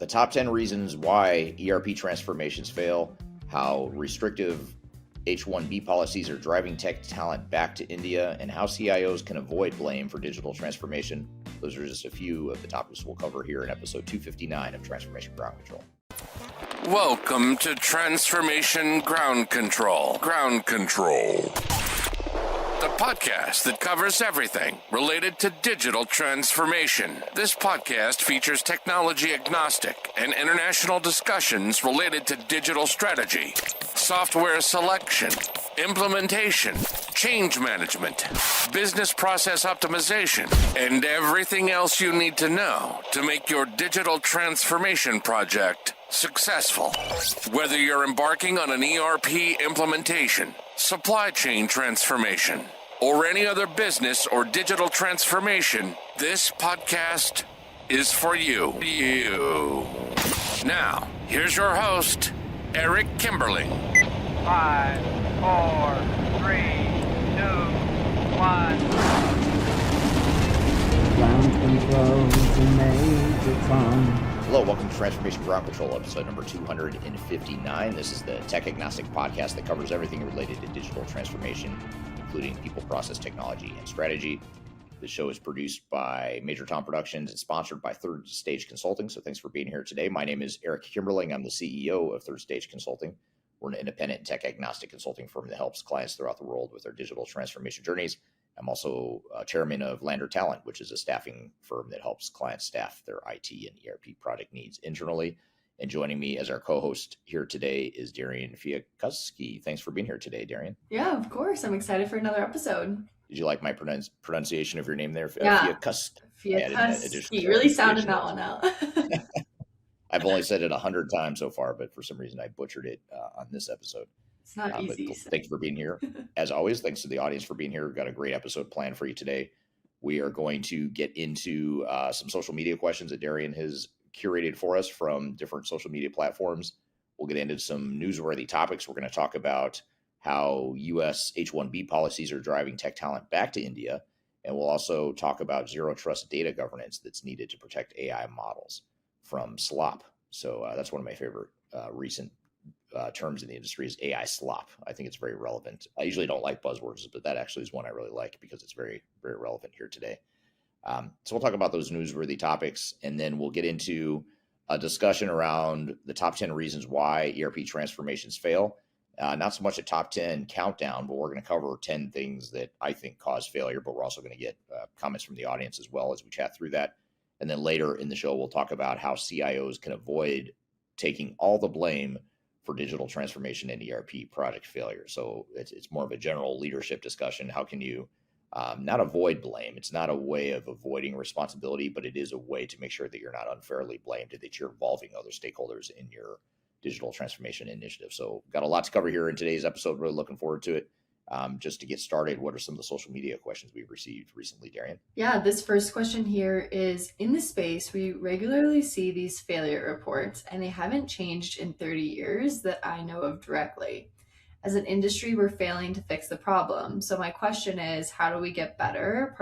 The top 10 reasons why ERP transformations fail, how restrictive H-1B policies are driving tech talent back to India, and how CIOs can avoid blame for digital transformation. Those are just a few of the topics we'll cover here in episode 259 of Transformation Ground Control. Welcome to Transformation Ground Control. Ground Control. The podcast that covers everything related to digital transformation. This podcast features technology agnostic and international discussions related to digital strategy, software selection, implementation, change management, business process optimization, and everything else you need to know to make your digital transformation project successful. Whether you're embarking on an ERP implementation, supply chain transformation, or any other business or digital transformation, this podcast is for you. Now, here's your host, Eric Kimberling. 5, 4, 3, 2, 1. Ground control to Major Tom. Hello, welcome to Transformation Ground Control, episode number 259. This is the tech agnostic podcast that covers everything related to digital transformation, including people, process, technology, and strategy. The show is produced by Major Tom Productions and sponsored by Third Stage Consulting. So thanks for being here today. My name is Eric Kimberling. I'm the CEO of Third Stage Consulting. We're an independent tech agnostic consulting firm that helps clients throughout the world with their digital transformation journeys. I'm also chairman of Lander Talent, which is a staffing firm that helps clients staff their IT and ERP project needs internally. And joining me as our co-host here today is Darian Chwialkowski. Thanks for being here today, Darian. Yeah, of course. I'm excited for another episode. Did you like my pronunciation of your name there? Yeah. Chwialkowski. You really sounded that one out. I've only said it 100 times so far, but for some reason I butchered it on this episode. It's not easy. Thank you for being here. As always, thanks to the audience for being here. We've got a great episode planned for you today. We are going to get into some social media questions that Darian has curated for us from different social media platforms. We'll get into some newsworthy topics. We're going to talk about how U.S. H-1B policies are driving tech talent back to India. And we'll also talk about zero trust data governance that's needed to protect AI models from slop. So that's one of my favorite recent terms in the industry is AI slop. I think it's very relevant. I usually don't like buzzwords, but that actually is one I really like because it's very, very relevant here today. So we'll talk about those newsworthy topics, and then we'll get into a discussion around the top 10 reasons why ERP transformations fail. Not so much a top 10 countdown, but we're going to cover 10 things that I think cause failure, but we're also going to get comments from the audience as well as we chat through that. And then later in the show, we'll talk about how CIOs can avoid taking all the blame for digital transformation and ERP project failure. So it's more of a general leadership discussion. How can you not avoid blame? It's not a way of avoiding responsibility, but it is a way to make sure that you're not unfairly blamed and that you're involving other stakeholders in your digital transformation initiative. So got a lot to cover here in today's episode. Really looking forward to it. Just to get started, what are some of the social media questions we've received recently, Darian? Yeah, this first question here is, in the space, we regularly see these failure reports, and they haven't changed in 30 years that I know of directly. As an industry, we're failing to fix the problem. So my question is, how do we get better?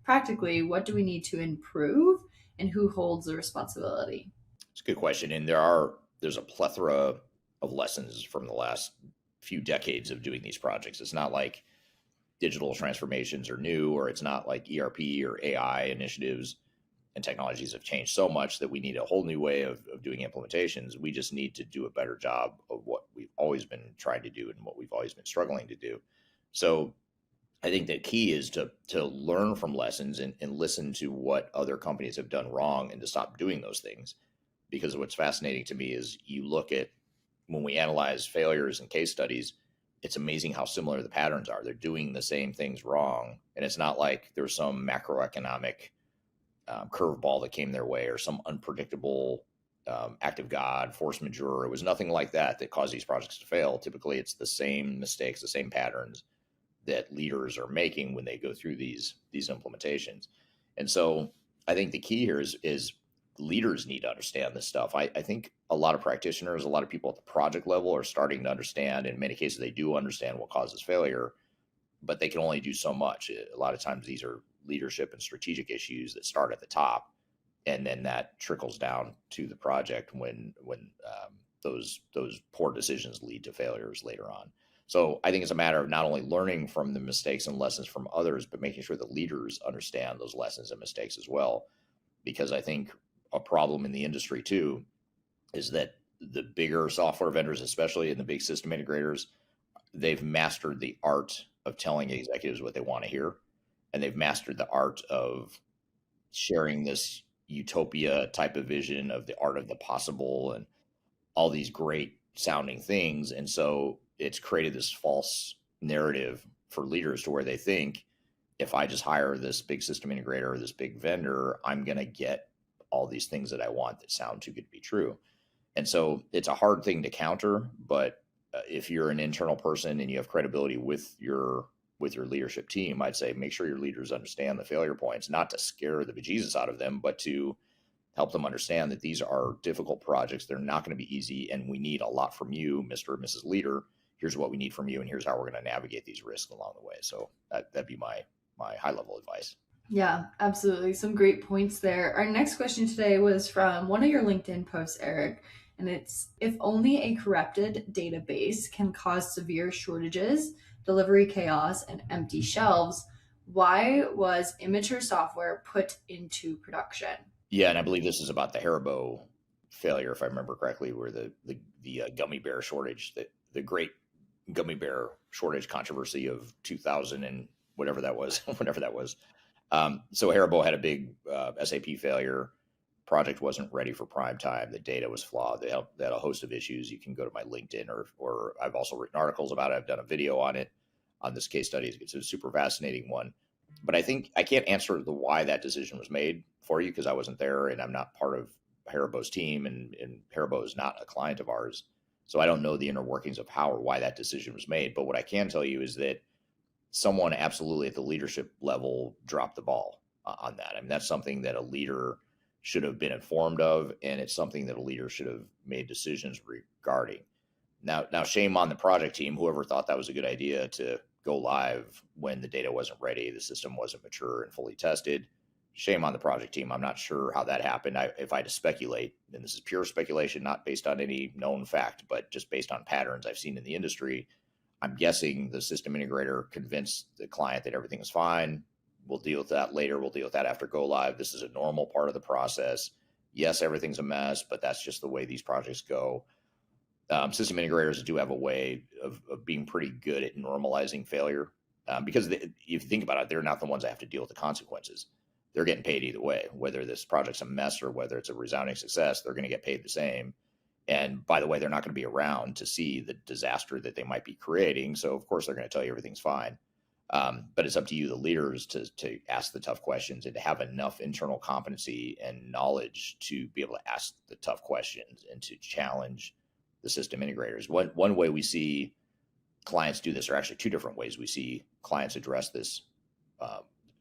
Practically, what do we need to improve, and who holds the responsibility? It's a good question. And there's a plethora of lessons from the last few decades of doing these projects. It's not like digital transformations are new, or it's not like ERP or AI initiatives and technologies have changed so much that we need a whole new way of doing implementations. We just need to do a better job of what we've always been trying to do and what we've always been struggling to do. So I think the key is to learn from lessons and listen to what other companies have done wrong and to stop doing those things. Because what's fascinating to me is you look at, when we analyze failures and case studies, it's amazing how similar the patterns are. They're doing the same things wrong. And it's not like there's some macroeconomic curveball that came their way or some unpredictable act of God, force majeure. It was nothing like that caused these projects to fail. Typically, it's the same mistakes, the same patterns that leaders are making when they go through these implementations. And so I think the key here is leaders need to understand this stuff. I think a lot of practitioners, a lot of people at the project level are starting to understand. In many cases, they do understand what causes failure, but they can only do so much. A lot of times these are leadership and strategic issues that start at the top and then that trickles down to the project when those poor decisions lead to failures later on. So I think it's a matter of not only learning from the mistakes and lessons from others, but making sure the leaders understand those lessons and mistakes as well. Because I think a problem in the industry too is that the bigger software vendors, especially in the big system integrators, they've mastered the art of telling executives what they want to hear. And they've mastered the art of sharing this utopia type of vision of the art of the possible and all these great sounding things. And so it's created this false narrative for leaders to where they think if I just hire this big system integrator or this big vendor, I'm going to get all these things that I want that sound too good to be true. And so it's a hard thing to counter, but if you're an internal person and you have credibility with your leadership team, I'd say make sure your leaders understand the failure points, not to scare the bejesus out of them, but to help them understand that these are difficult projects. They're not going to be easy, and we need a lot from you, Mr. or Mrs. Leader. Here's what we need from you, and here's how we're going to navigate these risks along the way. So that'd be my high-level advice. Yeah, absolutely. Some great points there. Our next question today was from one of your LinkedIn posts, Eric, and it's, if only a corrupted database can cause severe shortages, delivery chaos, and empty shelves, why was immature software put into production? Yeah, and I believe this is about the Haribo failure, if I remember correctly, where the gummy bear shortage, the great gummy bear shortage controversy of 2000 and whatever that was, so Haribo had a big SAP failure. Project wasn't ready for prime time. The data was flawed. They had a host of issues. You can go to my LinkedIn, or I've also written articles about it. I've done a video on it, on this case study. It's a super fascinating one. But I think I can't answer the why that decision was made for you because I wasn't there and I'm not part of Haribo's team, and Haribo is not a client of ours. So I don't know the inner workings of how or why that decision was made. But what I can tell you is that someone absolutely at the leadership level dropped the ball on that. I mean, that's something that a leader should have been informed of, and it's something that a leader should have made decisions regarding. Now, shame on the project team, whoever thought that was a good idea to go live when the data wasn't ready, the system wasn't mature and fully tested. Shame on the project team. I'm not sure how that happened. If I had to speculate, and this is pure speculation, not based on any known fact, but just based on patterns I've seen in the industry, I'm guessing the system integrator convinced the client that everything is fine. We'll deal with that later. We'll deal with that after go live. This is a normal part of the process. Yes, everything's a mess, but that's just the way these projects go. System integrators do have a way of being pretty good at normalizing failure because if you think about it, they're not the ones that have to deal with the consequences. They're getting paid either way, whether this project's a mess or whether it's a resounding success, they're going to get paid the same. And by the way, they're not going to be around to see the disaster that they might be creating. So of course, they're going to tell you everything's fine. But it's up to you, the leaders, to ask the tough questions and to have enough internal competency and knowledge to be able to ask the tough questions and to challenge the system integrators. One way we see clients do this, or actually two different ways we see clients address this,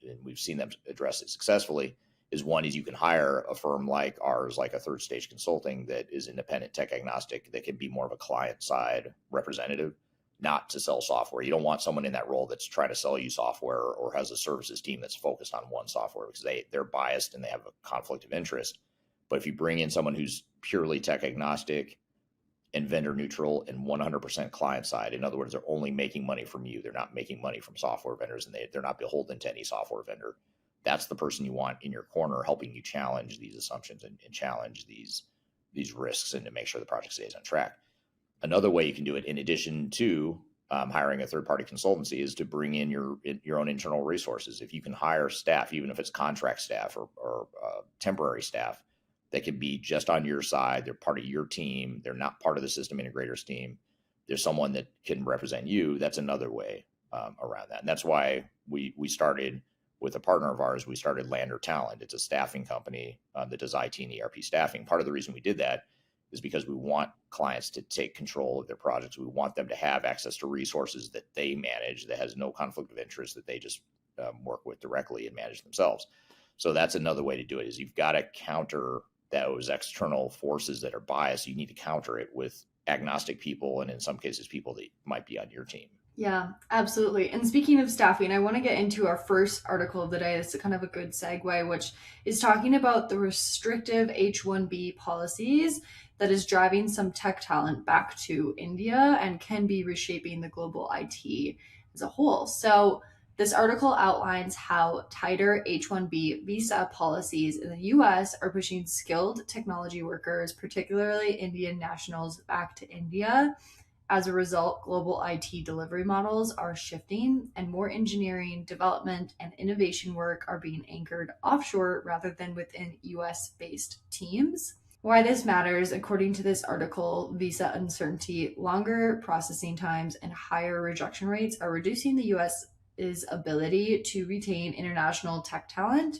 and we've seen them address it successfully, is one is you can hire a firm like ours, like a Third Stage Consulting, that is independent, tech agnostic, that can be more of a client side representative, not to sell software. You don't want someone in that role that's trying to sell you software or has a services team that's focused on one software because they're biased and they have a conflict of interest. But if you bring in someone who's purely tech agnostic and vendor neutral and 100% client side, in other words, they're only making money from you. They're not making money from software vendors, and they're not beholden to any software vendor. That's the person you want in your corner, helping you challenge these assumptions and challenge these risks and to make sure the project stays on track. Another way you can do it, in addition to hiring a third-party consultancy, is to bring in your own internal resources. If you can hire staff, even if it's contract staff or temporary staff, that can be just on your side, they're part of your team, they're not part of the system integrators team, there's someone that can represent you, that's another way around that. And that's why we started with a partner of ours, we started Lander Talent. It's a staffing company that does IT and ERP staffing. Part of the reason we did that is because we want clients to take control of their projects. We want them to have access to resources that they manage, that has no conflict of interest, that they just work with directly and manage themselves. So that's another way to do it, is you've got to counter those external forces that are biased. You need to counter it with agnostic people, and in some cases, people that might be on your team. Yeah, absolutely. And speaking of staffing, I want to get into our first article of the day. This is kind of a good segue, which is talking about the restrictive H-1B policies that is driving some tech talent back to India and can be reshaping the global IT as a whole. So, this article outlines how tighter H-1B visa policies in the US are pushing skilled technology workers, particularly Indian nationals, back to India. As a result, global IT delivery models are shifting, and more engineering, development, and innovation work are being anchored offshore rather than within US based teams. Why this matters, according to this article, visa uncertainty, longer processing times, and higher rejection rates are reducing the US's ability to retain international tech talent.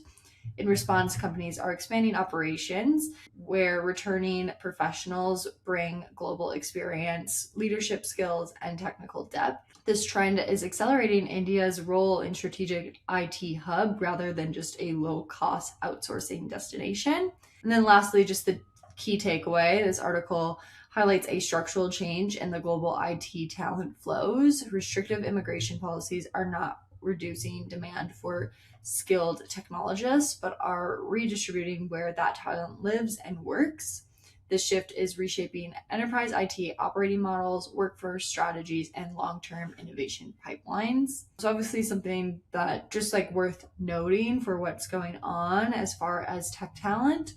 In response, companies are expanding operations where returning professionals bring global experience, leadership skills, and technical depth. This trend is accelerating India's role in strategic IT hub rather than just a low-cost outsourcing destination. And then lastly, just the key takeaway, this article highlights a structural change in the global IT talent flows. Restrictive immigration policies are not reducing demand for skilled technologists, but are redistributing where that talent lives and works. This shift is reshaping enterprise IT operating models, workforce strategies, and long-term innovation pipelines. So obviously something that just like worth noting for what's going on as far as tech talent.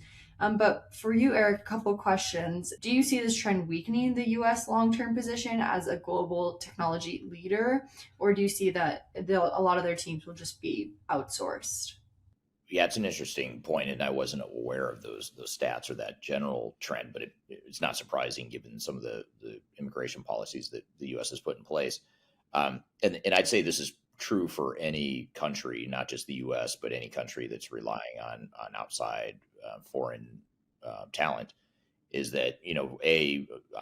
But for you, Eric, a couple of questions. Do you see this trend weakening the US long-term position as a global technology leader, or do you see that a lot of their teams will just be outsourced? Yeah, it's an interesting point, and I wasn't aware of those stats or that general trend, but it's not surprising given some of the immigration policies that the U.S. has put in place. And I'd say this is true for any country, not just the U.S., but any country that's relying on outside foreign talent. Is that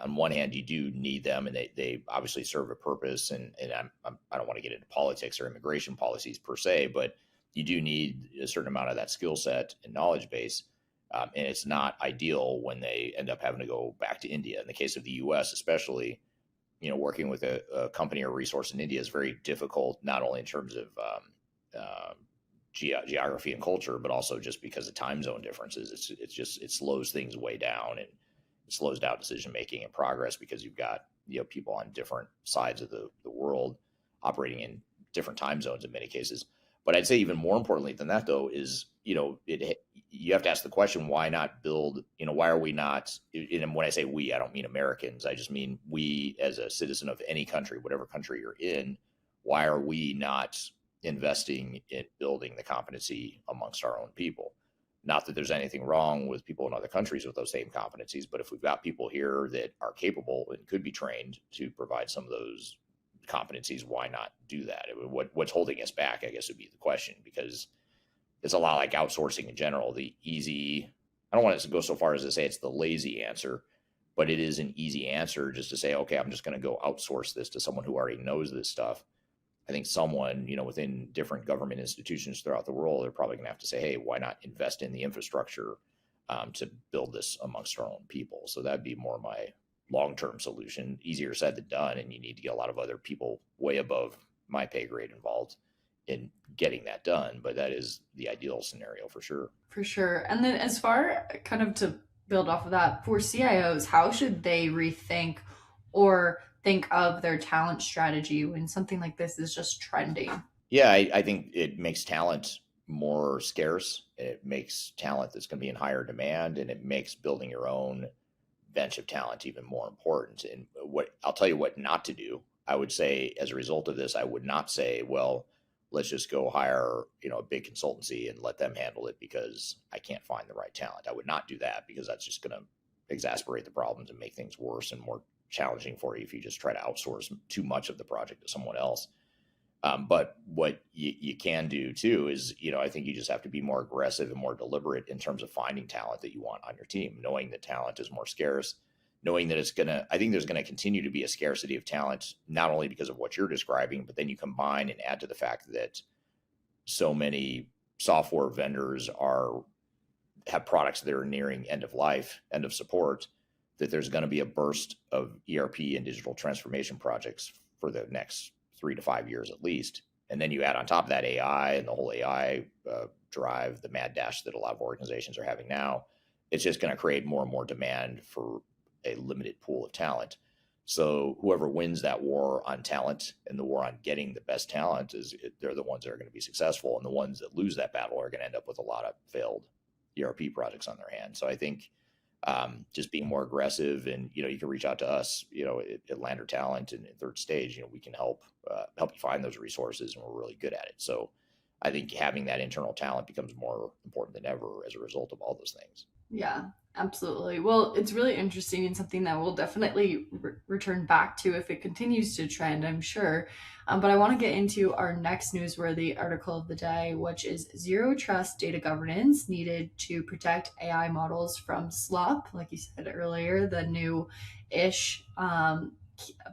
on one hand you do need them, and they obviously serve a purpose, and I don't want to get into politics or immigration policies per se, but you do need a certain amount of that skill set and knowledge base. And it's not ideal when they end up having to go back to India. In the case of the U.S., especially, working with a company or resource in India is very difficult, not only in terms of geography and culture, but also just because of time zone differences. It slows things way down, and it slows down decision making and progress because you've got people on different sides of the world operating in different time zones in many cases. But I'd say even more importantly than that, though, is you have to ask the question, why not build? Why are we not? And when I say we, I don't mean Americans. I just mean we as a citizen of any country, whatever country you're in. Why are we not investing in building the competency amongst our own people? Not that there's anything wrong with people in other countries with those same competencies, but if we've got people here that are capable and could be trained to provide some of those competencies, why not do that? What's holding us back, I guess, would be the question, because it's a lot like outsourcing in general. The easy, I don't want to go so far as to say it's the lazy answer, but it is an easy answer just to say, okay, I'm just going to go outsource this to someone who already knows this stuff. I think someone, within different government institutions throughout the world, they're probably going to have to say, hey, why not invest in the infrastructure to build this amongst our own people? So that'd be more my long-term solution. Easier said than done, and you need to get a lot of other people way above my pay grade involved in getting that done. But that is the ideal scenario for sure. For sure. And then as far kind of to build off of that, for CIOs, how should they rethink or think of their talent strategy when something like this is just trending? Yeah, I think it makes talent more scarce. It makes talent that's going to be in higher demand, and it makes building your own bench of talent even more important. And I'll tell you what not to do. I would say as a result of this, I would not say, well, let's just go hire, a big consultancy and let them handle it because I can't find the right talent. I would not do that, because that's just going to exasperate the problems and make things worse and more challenging for you if you just try to outsource too much of the project to someone else. But what you can do too is, I think you just have to be more aggressive and more deliberate in terms of finding talent that you want on your team, knowing that talent is more scarce, knowing that I think there's going to continue to be a scarcity of talent, not only because of what you're describing, but then you combine and add to the fact that so many software vendors have products that are nearing end of life, end of support, that there's going to be a burst of ERP and digital transformation projects for the next 3 to 5 years at least. And then you add on top of that AI and the whole AI drive, the mad dash that a lot of organizations are having now. It's just going to create more and more demand for a limited pool of talent. So whoever wins that war on talent and the war on getting the best talent they're the ones that are going to be successful, and the ones that lose that battle are going to end up with a lot of failed ERP projects on their hands. So I think just being more aggressive, and you can reach out to us, at Lander Talent and Third Stage. We can help you find those resources, and we're really good at it. So I think having that internal talent becomes more important than ever as a result of all those things. Yeah, absolutely. Well, it's really interesting and something that we'll definitely return back to if it continues to trend, I'm sure. But I want to get into our next newsworthy article of the day, which is Zero Trust Data Governance Needed to Protect AI Models from Slop. Like you said earlier, the new-ish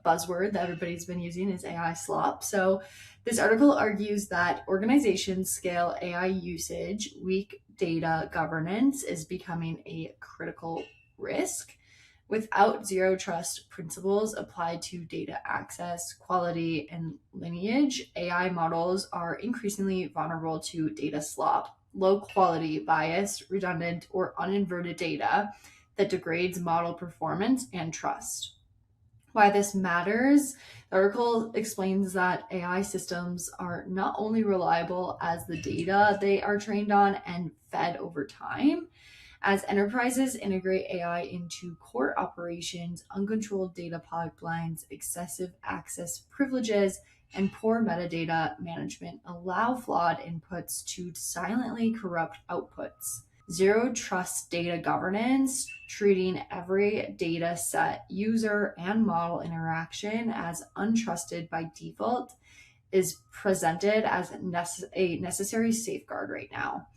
buzzword that everybody's been using is AI slop. So this article argues that organizations scale AI usage, weak data governance is becoming a critical risk. Without zero trust principles applied to data access, quality, and lineage, AI models are increasingly vulnerable to data slop, low quality, biased, redundant, or uninverted data that degrades model performance and trust. Why this matters, the article explains that AI systems are not only reliable as the data they are trained on and fed over time. As enterprises integrate AI into core operations, uncontrolled data pipelines, excessive access privileges, and poor metadata management allow flawed inputs to silently corrupt outputs. Zero trust data governance, treating every data set, user, and model interaction as untrusted by default, is presented as a necessary safeguard right now.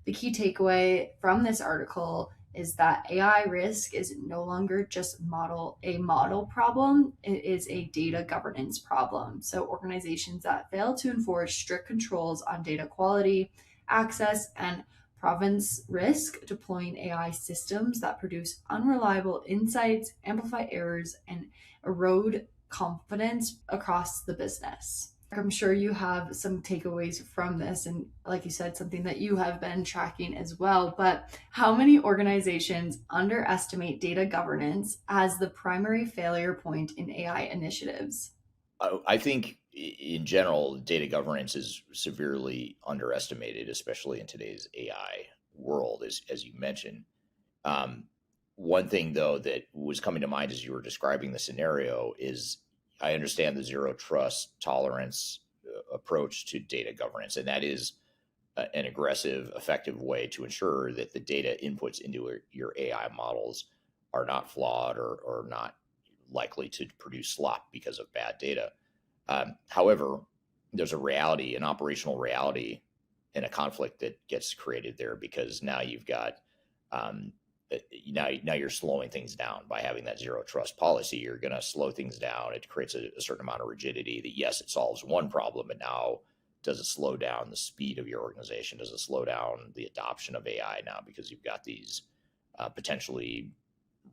The key takeaway from this article is that AI risk is no longer just a model problem, it is a data governance problem. So organizations that fail to enforce strict controls on data quality, access, and provenance risk deploying AI systems that produce unreliable insights, amplify errors, and erode confidence across the business. I'm sure you have some takeaways from this, and like you said, something that you have been tracking as well. But how many organizations underestimate data governance as the primary failure point in AI initiatives? I think in general, data governance is severely underestimated, especially in today's AI world, as you mentioned. One thing, though, that was coming to mind as you were describing the scenario is I understand the zero trust tolerance approach to data governance, and that is an aggressive, effective way to ensure that the data inputs into your AI models are not flawed or not likely to produce slop because of bad data. However, there's a reality, an operational reality, and a conflict that gets created there because now you've got now you're slowing things down by having that zero trust policy. You're going to slow things down. It creates a certain amount of rigidity that, yes, it solves one problem, but now does it slow down the speed of your organization? Does it slow down the adoption of AI now because you've got these potentially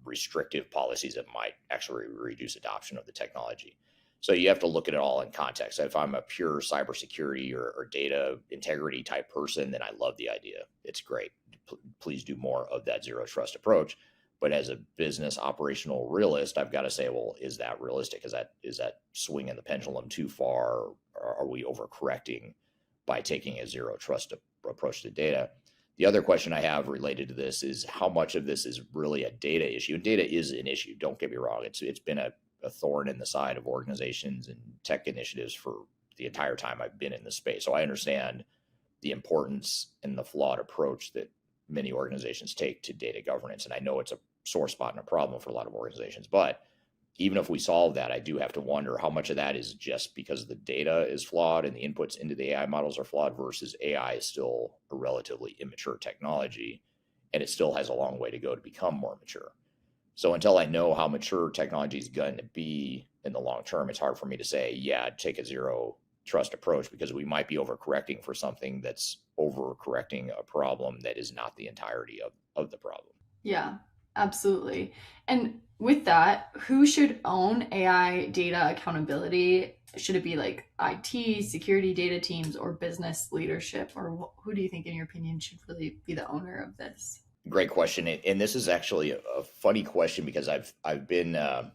restrictive policies that might actually reduce adoption of the technology? So you have to look at it all in context. If I'm a pure cybersecurity or data integrity type person, then I love the idea. It's great. Please do more of that zero trust approach. But as a business operational realist, I've got to say, well, is that realistic? Is that swinging the pendulum too far? Or are we overcorrecting by taking a zero trust approach to data? The other question I have related to this is how much of this is really a data issue? And data is an issue. Don't get me wrong. It's been a thorn in the side of organizations and tech initiatives for the entire time I've been in this space. So I understand the importance and the flawed approach that many organizations take to data governance. And I know it's a sore spot and a problem for a lot of organizations. But even if we solve that, I do have to wonder how much of that is just because the data is flawed and the inputs into the AI models are flawed versus AI is still a relatively immature technology and it still has a long way to go to become more mature. So until I know how mature technology is going to be in the long term, it's hard for me to say, yeah, take a zero trust approach, because we might be overcorrecting for something that's overcorrecting a problem that is not the entirety of the problem. Yeah, absolutely. And with that, who should own AI data accountability Should it be like IT, security, data teams, or business leadership? Or who do you think, in your opinion, should really be the owner of this? Great question, and this is actually a funny question because I've been, I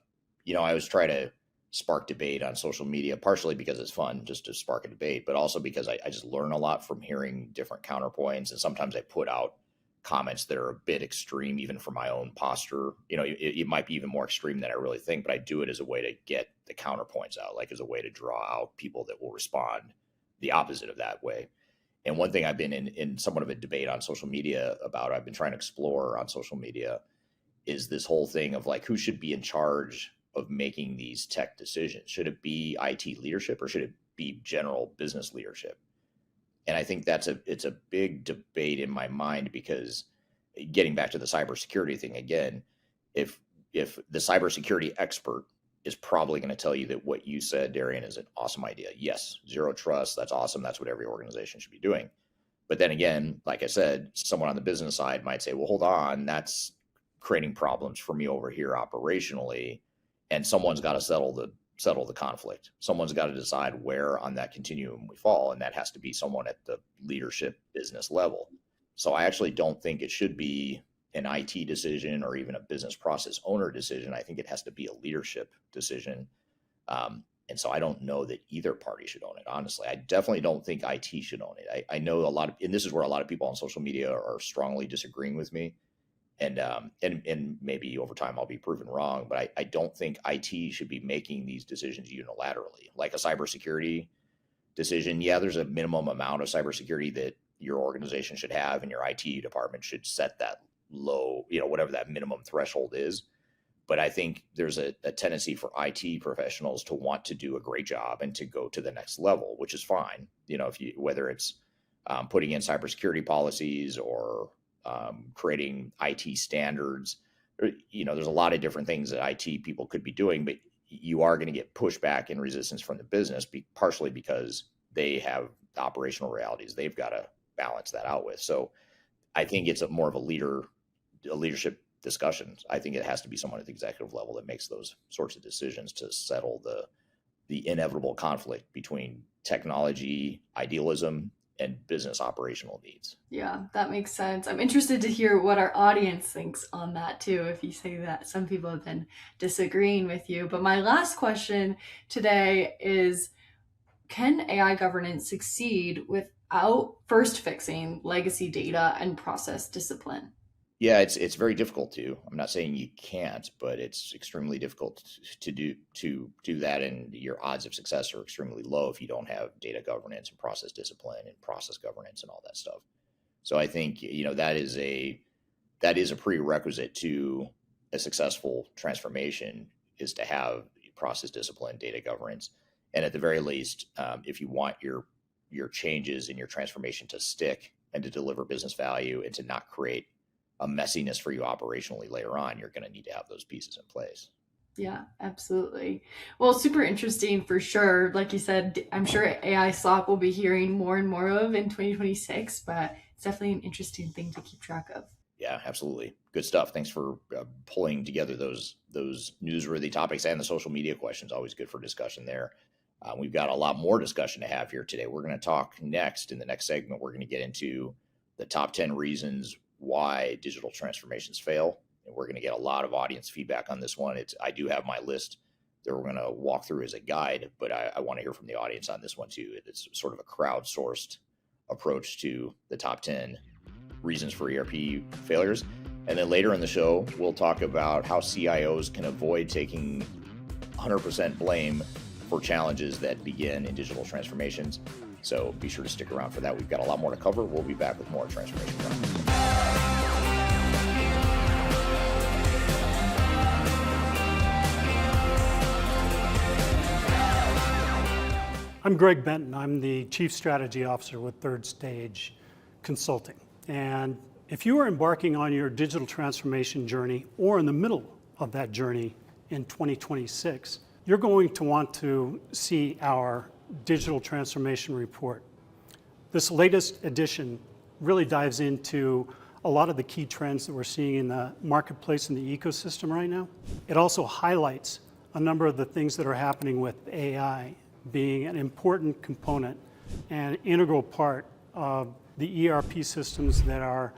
always try to spark debate on social media, partially because it's fun just to spark a debate, but also because I just learn a lot from hearing different counterpoints, and sometimes I put out comments that are a bit extreme, even for my own posture. It might be even more extreme than I really think, but I do it as a way to get the counterpoints out, like as a way to draw out people that will respond the opposite of that way. And one thing I've been in somewhat of a debate on social media about, I've been trying to explore on social media, is this whole thing of like, who should be in charge of making these tech decisions? Should it be IT leadership or should it be general business leadership? And I think it's a big debate in my mind, because getting back to the cybersecurity thing again, if the cybersecurity expert is probably going to tell you that what you said, Darian, is an awesome idea. Yes, zero trust, that's awesome. That's what every organization should be doing. But then again, like I said, someone on the business side might say, well, hold on, that's creating problems for me over here operationally. And someone's got to settle the conflict. Someone's got to decide where on that continuum we fall. And that has to be someone at the leadership business level. So I actually don't think it should be an IT decision or even a business process owner decision. I think it has to be a leadership decision. And so I don't know that either party should own it. Honestly, I definitely don't think IT should own it. I know a lot of, and this is where a lot of people on social media are strongly disagreeing with me. And maybe over time I'll be proven wrong, but I don't think IT should be making these decisions unilaterally. Like a cybersecurity decision, yeah, there's a minimum amount of cybersecurity that your organization should have, and your IT department should set that low, whatever that minimum threshold is. But I think there's a tendency for IT professionals to want to do a great job and to go to the next level, which is fine. Whether it's putting in cybersecurity policies or creating IT standards, there's a lot of different things that IT people could be doing, but you are going to get pushback and resistance from the business, partially because they have the operational realities they've got to balance that out with. So I think it's more of a leadership discussion. I think it has to be someone at the executive level that makes those sorts of decisions to settle the inevitable conflict between technology idealism and business operational needs. Yeah, that makes sense. I'm interested to hear what our audience thinks on that too, if you say that some people have been disagreeing with you. But my last question today is, can AI governance succeed without first fixing legacy data and process discipline? Yeah, it's very difficult to. I'm not saying you can't, but it's extremely difficult to do that, and your odds of success are extremely low if you don't have data governance and process discipline and process governance and all that stuff. So I think that is a prerequisite to a successful transformation, is to have process discipline, data governance, and at the very least, if you want your changes in your transformation to stick and to deliver business value and to not create a messiness for you operationally later on, you're going to need to have those pieces in place. Yeah, absolutely. Well, super interesting for sure. Like you said, I'm sure AI SOC will be hearing more and more of in 2026, but it's definitely an interesting thing to keep track of. Yeah, absolutely. Good stuff. Thanks for pulling together those newsworthy topics and the social media questions. Always good for discussion there. We've got a lot more discussion to have here today. We're going to talk next, in the next segment, we're going to get into the top 10 reasons why digital transformations fail. And we're going to get a lot of audience feedback on this one. I do have my list that we're going to walk through as a guide, but I want to hear from the audience on this one too. It's sort of a crowdsourced approach to the top 10 reasons for ERP failures. And then later in the show, we'll talk about how CIOs can avoid taking 100% blame for challenges that begin in digital transformations. So be sure to stick around for that. We've got a lot more to cover. We'll be back with more Transformation Ground. I'm Greg Benton. I'm the Chief Strategy Officer with Third Stage Consulting. And if you are embarking on your digital transformation journey or in the middle of that journey in 2026, you're going to want to see our digital transformation report. This latest edition really dives into a lot of the key trends that we're seeing in the marketplace and the ecosystem right now. It also highlights a number of the things that are happening with AI being an important component and integral part of the ERP systems that are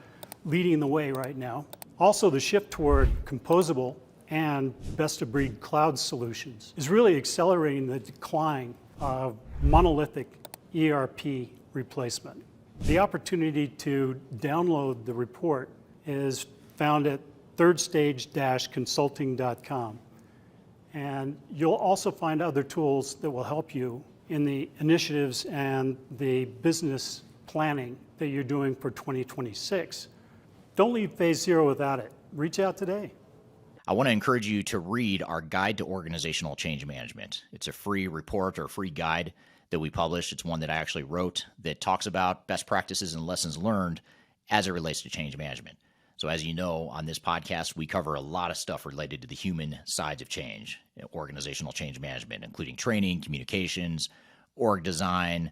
leading the way right now. Also, the shift toward composable and best-of-breed cloud solutions is really accelerating the decline of monolithic ERP replacement. The opportunity to download the report is found at thirdstage-consulting.com. And you'll also find other tools that will help you in the initiatives and the business planning that you're doing for 2026. Don't leave Phase Zero without it. Reach out today. I want to encourage you to read our Guide to Organizational Change Management. It's a free report or a free guide that we published. It's one that I actually wrote that talks about best practices and lessons learned as it relates to change management. So as you know, on this podcast, we cover a lot of stuff related to the human sides of change, organizational change management, including training, communications, org design,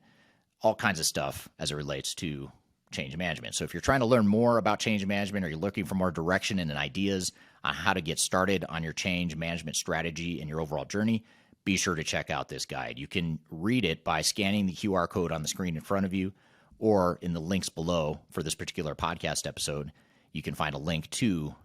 all kinds of stuff as it relates to change management. So if you're trying to learn more about change management or you're looking for more direction and ideas on how to get started on your change management strategy and your overall journey, be sure to check out this guide. You can read it by scanning the QR code on the screen in front of you, or in the links below for this particular podcast episode. You can find a link to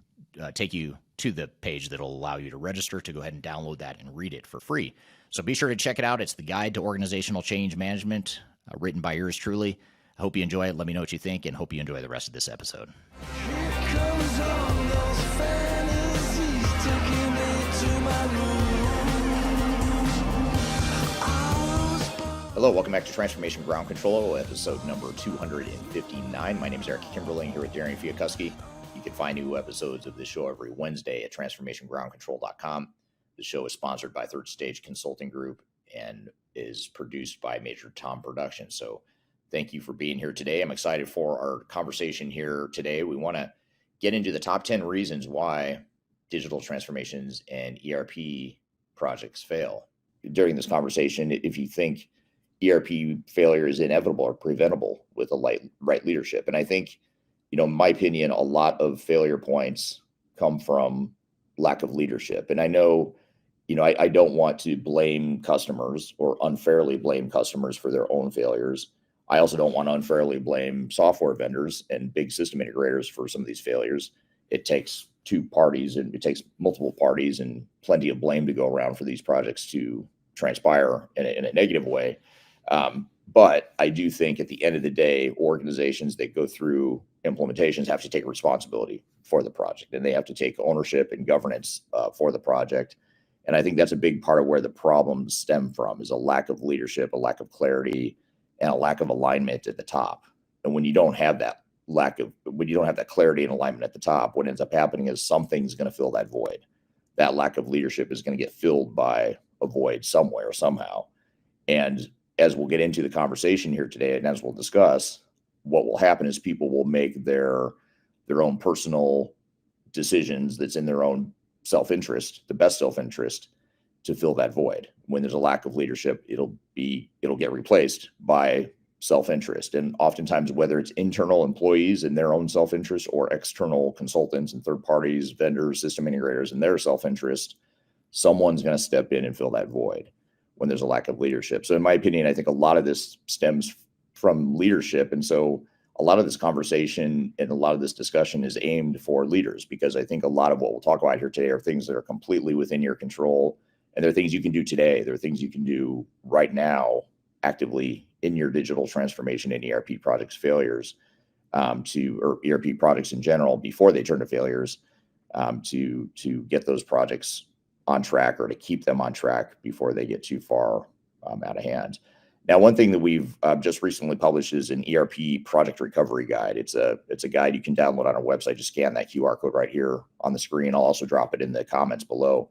take you to the page that will allow you to register to go ahead and download that and read it for free. So be sure to check it out. It's the Guide to Organizational Change Management, written by yours truly. I hope you enjoy it. Let me know what you think, and hope you enjoy the rest of this episode. Hello, welcome back to Transformation Ground Control, episode number 259. My name is Eric Kimberling here with Darian Chwialkowski. You can find new episodes of this show every Wednesday at transformationgroundcontrol.com. The show is sponsored by Third Stage Consulting Group and is produced by Major Tom Productions. So thank you for being here today. I'm excited for our conversation here today. We want to get into the top 10 reasons why digital transformations and ERP projects fail. During this conversation, if you think ERP failure is inevitable or preventable with the right leadership. And I think, in my opinion, a lot of failure points come from lack of leadership. And I know, I don't want to blame customers or unfairly blame customers for their own failures. I also don't want to unfairly blame software vendors and big system integrators for some of these failures. It takes two parties and it takes multiple parties and plenty of blame to go around for these projects to transpire in a negative way. But I do think at the end of the day, organizations that go through implementations have to take responsibility for the project, and they have to take ownership and governance for the project. And I think that's a big part of where the problems stem from, is a lack of leadership, a lack of clarity, and a lack of alignment at the top. And when you don't have that clarity and alignment at the top, what ends up happening is something's going to fill that void. That lack of leadership is going to get filled by a void somewhere, somehow. And as we'll get into the conversation here today, and as we'll discuss, what will happen is people will make their own personal decisions that's in their own self-interest, the best self-interest, to fill that void. When there's a lack of leadership, it'll get replaced by self-interest. And oftentimes, whether it's internal employees and their own self-interest or external consultants and third parties, vendors, system integrators and their self-interest, someone's going to step in and fill that void when there's a lack of leadership. So in my opinion, I think a lot of this stems from leadership. And so a lot of this conversation and a lot of this discussion is aimed for leaders, because I think a lot of what we'll talk about here today are things that are completely within your control. And there are things you can do today. There are things you can do right now actively in your digital transformation and ERP projects failures, or ERP projects in general before they turn to failures, to get those projects on track, or to keep them on track before they get too far out of hand. Now, one thing that we've just recently published is an ERP project recovery guide. It's a guide you can download on our website. Just scan that QR code right here on the screen. I'll also drop it in the comments below.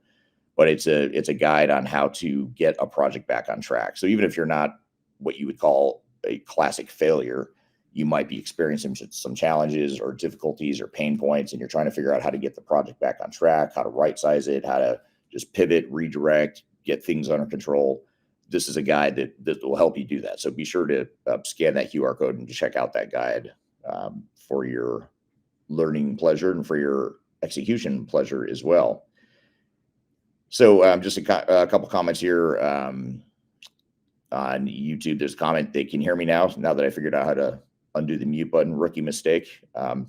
But it's a guide on how to get a project back on track. So even if you're not what you would call a classic failure, you might be experiencing some challenges or difficulties or pain points, and you're trying to figure out how to get the project back on track, how to right size it, how to just pivot, redirect, get things under control. This is a guide that will help you do that. So be sure to scan that QR code and check out that guide for your learning pleasure and for your execution pleasure as well. So just a couple comments here. On YouTube, there's a comment, they can hear me now that I figured out how to undo the mute button. Rookie mistake.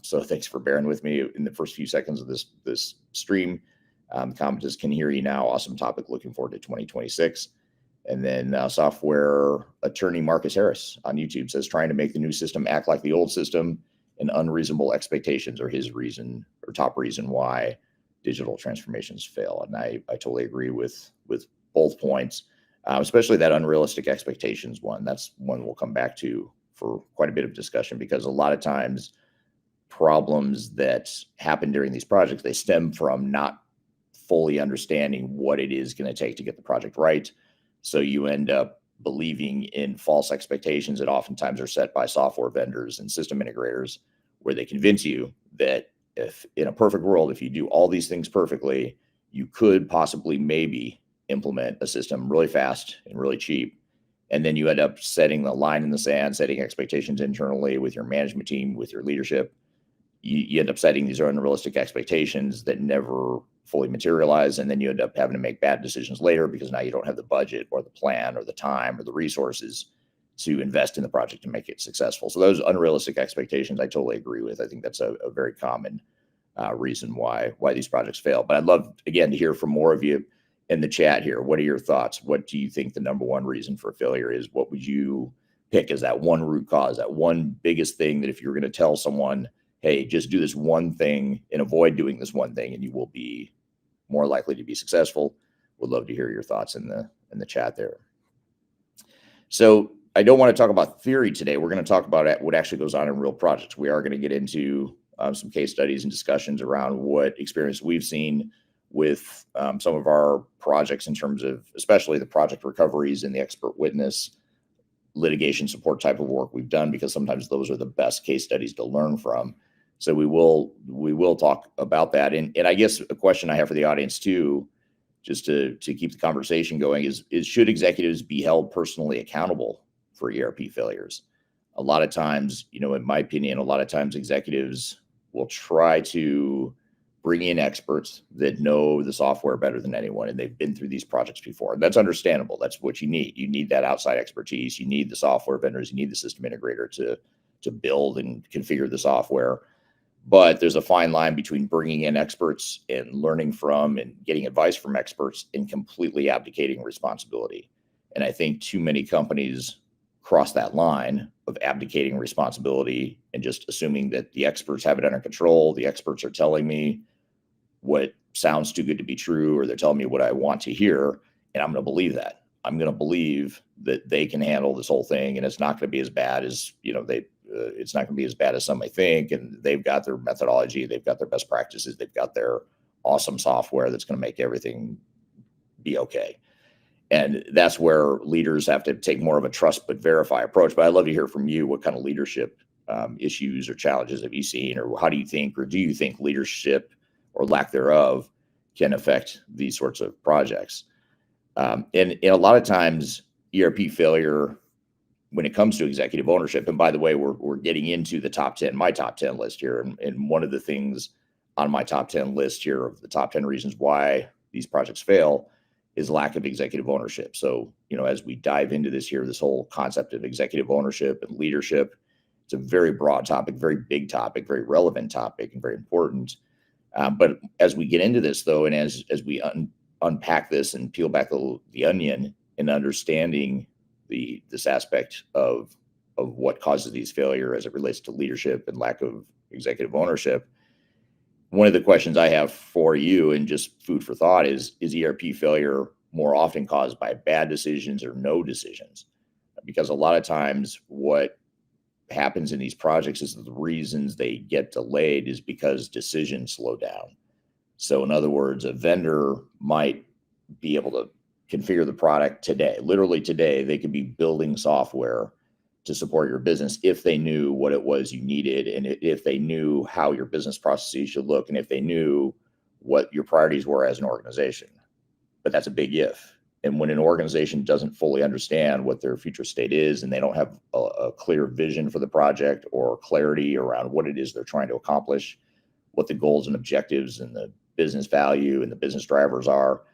So thanks for bearing with me in the first few seconds of this stream. The comment is, can hear you now. Awesome topic. Looking forward to 2026. And then software attorney Marcus Harris on YouTube says, trying to make the new system act like the old system, and unreasonable expectations are his reason, or top reason why digital transformations fail. And I totally agree with both points, especially that unrealistic expectations one. That's one we'll come back to for quite a bit of discussion, because a lot of times problems that happen during these projects, they stem from not fully understanding what it is going to take to get the project right. So you end up believing in false expectations that oftentimes are set by software vendors and system integrators, where they convince you that if in a perfect world, if you do all these things perfectly, you could possibly maybe implement a system really fast and really cheap. And then you end up setting the line in the sand, setting expectations internally with your management team, with your leadership. You end up setting these unrealistic expectations that never fully materialize. And then you end up having to make bad decisions later, because now you don't have the budget or the plan or the time or the resources to invest in the project to make it successful. So those unrealistic expectations, I totally agree with. I think that's a very common reason why these projects fail. But I'd love, again, to hear from more of you in the chat here. What are your thoughts? What do you think the number one reason for failure is? What would you pick as that one root cause, that one biggest thing that if you're going to tell someone, hey, just do this one thing and avoid doing this one thing, and you will be more likely to be successful? Would love to hear your thoughts in the chat there. So I don't want to talk about theory today. We're going to talk about what actually goes on in real projects. We are going to get into some case studies and discussions around what experience we've seen with some of our projects, in terms of especially the project recoveries and the expert witness litigation support type of work we've done, because sometimes those are the best case studies to learn from. So we will talk about that. And I guess a question I have for the audience too, just to keep the conversation going, is should executives be held personally accountable for ERP failures? A lot of times, in my opinion, a lot of times executives will try to bring in experts that know the software better than anyone, and they've been through these projects before. And that's understandable. That's what you need. You need that outside expertise. You need the software vendors. You need the system integrator to build and configure the software. But there's a fine line between bringing in experts and learning from and getting advice from experts and completely abdicating responsibility. And I think too many companies cross that line of abdicating responsibility and just assuming that the experts have it under control. The experts are telling me what sounds too good to be true, or they're telling me what I want to hear, and I'm going to believe that. I'm going to believe that they can handle this whole thing, and it's not going to be as bad as, it's not going to be as bad as some may think. And they've got their methodology, they've got their best practices, they've got their awesome software that's going to make everything be okay. And that's where leaders have to take more of a trust but verify approach. But I'd love to hear from you. What kind of leadership issues or challenges have you seen, or how do you think, or do you think leadership or lack thereof can affect these sorts of projects? And a lot of times ERP failure, when it comes to executive ownership, and by the way, we're getting into the top 10, my top 10 list here. And one of the things on my top 10 list here of the top 10 reasons why these projects fail is lack of executive ownership. So, as we dive into this here, this whole concept of executive ownership and leadership, it's a very broad topic, very big topic, very relevant topic, and very important. But as we get into this, though, and as we unpack this and peel back the onion and understanding this aspect of what causes these failure as it relates to leadership and lack of executive ownership, one of the questions I have for you, and just food for thought, is ERP failure more often caused by bad decisions or no decisions? Because a lot of times what happens in these projects is the reasons they get delayed is because decisions slow down. So in other words, a vendor might be able to configure the product today. Literally today, they could be building software to support your business if they knew what it was you needed, and if they knew how your business processes should look, and if they knew what your priorities were as an organization. But that's a big if. And when an organization doesn't fully understand what their future state is, and they don't have a clear vision for the project or clarity around what it is they're trying to accomplish, what the goals and objectives and the business value and the business drivers are,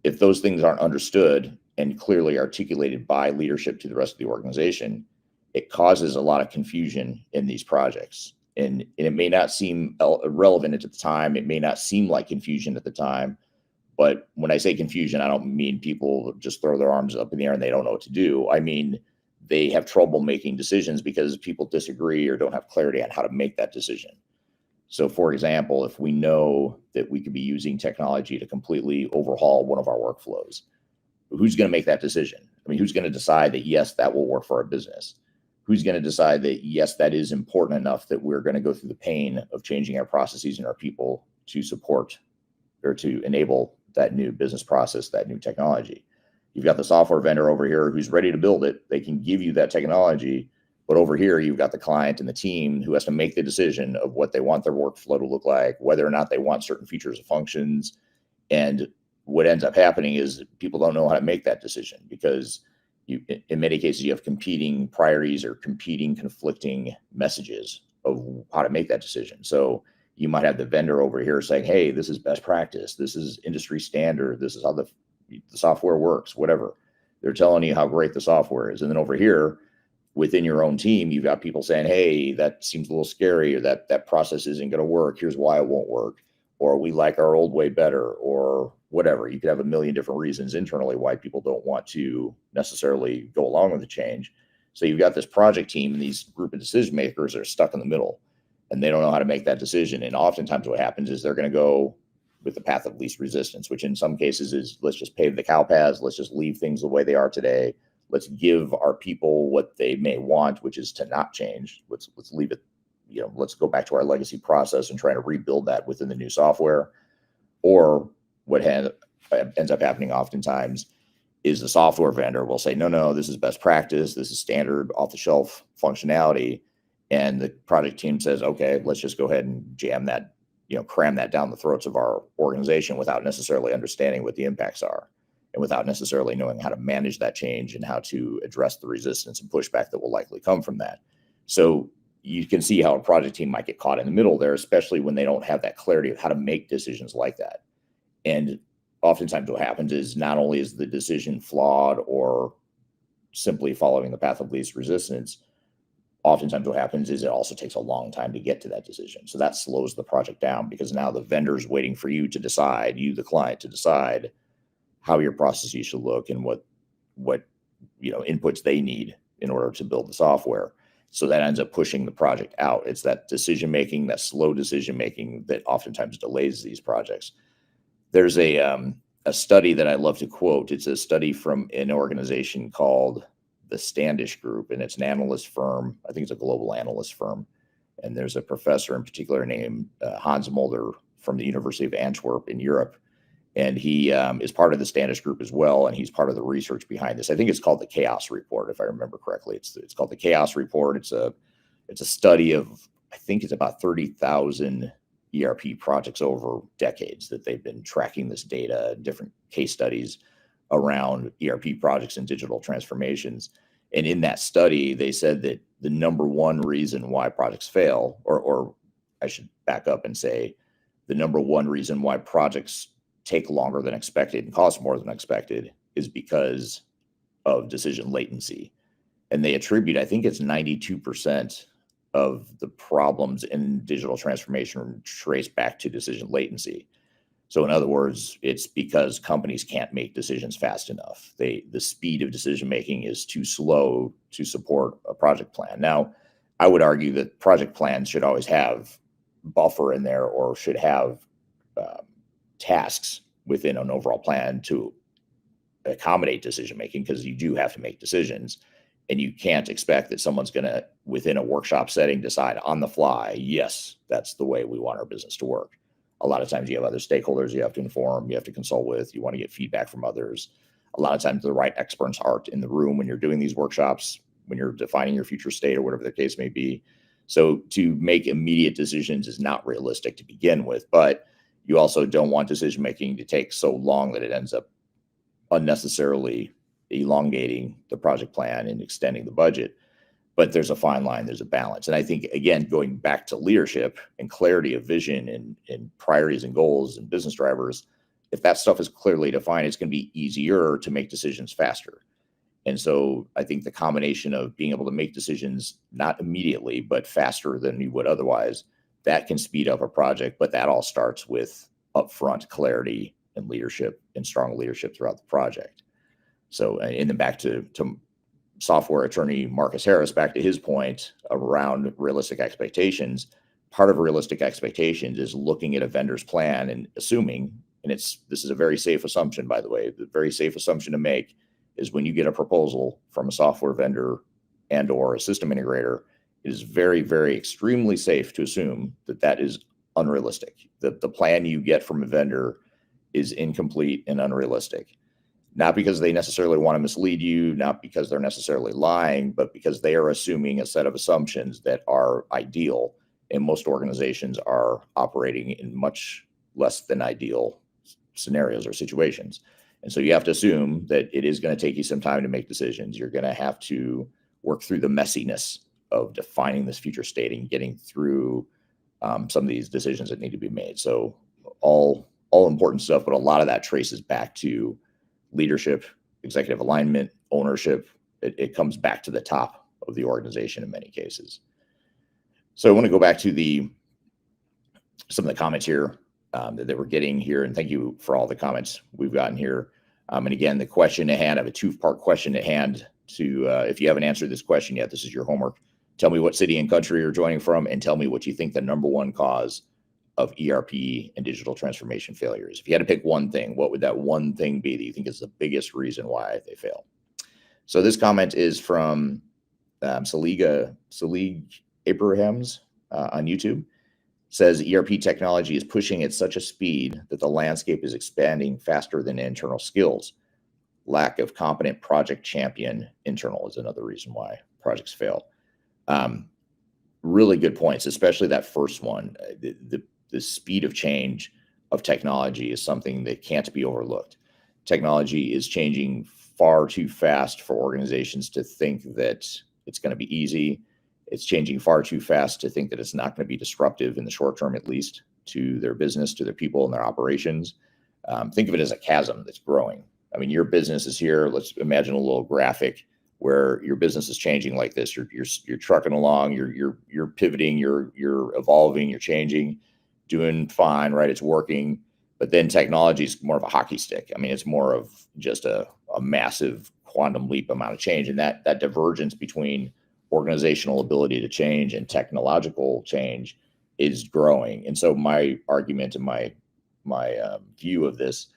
if those things aren't understood, and clearly articulated by leadership to the rest of the organization, it causes a lot of confusion in these projects. And it may not seem relevant at the time. It may not seem like confusion at the time. But when I say confusion, I don't mean people just throw their arms up in the air and they don't know what to do. I mean, they have trouble making decisions because people disagree or don't have clarity on how to make that decision. So, for example, if we know that we could be using technology to completely overhaul one of our workflows, who's going to make that decision? I mean, who's going to decide that, yes, that will work for our business? Who's going to decide that, yes, that is important enough that we're going to go through the pain of changing our processes and our people to support or to enable that new business process, that new technology? You've got the software vendor over here who's ready to build it. They can give you that technology. But over here, you've got the client and the team who has to make the decision of what they want their workflow to look like, whether or not they want certain features or functions. And what ends up happening is people don't know how to make that decision because in many cases, you have competing priorities or competing conflicting messages of how to make that decision. So you might have the vendor over here saying, hey, this is best practice. This is industry standard. This is how the software works, whatever. They're telling you how great the software is. And then over here, within your own team, you've got people saying, hey, that seems a little scary, or that process isn't going to work. Here's why it won't work. Or we like our old way better, or whatever. You could have a million different reasons internally why people don't want to necessarily go along with the change. So you've got this project team and these group of decision makers are stuck in the middle and they don't know how to make that decision. And oftentimes what happens is they're going to go with the path of least resistance, which in some cases is, let's just pave the cow paths. Let's just leave things the way they are today. Let's give our people what they may want, which is to not change. Let's leave it, let's go back to our legacy process and try to rebuild that within the new software. Or what ends up happening oftentimes is the software vendor will say, no, this is best practice. This is standard off-the-shelf functionality. And the project team says, okay, let's just go ahead and jam that, cram that down the throats of our organization without necessarily understanding what the impacts are and without necessarily knowing how to manage that change and how to address the resistance and pushback that will likely come from that. So you can see how a project team might get caught in the middle there, especially when they don't have that clarity of how to make decisions like that. And oftentimes what happens is not only is the decision flawed or simply following the path of least resistance, oftentimes what happens is it also takes a long time to get to that decision. So that slows the project down because now the vendor's waiting for you to decide, you, the client, to decide how your processes should look and what inputs they need in order to build the software. So that ends up pushing the project out. It's that decision-making, that slow decision-making that oftentimes delays these projects. There's a study that I love to quote. It's a study from an organization called the Standish Group, and it's an analyst firm. I think it's a global analyst firm. And there's a professor in particular named Hans Mulder from the University of Antwerp in Europe. And he is part of the Standish Group as well, and he's part of the research behind this. I think it's called the Chaos Report, if I remember correctly. It's called the Chaos Report. It's a study of, I think it's about 30,000 ERP projects over decades that they've been tracking this data, different case studies around ERP projects and digital transformations. And in that study, they said that the number one reason why projects fail, or I should back up and say the number one reason why projects take longer than expected and cost more than expected is because of decision latency. And they attribute, I think it's 92% of the problems in digital transformation trace back to decision latency. So in other words, it's because companies can't make decisions fast enough. The speed of decision making is too slow to support a project plan. Now, I would argue that project plans should always have buffer in there or should have tasks within an overall plan to accommodate decision making, because you do have to make decisions. And you can't expect that someone's going to, within a workshop setting, decide on the fly, yes, that's the way we want our business to work. A lot of times you have other stakeholders you have to inform, you have to consult with, you want to get feedback from others. A lot of times the right experts aren't in the room when you're doing these workshops, when you're defining your future state or whatever the case may be. So to make immediate decisions is not realistic to begin with, but you also don't want decision-making to take so long that it ends up unnecessarily elongating the project plan and extending the budget. But there's a fine line, there's a balance. And I think, again, going back to leadership and clarity of vision and priorities and goals and business drivers, if that stuff is clearly defined, it's going to be easier to make decisions faster. And so I think the combination of being able to make decisions not immediately, but faster than you would otherwise, that can speed up a project. But that all starts with upfront clarity and leadership and strong leadership throughout the project. So, and then back to software attorney Marcus Harris, back to his point around realistic expectations. Part of realistic expectations is looking at a vendor's plan and assuming, and this is a very safe assumption, by the way, the very safe assumption to make is when you get a proposal from a software vendor and or a system integrator, it is very, very extremely safe to assume that that is unrealistic, that the plan you get from a vendor is incomplete and unrealistic. Not because they necessarily want to mislead you, not because they're necessarily lying, but because they are assuming a set of assumptions that are ideal. And most organizations are operating in much less than ideal scenarios or situations. And so you have to assume that it is going to take you some time to make decisions. You're going to have to work through the messiness of defining this future state and getting through some of these decisions that need to be made. So all important stuff, but a lot of that traces back to leadership, executive alignment, ownership. It comes back to the top of the organization in many cases. So I want to go back to some of the comments here that we're getting here, and thank you for all the comments we've gotten here. And again, the question at hand, I have a 2-part question at hand to, if you haven't answered this question yet, this is your homework. Tell me what city and country you're joining from, and tell me what you think the number one cause of ERP and digital transformation failures. If you had to pick one thing, what would that one thing be that you think is the biggest reason why they fail? So this comment is from Salig Abrahams on YouTube. Says ERP technology is pushing at such a speed that the landscape is expanding faster than internal skills. Lack of competent project champion internal is another reason why projects fail. Really good points, especially that first one. The speed of change of technology is something that can't be overlooked. Technology is changing far too fast for organizations to think that it's going to be easy. It's changing far too fast to think that it's not going to be disruptive in the short term, at least, to their business, to their people and their operations. Think of it as a chasm that's growing. I mean, your business is here. Let's imagine a little graphic where your business is changing like this. You're trucking along. You're pivoting. You're evolving. You're changing. Doing fine, right? It's working. But then technology is more of a hockey stick. I mean, it's more of just a massive quantum leap amount of change. And that divergence between organizational ability to change and technological change is growing. And so my argument and my view of this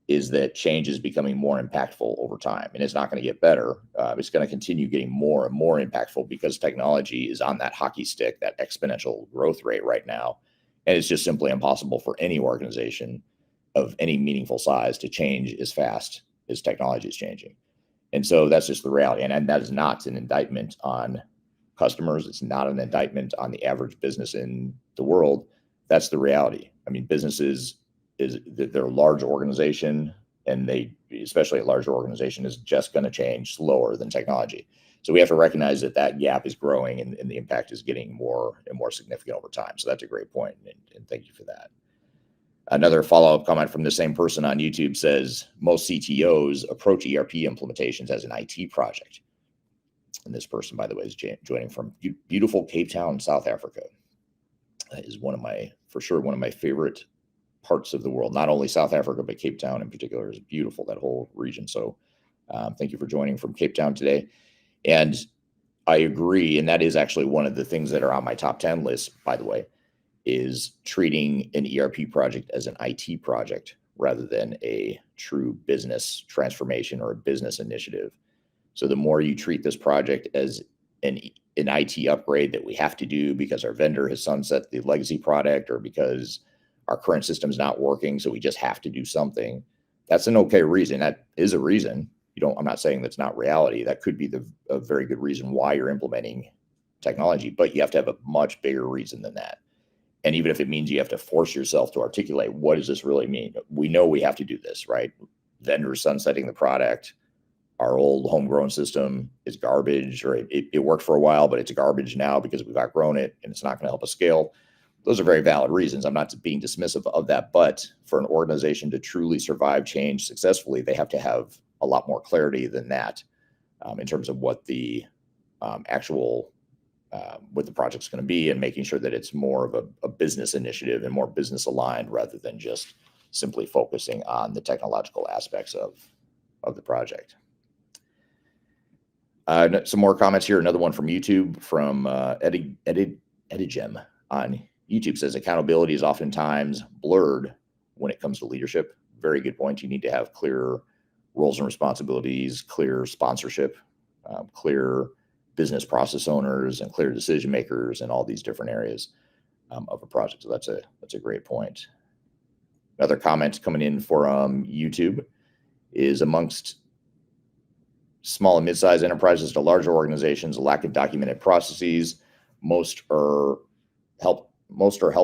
is that change is becoming more impactful over time. And it's not going to get better. It's going to continue getting more and more impactful because technology is on that hockey stick, that exponential growth rate right now. And it's just simply impossible for any organization of any meaningful size to change as fast as technology is changing. And so that's just the reality. And that is not an indictment on customers. It's not an indictment on the average business in the world. That's the reality. I mean, businesses, they're a large organization, and especially a larger organization, is just going to change slower than technology. So we have to recognize that gap is growing and the impact is getting more and more significant over time. So that's a great point, and thank you for that. Another follow-up comment from the same person on YouTube says, most CTOs approach ERP implementations as an IT project. And this person, by the way, is joining from beautiful Cape Town, South Africa. That is for sure one of my favorite parts of the world. Not only South Africa, but Cape Town in particular is beautiful, that whole region. So thank you for joining from Cape Town today. And I agree, and that is actually one of the things that are on my top 10 list, by the way, is treating an ERP project as an IT project rather than a true business transformation or a business initiative. So the more you treat this project as an IT upgrade that we have to do because our vendor has sunset the legacy product or because our current system is not working, so we just have to do something, that's an okay reason. That is a reason. I'm not saying that's not reality. That could be a very good reason why you're implementing technology, but you have to have a much bigger reason than that. And even if it means you have to force yourself to articulate, what does this really mean? We know we have to do this, right? Vendors sunsetting the product. Our old homegrown system is garbage, or it worked for a while, but it's garbage now because we've outgrown it and it's not going to help us scale. those are very valid reasons. I'm not being dismissive of that, but for an organization to truly survive change successfully, they have to have a lot more clarity than that in terms of what the actual what the project's going to be, and making sure that it's more of a business initiative and more business aligned rather than just simply focusing on the technological aspects of the project. Some more comments here. Another one from YouTube from Edigem on YouTube says accountability is oftentimes blurred when it comes to leadership. Very good point. You need to have clear roles and responsibilities, clear sponsorship, clear business process owners, and clear decision makers in all these different areas of a project. So that's a great point. Another comment coming in from YouTube is amongst small and mid-sized enterprises to larger organizations, a lack of documented processes. Most are held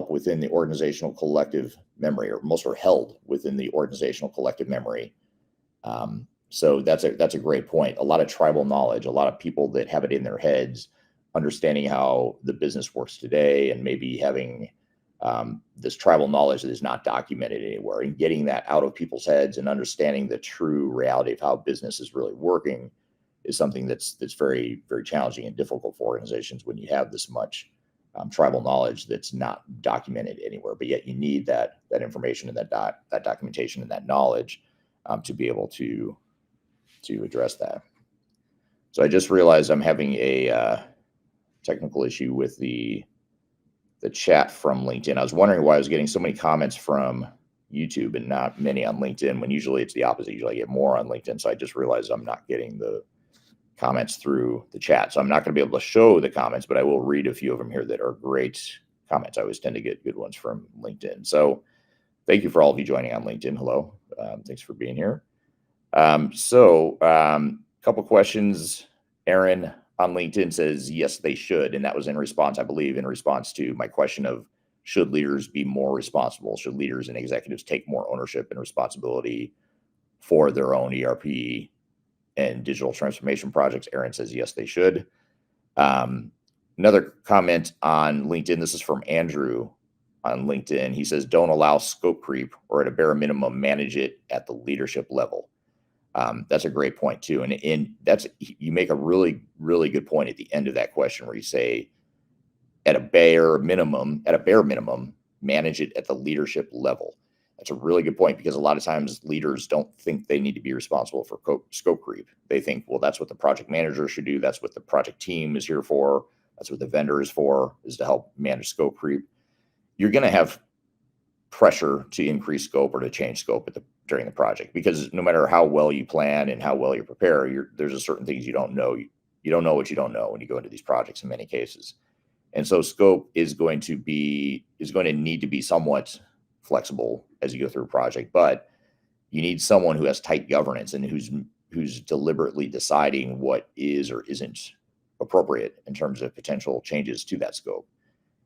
within the organizational collective memory, or most are held within the organizational collective memory. So that's a great point. A lot of tribal knowledge, a lot of people that have it in their heads, understanding how the business works today, and maybe having this tribal knowledge that is not documented anywhere, and getting that out of people's heads and understanding the true reality of how business is really working is something that's very, very challenging and difficult for organizations when you have this much tribal knowledge that's not documented anywhere. But yet you need that information and that documentation and that knowledge to be able to address that. So I just realized I'm having a technical issue with the chat from LinkedIn. I was wondering why I was getting so many comments from YouTube and not many on LinkedIn, when usually it's the opposite. Usually I get more on LinkedIn. So I just realized I'm not getting the comments through the chat. So I'm not going to be able to show the comments, but I will read a few of them here that are great comments. I always tend to get good ones from LinkedIn. So thank you for all of you joining on LinkedIn. Hello. Thanks for being here. Couple questions. Aaron on LinkedIn says, yes, they should. And that was in response, I believe, in response to my question of, should leaders be more responsible? Should leaders and executives take more ownership and responsibility for their own ERP and digital transformation projects? Aaron says, yes, they should. Another comment on LinkedIn. This is from Andrew on LinkedIn. He says, don't allow scope creep, or at a bare minimum, manage it at the leadership level. That's a great point too. And that's, you make a really, really good point at the end of that question, where you say, at a bare minimum, manage it at the leadership level. That's a really good point, because a lot of times leaders don't think they need to be responsible for scope creep. They think, well, that's what the project manager should do. That's what the project team is here for. That's what the vendor is for, is to help manage scope creep. You're going to have pressure to increase scope or to change scope during the project, because no matter how well you plan and how well you prepare, there's a certain things you don't know. You don't know what you don't know when you go into these projects in many cases. And so scope is going to need to be somewhat flexible as you go through a project, but you need someone who has tight governance and who's deliberately deciding what is or isn't appropriate in terms of potential changes to that scope.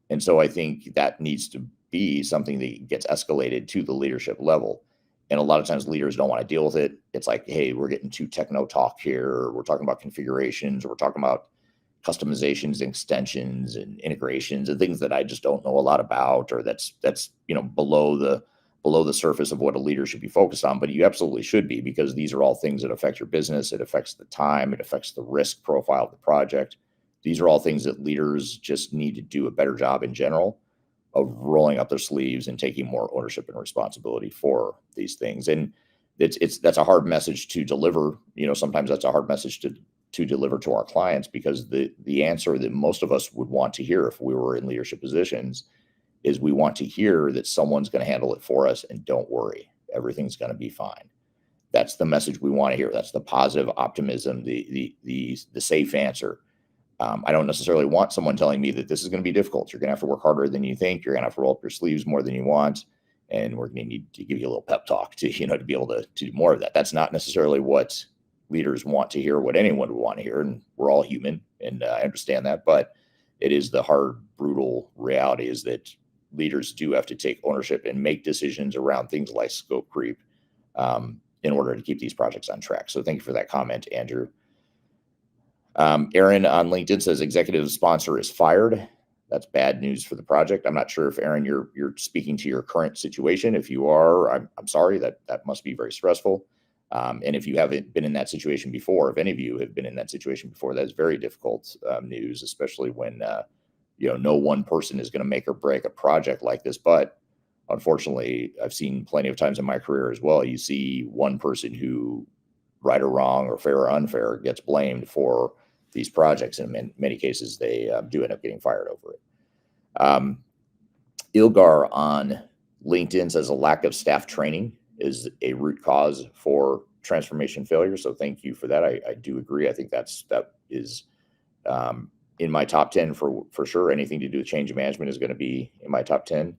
And so I think that needs to be something that gets escalated to the leadership level. And a lot of times leaders don't want to deal with it. It's like, hey, we're getting too techno talk here. Or we're talking about configurations, or we're talking about customizations, extensions, and integrations, and things that I just don't know a lot about, or that's below the surface of what a leader should be focused on. But you absolutely should be, because these are all things that affect your business. It affects the time. It affects the risk profile of the project. These are all things that leaders just need to do a better job in general of rolling up their sleeves and taking more ownership and responsibility for these things. And that's a hard message to deliver. Sometimes that's a hard message to deliver to our clients, because the answer that most of us would want to hear if we were in leadership positions is, we want to hear that someone's going to handle it for us, and don't worry, everything's going to be fine. That's the message we want to hear. That's the positive optimism, the safe answer. I don't necessarily want someone telling me that this is going to be difficult. You're going to have to work harder than you think. You're going to have to roll up your sleeves more than you want. And we're going to need to give you a little pep talk to be able to do more of that. That's not necessarily what leaders want to hear, what anyone would want to hear. And we're all human, and I understand that. But it is the hard, brutal reality, is that leaders do have to take ownership and make decisions around things like scope creep in order to keep these projects on track. So thank you for that comment, Andrew. Aaron on LinkedIn says, executive sponsor is fired. that's bad news for the project. I'm not sure if Aaron, you're speaking to your current situation. If you are, I'm sorry, that must be very stressful. And if you haven't been in that situation before, if any of you have been in that situation before, that's very difficult news, especially when no one person is going to make or break a project like this. But unfortunately, I've seen plenty of times in my career as well. You see one person who, right or wrong or fair or unfair, gets blamed for these projects. And in many cases, they do end up getting fired over it. Ilgar on LinkedIn says a lack of staff training is a root cause for transformation failure. So thank you for that. I do agree. I think that is in my top 10 for sure. Anything to do with change management is going to be in my top 10.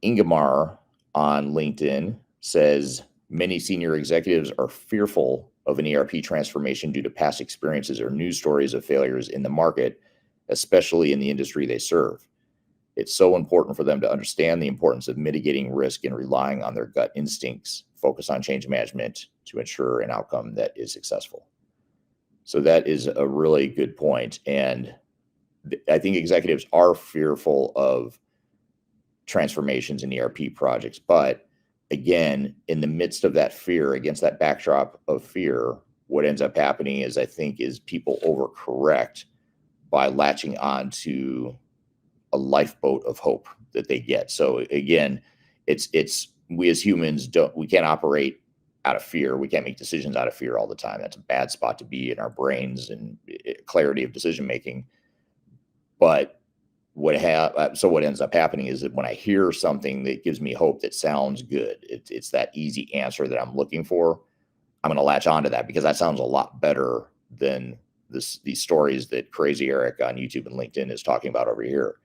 Ingemar on LinkedIn says many senior executives are fearful of an ERP transformation due to past experiences or news stories of failures in the market, especially in the industry they serve. It's so important for them to understand the importance of mitigating risk and relying on their gut instincts, focus on change management to ensure an outcome that is successful. So that is a really good point. And I think executives are fearful of transformations in ERP projects. But again, in the midst of that fear, against that backdrop of fear, what ends up happening is people overcorrect by latching on to a lifeboat of hope that they get. So again, it's we as humans we can't operate out of fear. We can't make decisions out of fear all the time. That's a bad spot to be in our brains and clarity of decision making. But what ends up happening is that when I hear something that gives me hope that sounds good, it's that easy answer that I'm looking for, I'm going to latch onto that because that sounds a lot better than these stories that Crazy Eric on YouTube and LinkedIn is talking about over here.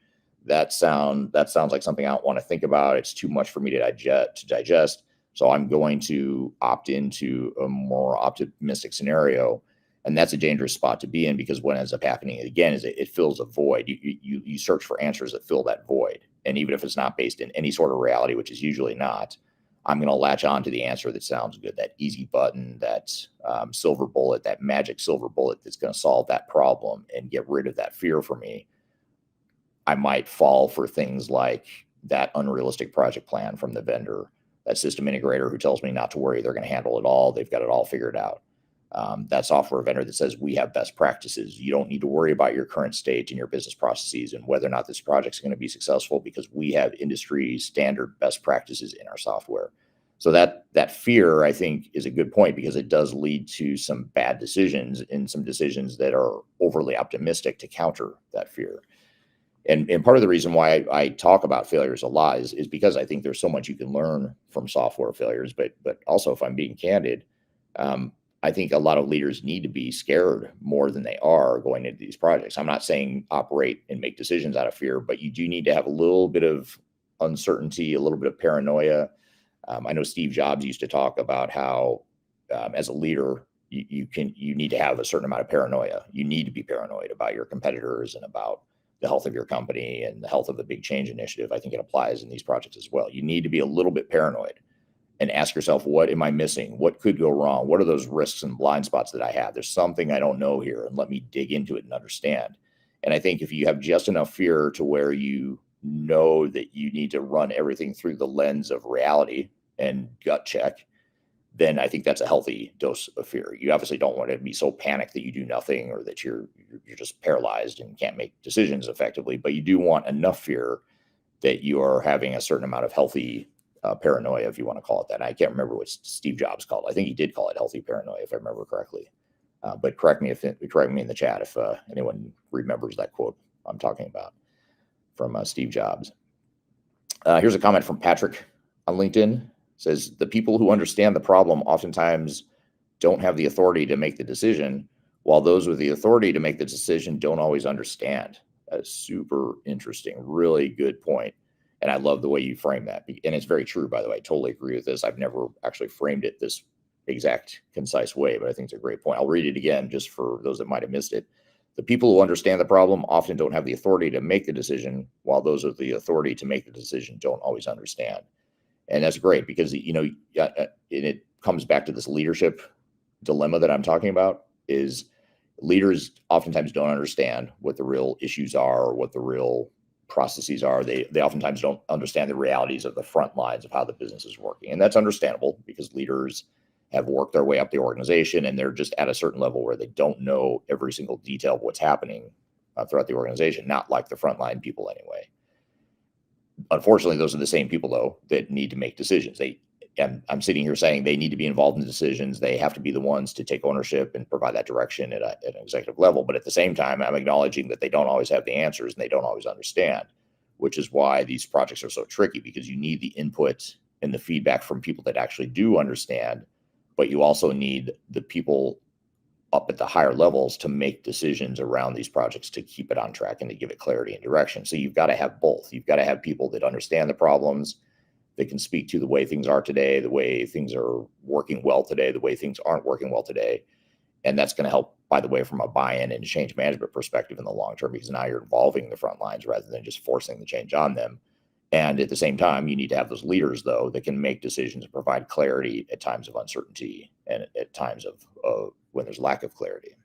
That sounds like something I don't want to think about. It's too much for me to digest. So I'm going to opt into a more optimistic scenario. And that's a dangerous spot to be in because what ends up happening again is it fills a void. You search for answers that fill that void. And even if it's not based in any sort of reality, which is usually not, I'm going to latch on to the answer that sounds good, that easy button, that silver bullet, that magic silver bullet that's going to solve that problem and get rid of that fear for me. I might fall for things like that unrealistic project plan from the vendor, that system integrator who tells me not to worry, they're going to handle it all. They've got it all figured out. That software vendor that says we have best practices. You don't need to worry about your current state and your business processes and whether or not this project is going to be successful because we have industry standard best practices in our software. So that fear, I think, is a good point because it does lead to some bad decisions and some decisions that are overly optimistic to counter that fear. And part of the reason why I talk about failures a lot is because I think there's so much you can learn from software failures, but also if I'm being candid, I think a lot of leaders need to be scared more than they are going into these projects. I'm not saying operate and make decisions out of fear, but you do need to have a little bit of uncertainty, a little bit of paranoia. I know Steve Jobs used to talk about how, as a leader, you need to have a certain amount of paranoia. You need to be paranoid about your competitors and about the health of your company and the health of the big change initiative. I think it applies in these projects as well. You need to be a little bit paranoid and ask yourself, what am I missing? What could go wrong? What are those risks and blind spots that I have? There's something I don't know here, and let me dig into it and understand. And I think if you have just enough fear to where you know that you need to run everything through the lens of reality and gut check, then I think that's a healthy dose of fear. You obviously don't want to be so panicked that you do nothing or that you're just paralyzed and can't make decisions effectively, but you do want enough fear that you are having a certain amount of healthy paranoia, if you want to call it that. I can't remember what Steve Jobs called it. I think he did call it healthy paranoia, if I remember correctly. But correct me in the chat if anyone remembers that quote I'm talking about from Steve Jobs. Here's a comment from Patrick on LinkedIn. It says, the people who understand the problem oftentimes don't have the authority to make the decision, while those with the authority to make the decision don't always understand. That is super interesting. Really good point. And I love the way you frame that. And it's very true, by the way. I totally agree with this. I've never actually framed it this exact, concise way, but I think it's a great point. I'll read it again just for those that might have missed it. The people who understand the problem often don't have the authority to make the decision, while those with the authority to make the decision don't always understand. And that's great because, and it comes back to this leadership dilemma that I'm talking about is Leaders oftentimes don't understand what the real issues are or what the real processes are. They oftentimes don't understand the realities of the front lines of how the business is working. And that's understandable because leaders have worked their way up the organization and they're just at a certain level where they don't know every single detail of what's happening throughout the organization, not like the frontline people anyway. Unfortunately, those are the same people, though, that need to make decisions. And I'm sitting here saying they need to be involved in the decisions. They have to be the ones to take ownership and provide that direction at an executive level. But at the same time, I'm acknowledging that they don't always have the answers and they don't always understand, which is why these projects are so tricky, because you need the input and the feedback from people that actually do understand, but you also need the people up at the higher levels to make decisions around these projects to keep it on track and to give it clarity and direction. So you've got to have both. You've got to have people that understand the problems, that can speak to the way things are today, the way things are working well today, the way things aren't working well today. And that's going to help, by the way, from a buy-in and change management perspective in the long term, because now you're involving the front lines rather than just forcing the change on them. And at the same time, you need to have those leaders, though, that can make decisions and provide clarity at times of uncertainty and at times of when there's lack of clarity.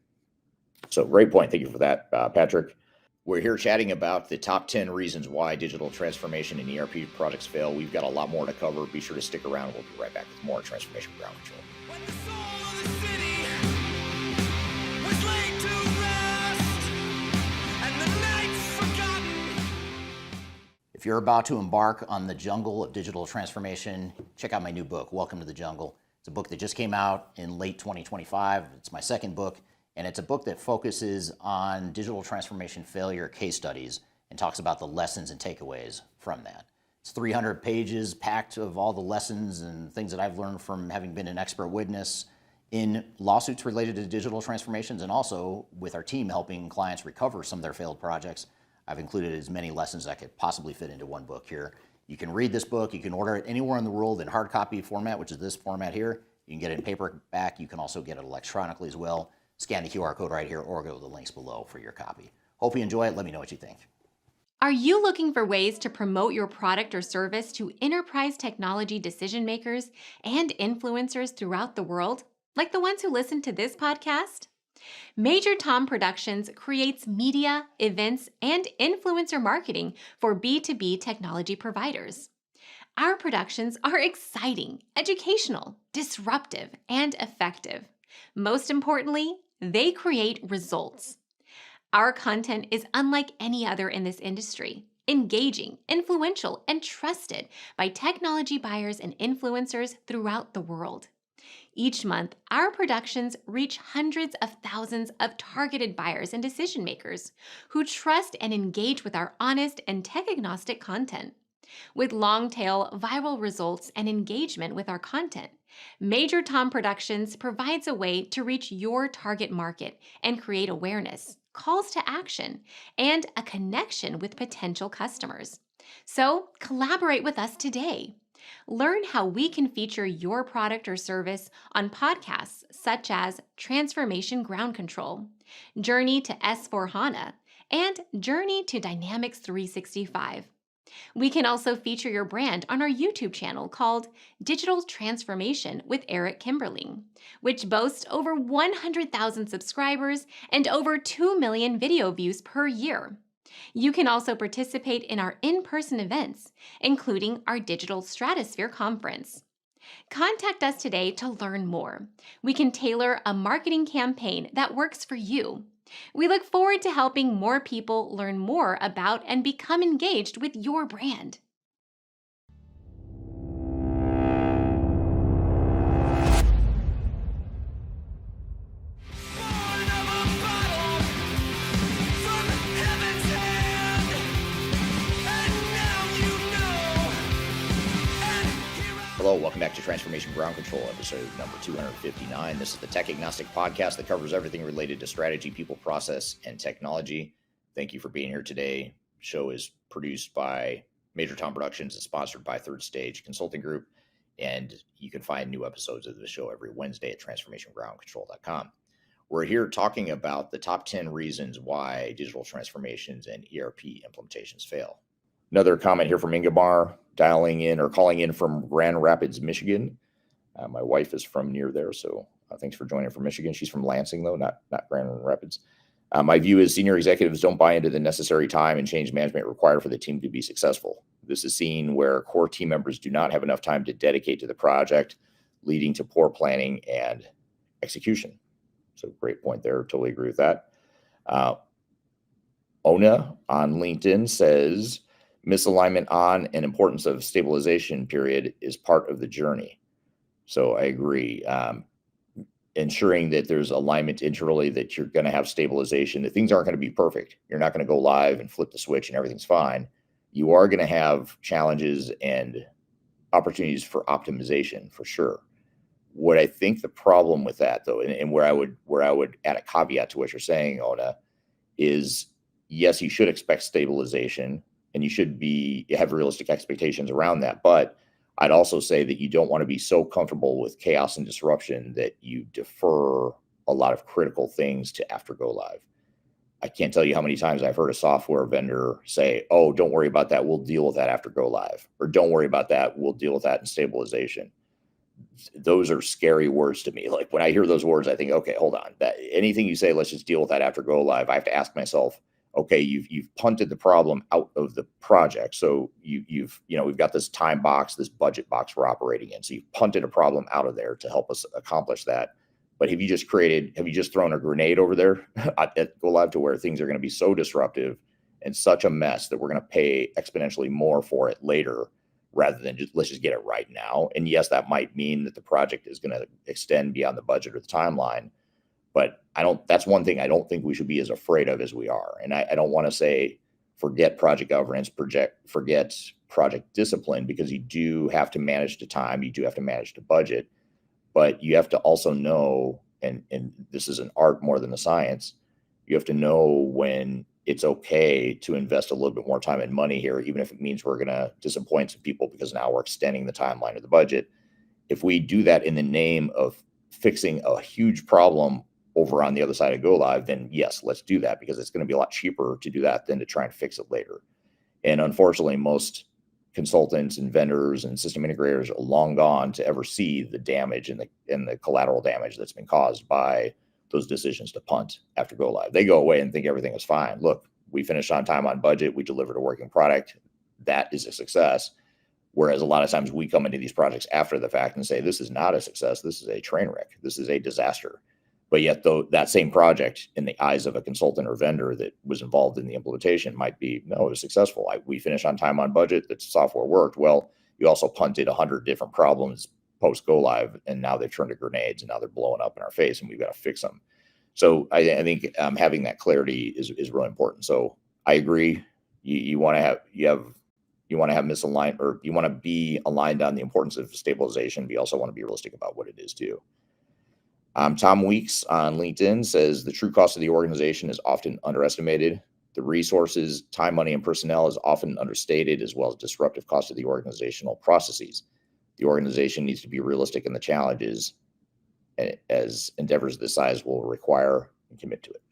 So great point. Thank you for that, Patrick. We're here chatting about the top 10 reasons why digital transformation and ERP projects fail. We've got a lot more to cover. Be sure to stick around. We'll be right back with more Transformation Ground Control. When the soul of the city was laid to rest, and the night's forgotten. If you're about to embark on the jungle of digital transformation, check out my new book, Welcome to the Jungle. It's a book that just came out in late 2025. It's my second book, and it's a book that focuses on digital transformation failure case studies and talks about the lessons and takeaways from that. It's 300 pages packed of all the lessons and things that I've learned from having been an expert witness in lawsuits related to digital transformations, and also with our team helping clients recover some of their failed projects. I've included as many lessons that I could possibly fit into one book here. You can read this book. You can order it anywhere in the world in hard copy format, which is this format here. You can get it in paperback. You can also get it electronically as well. Scan the QR code right here or go to the links below for your copy. Hope you enjoy it. Let me know what you think. Are you looking for ways to promote your product or service to enterprise technology decision makers and influencers throughout the world, like the ones who listen to this podcast? Major Tom Productions creates media, events, and influencer marketing for B2B technology providers. Our productions are exciting, educational, disruptive, and effective. Most importantly, they create results. Our content is unlike any other in this industry, engaging, influential, and trusted by technology buyers and influencers throughout the world. Each month, our productions reach hundreds of thousands of targeted buyers and decision makers who trust and engage with our honest and tech-agnostic content. With long-tail viral results and engagement with our content, Major Tom Productions provides a way to reach your target market and create awareness, calls to action, and a connection with potential customers. So, collaborate with us today. Learn how we can feature your product or service on podcasts such as Transformation Ground Control, Journey to S/4HANA, and Journey to Dynamics 365. We can also feature your brand on our YouTube channel called Digital Transformation with Eric Kimberling, which boasts over 100,000 subscribers and over 2 million video views per year. You can also participate in our in-person events, including our Digital Stratosphere Conference. Contact us today to learn more. We can tailor a marketing campaign that works for you. We look forward to helping more people learn more about and become engaged with your brand. Hello, welcome back to Transformation Ground Control, episode number 259. This is the tech agnostic podcast that covers everything related to strategy, people, process, and technology. Thank you for being here today. The show is produced by Major Tom Productions and sponsored by Third Stage Consulting Group. And you can find new episodes of the show every Wednesday at transformationgroundcontrol.com. We're here talking about the top 10 reasons why digital transformations and ERP implementations fail. Another comment here from Ingemar, calling in from Grand Rapids, Michigan. My wife is from near there, so Thanks for joining from Michigan. She's from Lansing, though, not Grand Rapids. My view is senior executives don't buy into the necessary time and change management required for the team to be successful. This is seen where core team members do not have enough time to dedicate to the project, leading to poor planning and execution. So great point there. Totally agree with that. Ona on LinkedIn says, misalignment on and importance of stabilization period is part of the journey. So I agree. Ensuring that there's alignment internally, that you're going to have stabilization, that things aren't going to be perfect. You're not going to go live and flip the switch and everything's fine. You are going to have challenges and opportunities for optimization for sure. What I think the problem with that, though, and where I would add a caveat to what you're saying, Ona, is yes, you should expect stabilization and you should have realistic expectations around that. But I'd also say that you don't want to be so comfortable with chaos and disruption that you defer a lot of critical things to after go live. I can't tell you how many times I've heard a software vendor say, oh, don't worry about that. We'll deal with that after go live. Or don't worry about that. We'll deal with that in stabilization. Those are scary words to me. Like when I hear those words, I think, okay, hold on. Anything you say, let's just deal with that after go live. I have to ask myself, okay, you've punted the problem out of the project. So we've got this time box, this budget box we're operating in. So you've punted a problem out of there to help us accomplish that. But have you just thrown a grenade over there at go live to where things are going to be so disruptive and such a mess that we're going to pay exponentially more for it later rather than let's just get it right now? And yes, that might mean that the project is going to extend beyond the budget or the timeline. But that's one thing I don't think we should be as afraid of as we are. And I don't want to say, forget project governance, forget project discipline, because you do have to manage the time. You do have to manage the budget, but you have to also know, and this is an art more than a science. You have to know when it's okay to invest a little bit more time and money here, even if it means we're going to disappoint some people because now we're extending the timeline of the budget. If we do that in the name of fixing a huge problem over on the other side of go live, then yes, let's do that, because it's going to be a lot cheaper to do that than to try and fix it later. And unfortunately, most consultants and vendors and system integrators are long gone to ever see the damage and the collateral damage that's been caused by those decisions to punt after go live. They go away and think everything is fine. Look, we finished on time, on budget. We delivered a working product. That is a success. Whereas a lot of times we come into these projects after the fact and say, this is not a success. This is a train wreck. This is a disaster. But yet, though, that same project in the eyes of a consultant or vendor that was involved in the implementation might be, no, it was successful. We finished on time, on budget. The software worked. Well, you also punted 100 different problems post go live, and now they've turned to grenades, and now they're blowing up in our face, and we've got to fix them. So I think having that clarity is really important. So I agree. You want to have misaligned, or you want to be aligned on the importance of stabilization, but you also want to be realistic about what it is too. Tom Weeks on LinkedIn says the true cost of the organization is often underestimated. The resources, time, money, and personnel is often understated, as well as disruptive cost of the organizational processes. The organization needs to be realistic in the challenges as endeavors of this size will require, and commit to it.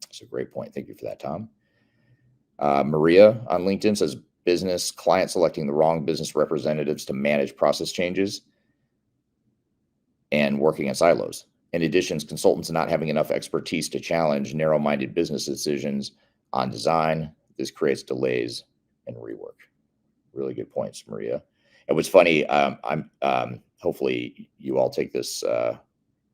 That's a great point. Thank you for that, Tom. Maria on LinkedIn says business client selecting the wrong business representatives to manage process changes and working in silos. In addition, consultants not having enough expertise to challenge narrow-minded business decisions on design. This creates delays and rework. Really good points, Maria. And what's funny, I'm hopefully you all take this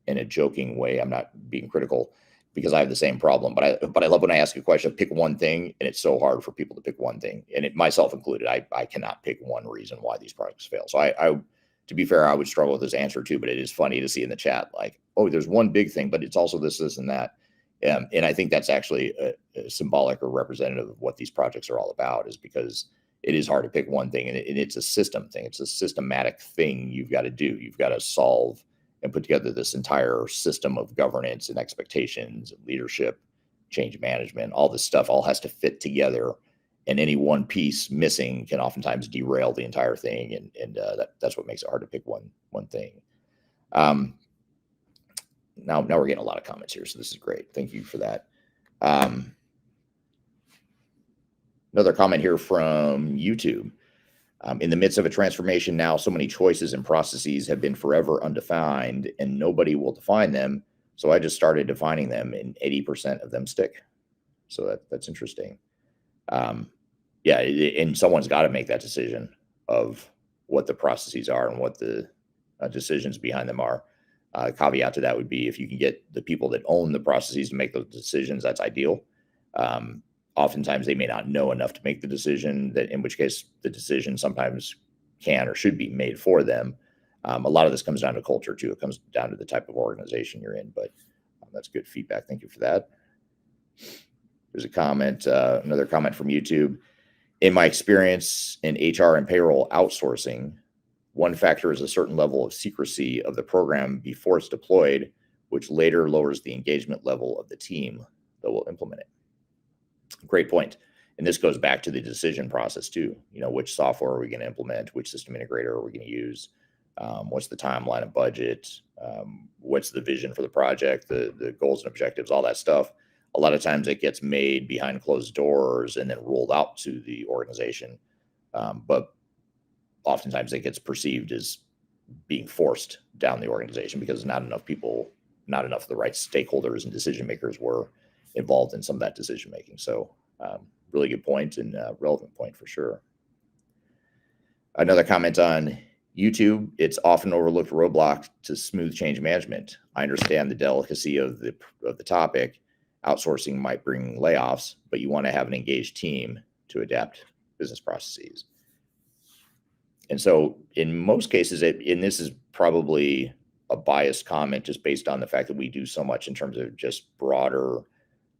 in a joking way. I'm not being critical, because I have the same problem. But I love when I ask a question, pick one thing, and it's so hard for people to pick one thing, and myself included. I cannot pick one reason why these projects fail. So to be fair, I would struggle with this answer too, but it is funny to see in the chat, like, oh, there's one big thing, but it's also this, and that. And I think that's actually a symbolic or representative of what these projects are all about, is because it is hard to pick one thing, and it's a system thing. It's a systematic thing you've got to do. You've got to solve and put together this entire system of governance and expectations and leadership, change management. All this stuff all has to fit together. And any one piece missing can oftentimes derail the entire thing, and that's what makes it hard to pick one thing. Now we're getting a lot of comments here, so this is great. Thank you for that. Another comment here from YouTube. In the midst of a transformation now, so many choices and processes have been forever undefined and nobody will define them. So I just started defining them and 80% of them stick. So that's interesting. Yeah, and someone's got to make that decision of what the processes are and what the decisions behind them are. Caveat to that would be if you can get the people that own the processes to make those decisions, that's ideal. Oftentimes they may not know enough to make the decision, that in which case the decision sometimes can or should be made for them. A lot of this comes down to culture too. It comes down to the type of organization you're in, but that's good feedback. Thank you for that. There's a comment, another comment from YouTube. In my experience in HR and payroll outsourcing, one factor is a certain level of secrecy of the program before it's deployed, which later lowers the engagement level of the team that will implement it. Great point. And this goes back to the decision process too. You know, which software are we going to implement? Which system integrator are we going to use? What's the timeline and budget? What's the vision for the project? The goals and objectives, all that stuff. A lot of times it gets made behind closed doors and then rolled out to the organization. But oftentimes it gets perceived as being forced down the organization because not enough people, not enough of the right stakeholders and decision makers were involved in some of that decision making. So really good point and relevant point for sure. Another comment on YouTube, it's often overlooked roadblock to smooth change management. I understand the delicacy of the topic. Outsourcing might bring layoffs, but you want to have an engaged team to adapt business processes. And so in most cases, and this is probably a biased comment just based on the fact that we do so much in terms of just broader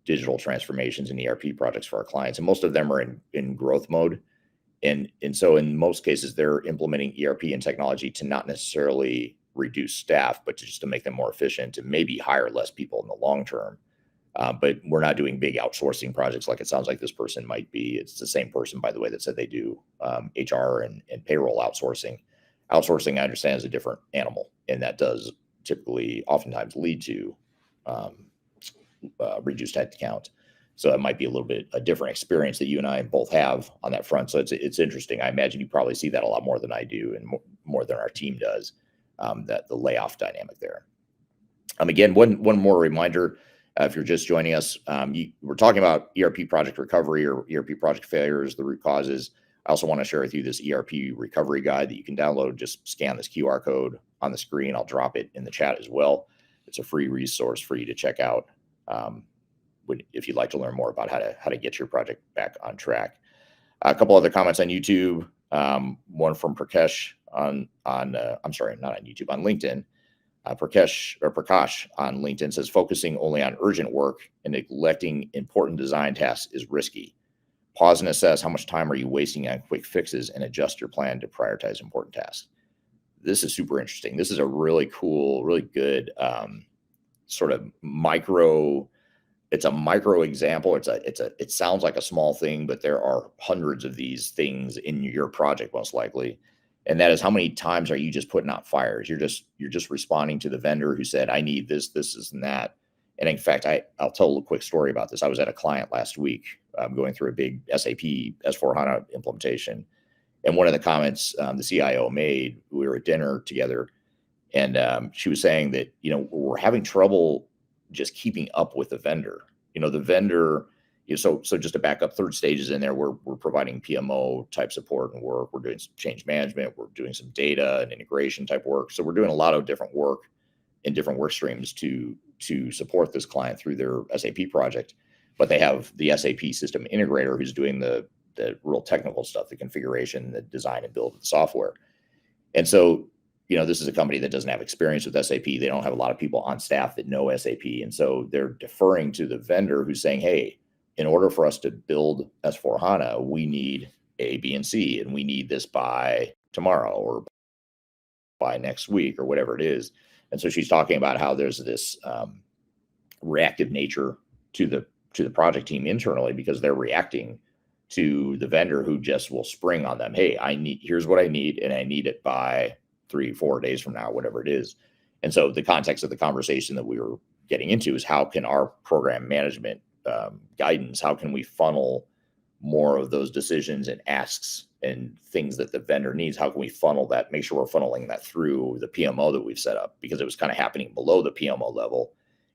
digital transformations and ERP projects for our clients. And most of them are in growth mode. And so in most cases, they're implementing ERP and technology to not necessarily reduce staff, but just to make them more efficient and maybe hire less people in the long term. But we're not doing big outsourcing projects like it sounds like this person might be. It's the same person, by the way, that said they do HR and payroll outsourcing. Outsourcing, I understand, is a different animal, and that does typically oftentimes lead to reduced headcount. So it might be a little bit a different experience that you and I both have on that front. So it's interesting. I imagine you probably see that a lot more than I do and more than our team does, that the layoff dynamic there. Again, one more reminder. If you're just joining us, we're talking about ERP project recovery or ERP project failures, the root causes. I also want to share with you this ERP recovery guide that you can download. Just scan this QR code on the screen. I'll drop it in the chat as well. It's a free resource for you to check out if you'd like to learn more about how to get your project back on track. A couple other comments on YouTube. One from Prakash I'm sorry, not on YouTube, on LinkedIn. Prakash on LinkedIn says focusing only on urgent work and neglecting important design tasks is risky. Pause and assess how much time are you wasting on quick fixes and adjust your plan to prioritize important tasks. This is super interesting. This is a really cool, really good sort of micro. It's a micro example. It sounds like a small thing, but there are hundreds of these things in your project most likely. And that is how many times are you just putting out fires? You're just responding to the vendor who said, I need this, and that. And in fact, I'll tell a quick story about this. I was at a client last week going through a big SAP S/4HANA implementation. And one of the comments the CIO made, we were at dinner together, and she was saying that, we're having trouble just keeping up with the vendor. The vendor, so just to back up, third stage is in there. We're providing PMO type support and work. We're doing some change management. We're doing some data and integration type work. So we're doing a lot of different work in different work streams to support this client through their SAP project. But they have the SAP system integrator who's doing the real technical stuff, the configuration, the design and build of the software. And so, this is a company that doesn't have experience with SAP. They don't have a lot of people on staff that know SAP. And so they're deferring to the vendor who's saying, hey, in order for us to build S/4HANA, we need A, B, and C, and we need this by tomorrow or by next week or whatever it is. And so she's talking about how there's this reactive nature to the project team internally because they're reacting to the vendor who just will spring on them. Hey, here's what I need, and I need it by 3-4 days from now, whatever it is. And so the context of the conversation that we were getting into is how can our program management guidance, how can we funnel more of those decisions and asks and things that the vendor needs, how can we funnel that, make sure we're funneling that through the PMO that we've set up, because it was kind of happening below the PMO level.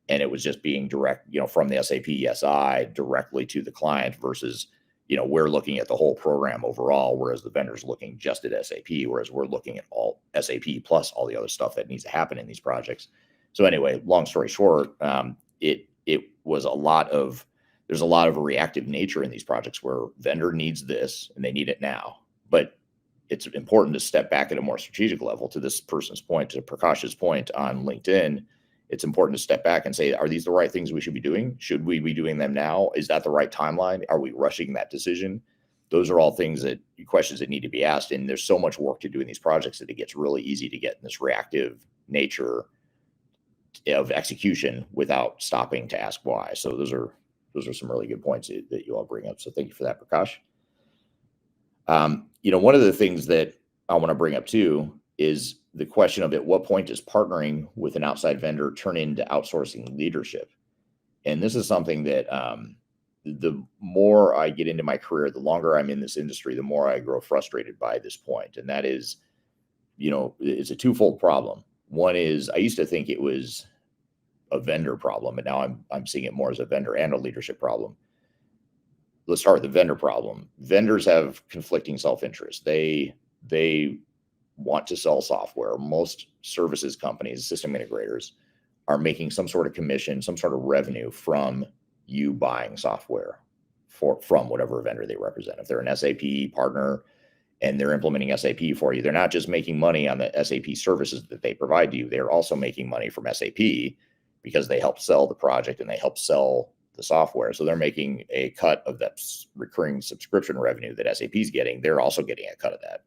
And it was just being direct, from the SAP SI directly to the client versus, we're looking at the whole program overall, whereas the vendor's looking just at SAP, whereas we're looking at all SAP plus all the other stuff that needs to happen in these projects. So anyway, long story short, it was there's a lot of reactive nature in these projects where vendor needs this and they need it now. But it's important to step back at a more strategic level. To this person's point, to Prakash's point on LinkedIn, it's important to step back and say, are these the right things we should be doing? Should we be doing them now? Is that the right timeline? Are we rushing that decision? Those are all questions that need to be asked. And there's so much work to do in these projects that it gets really easy to get in this reactive nature of execution without stopping to ask why. So those are some really good points that you all bring up. So thank you for that, Prakash. One of the things that I want to bring up too is the question of, at what point does partnering with an outside vendor turn into outsourcing leadership? And this is something that the more I get into my career, the longer I'm in this industry, the more I grow frustrated by this point. And that is, it's a twofold problem. One is, I used to think it was a vendor problem, and now I'm seeing it more as a vendor and a leadership problem. Let's start with the vendor problem. Vendors have conflicting self-interest. They want to sell software. Most services companies, system integrators, are making some sort of commission, some sort of revenue from you buying software from whatever vendor they represent. If they're an SAP partner and they're implementing SAP for you, they're not just making money on the SAP services that they provide to you. They're also making money from SAP because they help sell the project and they help sell the software. So they're making a cut of that recurring subscription revenue that SAP is getting. They're also getting a cut of that.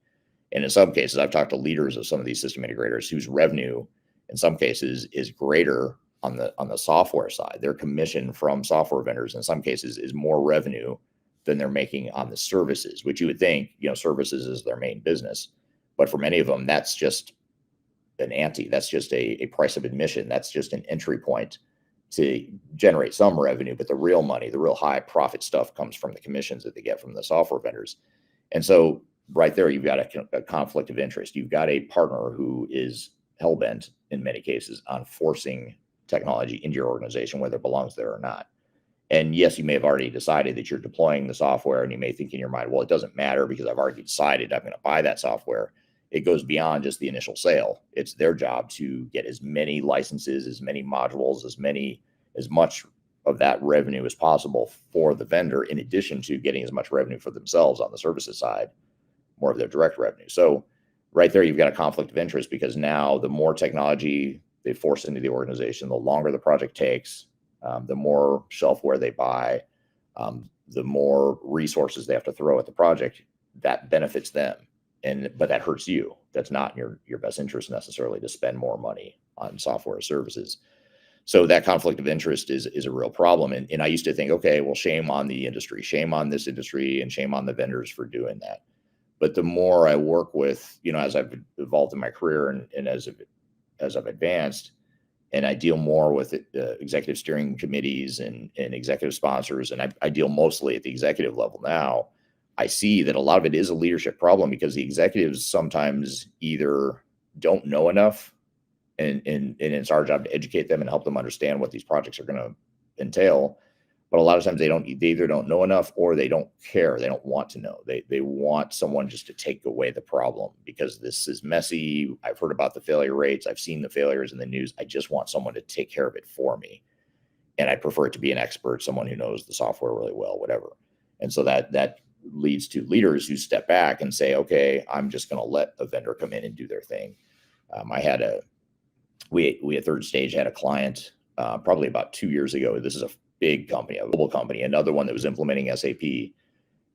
And in some cases, I've talked to leaders of some of these system integrators whose revenue, in some cases, is greater on the software side. Their commission from software vendors, in some cases, is more revenue than they're making on the services, which you would think, services is their main business. But for many of them, that's just an ante. That's just a price of admission. That's just an entry point to generate some revenue. But the real money, the real high profit stuff, comes from the commissions that they get from the software vendors. And so right there, you've got a conflict of interest. You've got a partner who is hell-bent in many cases on forcing technology into your organization, whether it belongs there or not. And yes, you may have already decided that you're deploying the software, and you may think in your mind, well, it doesn't matter because I've already decided I'm going to buy that software. It goes beyond just the initial sale. It's their job to get as many licenses, as many modules, as much of that revenue as possible for the vendor, in addition to getting as much revenue for themselves on the services side, more of their direct revenue. So right there, you've got a conflict of interest, because now the more technology they force into the organization, the longer the project takes, the more shelfware they buy, the more resources they have to throw at the project. That benefits them, but that hurts you. That's not in your best interest necessarily to spend more money on software services. So that conflict of interest is a real problem. And I used to think, okay, well, shame on the industry, shame on this industry, and shame on the vendors for doing that. But the more I work with, as I've evolved in my career and as I've advanced, and I deal more with executive steering committees and executive sponsors, and I deal mostly at the executive level now, I see that a lot of it is a leadership problem, because the executives sometimes either don't know enough, and it's our job to educate them and help them understand what these projects are going to entail. But a lot of times they either don't know enough, or they don't care. They don't want to know. They want someone just to take away the problem, because this is messy. I've heard about the failure rates. I've seen the failures in the news. I just want someone to take care of it for me. And I prefer it to be an expert, someone who knows the software really well, whatever. And so that leads to leaders who step back and say, okay, I'm just going to let a vendor come in and do their thing. We at Third Stage had a client probably about 2 years ago. This is a big company, a global company, another one that was implementing SAP.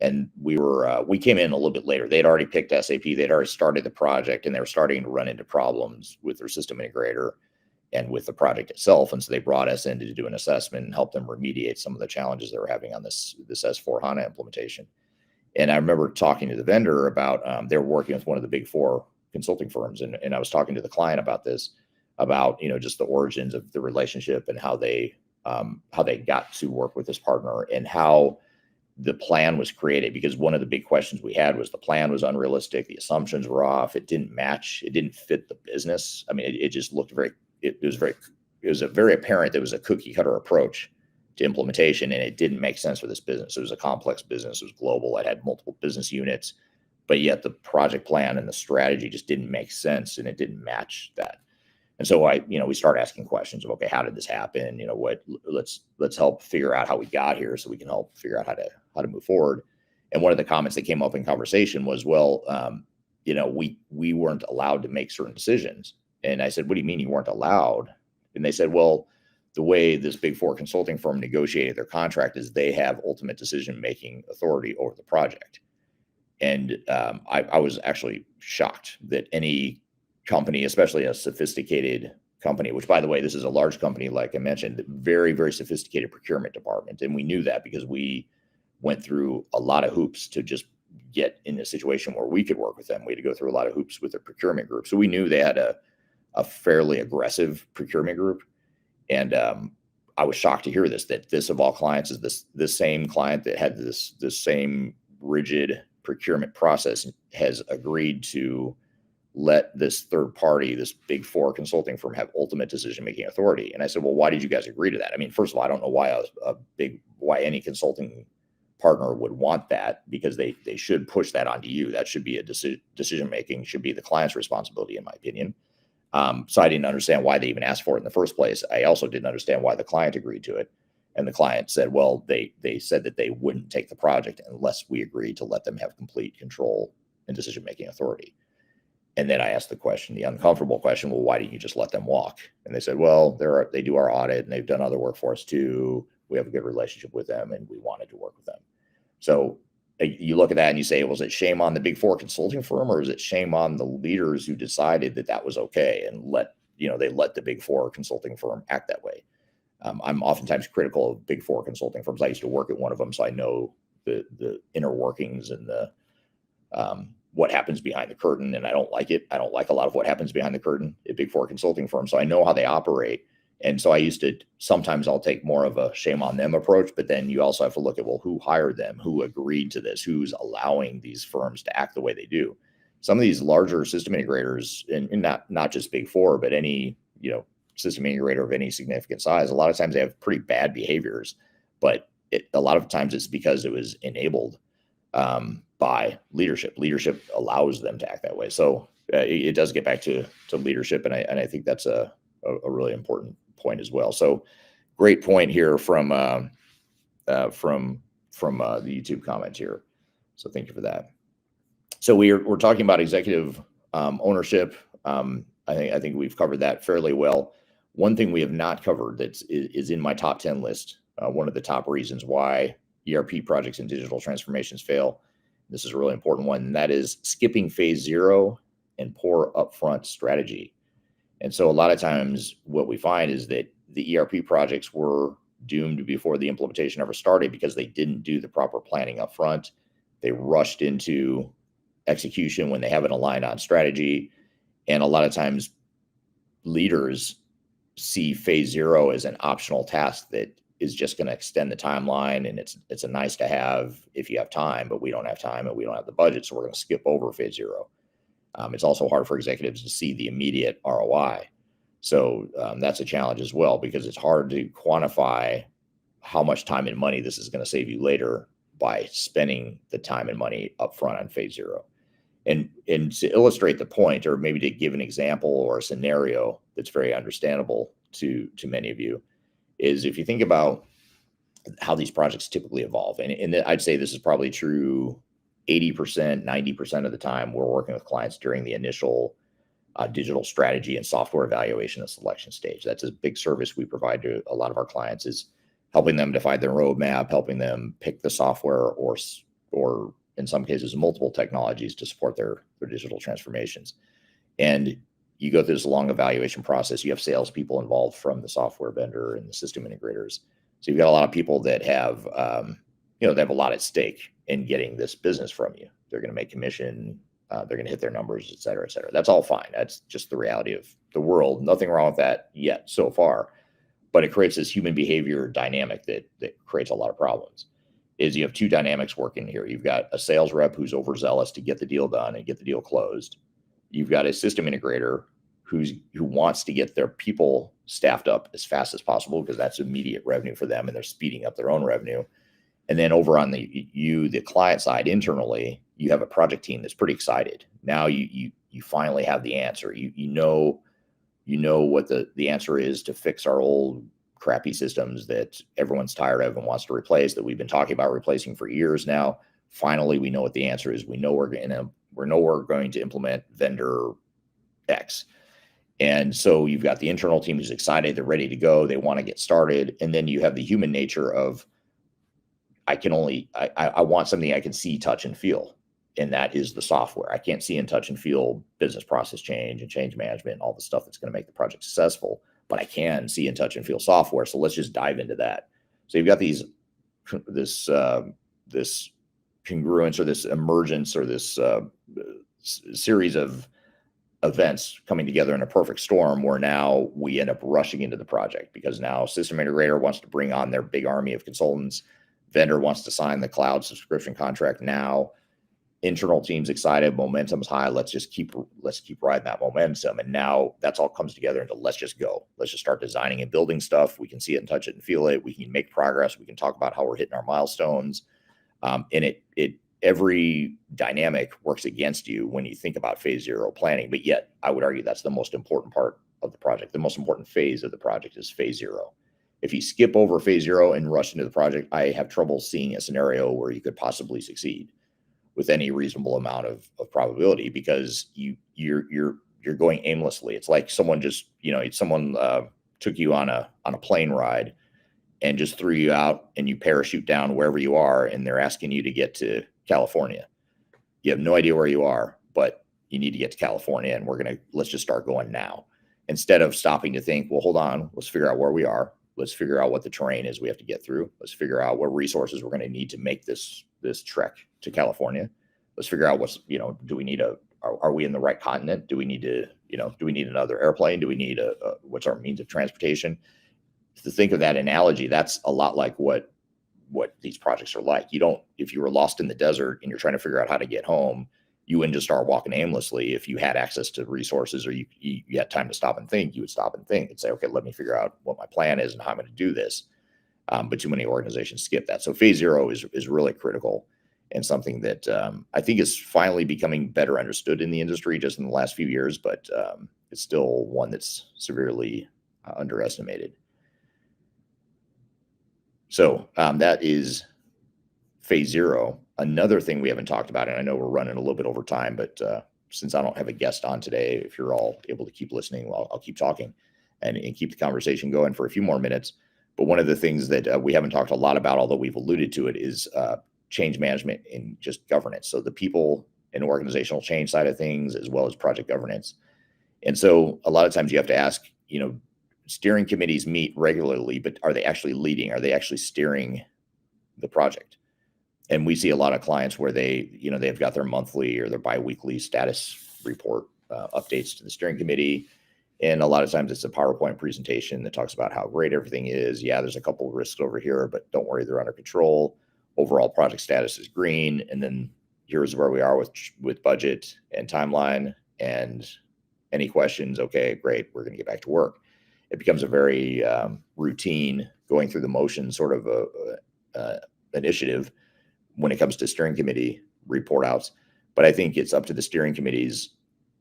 And we came in a little bit later. They'd already picked SAP. They'd already started the project, and they were starting to run into problems with their system integrator and with the project itself. And so they brought us in to do an assessment and help them remediate some of the challenges they were having on this S/4HANA implementation. And I remember talking to the vendor about, they were working with one of the big four consulting firms. And I was talking to the client about this, about, just the origins of the relationship and how they got to work with this partner, and how the plan was created, because one of the big questions we had was the plan was unrealistic. The assumptions were off. It didn't match. It didn't fit the business. I mean, it just looked it was very apparent there was a cookie cutter approach to implementation, and it didn't make sense for this business. It was a complex business. It was global. It had multiple business units, but yet the project plan and the strategy just didn't make sense, and it didn't match that. And so we start asking questions of, okay, how did this happen? Let's help figure out how we got here, so we can help figure out how to move forward. And one of the comments that came up in conversation was, we weren't allowed to make certain decisions. And I said, what do you mean you weren't allowed? And they said, well, the way this Big Four consulting firm negotiated their contract is they have ultimate decision-making authority over the project. And I was actually shocked that any company, especially a sophisticated company, which, by the way, this is a large company, like I mentioned, very, very sophisticated procurement department. And we knew that because we went through a lot of hoops to just get in a situation where we could work with them. We had to go through a lot of hoops with their procurement group. So we knew they had a fairly aggressive procurement group. And I was shocked to hear that this of all clients is this same client that had this same rigid procurement process has agreed to let this third party, this Big Four consulting firm, have ultimate decision-making authority. And I said, well, why did you guys agree to that? I mean, first of all, I don't know why any consulting partner would want that, because they should push that onto you. That should be a decision-making, should be the client's responsibility, in my opinion. So I didn't understand why they even asked for it in the first place. I also didn't understand why the client agreed to it. And the client said, well, they said that they wouldn't take the project unless we agreed to let them have complete control and decision-making authority. And then I asked the question, the uncomfortable question, well, why didn't you just let them walk? And they said, well, they do our audit and they've done other work for us too. We have a good relationship with them and we wanted to work with them. So you look at that and you say, was it shame on the Big Four consulting firm, or is it shame on the leaders who decided that was okay and they let the Big Four consulting firm act that way? I'm oftentimes critical of Big Four consulting firms. I used to work at one of them, so I know the inner workings and the what happens behind the curtain, and I don't like it. I don't like a lot of what happens behind the curtain at Big Four consulting firms, so I know how they operate. And so sometimes I'll take more of a shame on them approach, but then you also have to look at, well, who hired them? Who agreed to this? Who's allowing these firms to act the way they do? Some of these larger system integrators, and not just Big Four, but any, system integrator of any significant size, a lot of times they have pretty bad behaviors, but a lot of times it's because it was enabled by leadership. Leadership allows them to act that way. So it does get back to leadership, and I think that's a really important point as well. So great point here from the YouTube comment here. So thank you for that. So we're talking about executive ownership. I think we've covered that fairly well. One thing we have not covered that is in my top 10 list, one of the top reasons why ERP projects and digital transformations fail. This is a really important one, and that is skipping phase 0 and poor upfront strategy. And so a lot of times what we find is that the ERP projects were doomed before the implementation ever started because they didn't do the proper planning up front. They rushed into execution when they haven't aligned on strategy. And a lot of times leaders see phase 0 as an optional task that is just going to extend the timeline. And it's a nice to have if you have time, but we don't have time and we don't have the budget. So we're going to skip over phase 0. It's also hard for executives to see the immediate ROI. So that's a challenge as well, because it's hard to quantify how much time and money this is going to save you later by spending the time and money upfront on phase 0. And to illustrate the point, or maybe to give an example or a scenario that's very understandable to many of you, is if you think about how these projects typically evolve, and I'd say this is probably true 80%, 90% of the time we're working with clients during the initial digital strategy and software evaluation and selection stage. That's a big service we provide to a lot of our clients, is helping them define their roadmap, helping them pick the software or in some cases multiple technologies to support their digital transformations. And you go through this long evaluation process. You have salespeople involved from the software vendor and the system integrators. So you've got a lot of people that have, they have a lot at stake in getting this business from you. They're going to make commission. They're going to hit their numbers, et cetera, et cetera. That's all fine. That's just the reality of the world. Nothing wrong with that yet so far, but it creates this human behavior dynamic that creates a lot of problems. is you have two dynamics working here. You've got a sales rep who's overzealous to get the deal done and get the deal closed. You've got a system integrator who wants to get their people staffed up as fast as possible because that's immediate revenue for them and they're speeding up their own revenue. And then over on the client side internally, you have a project team that's pretty excited. Now you finally have the answer. You know what the answer is to fix our old crappy systems that everyone's tired of and wants to replace, that we've been talking about replacing for years now. Finally, we know what the answer is. We know we're going to implement vendor X. And so you've got the internal team who's excited, they're ready to go, they want to get started. And then you have the human nature of, I want something I can see, touch, and feel. And that is the software. I can't see and touch and feel business process change and change management and all the stuff that's going to make the project successful, but I can see and touch and feel software. So let's just dive into that. So you've got this congruence or this emergence or this series of events coming together in a perfect storm where now we end up rushing into the project because now system integrator wants to bring on their big army of consultants. Vendor wants to sign the cloud subscription contract now. Internal team's excited, momentum's high. Let's keep riding that momentum. And now that's all comes together into let's just go. Let's just start designing and building stuff. We can see it and touch it and feel it. We can make progress. We can talk about how we're hitting our milestones. And every dynamic works against you when you think about phase zero planning. But yet I would argue that's the most important part of the project. The most important phase of the project is phase zero. If you skip over phase zero and rush into the project, I have trouble seeing a scenario where you could possibly succeed with any reasonable amount of probability, because you're going aimlessly. It's like someone just, someone took you on a plane ride and just threw you out and you parachute down wherever you are, and they're asking you to get to California. You have no idea where you are, but you need to get to California, and let's just start going now. Instead of stopping to think, well, hold on, let's figure out where we are. Let's figure out what the terrain is we have to get through. Let's figure out what resources we're going to need to make this trek to California. Let's figure out do we need are we in the right continent? Do we need another airplane? Do we need what's our means of transportation? To think of that analogy, that's a lot like what these projects are like. If you were lost in the desert and you're trying to figure out how to get home, you wouldn't just start walking aimlessly. If you had access to resources or you had time to stop and think, you would stop and think and say, okay, let me figure out what my plan is and how I'm going to do this. But too many organizations skip that. So phase zero is really critical and something that I think is finally becoming better understood in the industry just in the last few years, but it's still one that's severely underestimated. So that is phase zero. Another thing we haven't talked about, and I know we're running a little bit over time, but since I don't have a guest on today, if you're all able to keep listening, I'll keep talking and keep the conversation going for a few more minutes. But one of the things that we haven't talked a lot about, although we've alluded to it, is change management and just governance. So the people and organizational change side of things, as well as project governance. And so a lot of times you have to ask, steering committees meet regularly, but are they actually leading? Are they actually steering the project? And we see a lot of clients where they've got their monthly or their biweekly status report updates to the steering committee. And a lot of times it's a PowerPoint presentation that talks about how great everything is. Yeah, there's a couple of risks over here, but don't worry, they're under control. Overall project status is green. And then here's where we are with budget and timeline, and any questions. Okay, great. We're going to get back to work. It becomes a very routine, going through the motions sort of initiative when it comes to steering committee report outs. But I think it's up to the steering committees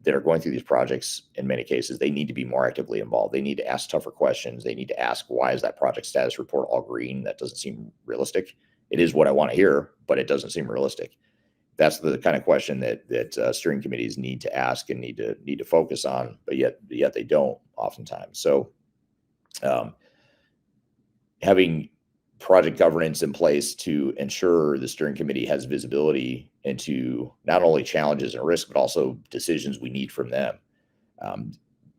that are going through these projects. In many cases, they need to be more actively involved. They need to ask tougher questions. They need to ask, why is that project status report all green? That doesn't seem realistic. It is what I want to hear, but it doesn't seem realistic. That's the kind of question that steering committees need to ask and need to focus on, but yet they don't oftentimes. So having project governance in place to ensure the steering committee has visibility into not only challenges and risks, but also decisions we need from them.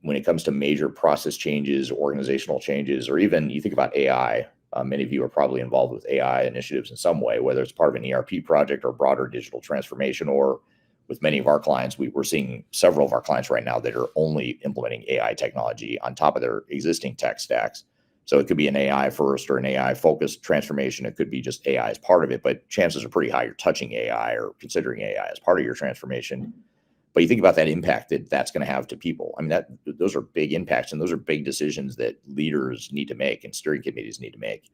When it comes to major process changes, organizational changes, or even you think about AI, many of you are probably involved with AI initiatives in some way, whether it's part of an ERP project or broader digital transformation, or with many of our clients, we're seeing several of our clients right now that are only implementing AI technology on top of their existing tech stacks So it could be an AI first or an AI focused transformation. It could be just AI as part of it, but chances are pretty high you're touching AI or considering AI as part of your transformation. But you think about that impact that that's going to have to people. I mean, those are big impacts, and those are big decisions that leaders need to make and steering committees need to make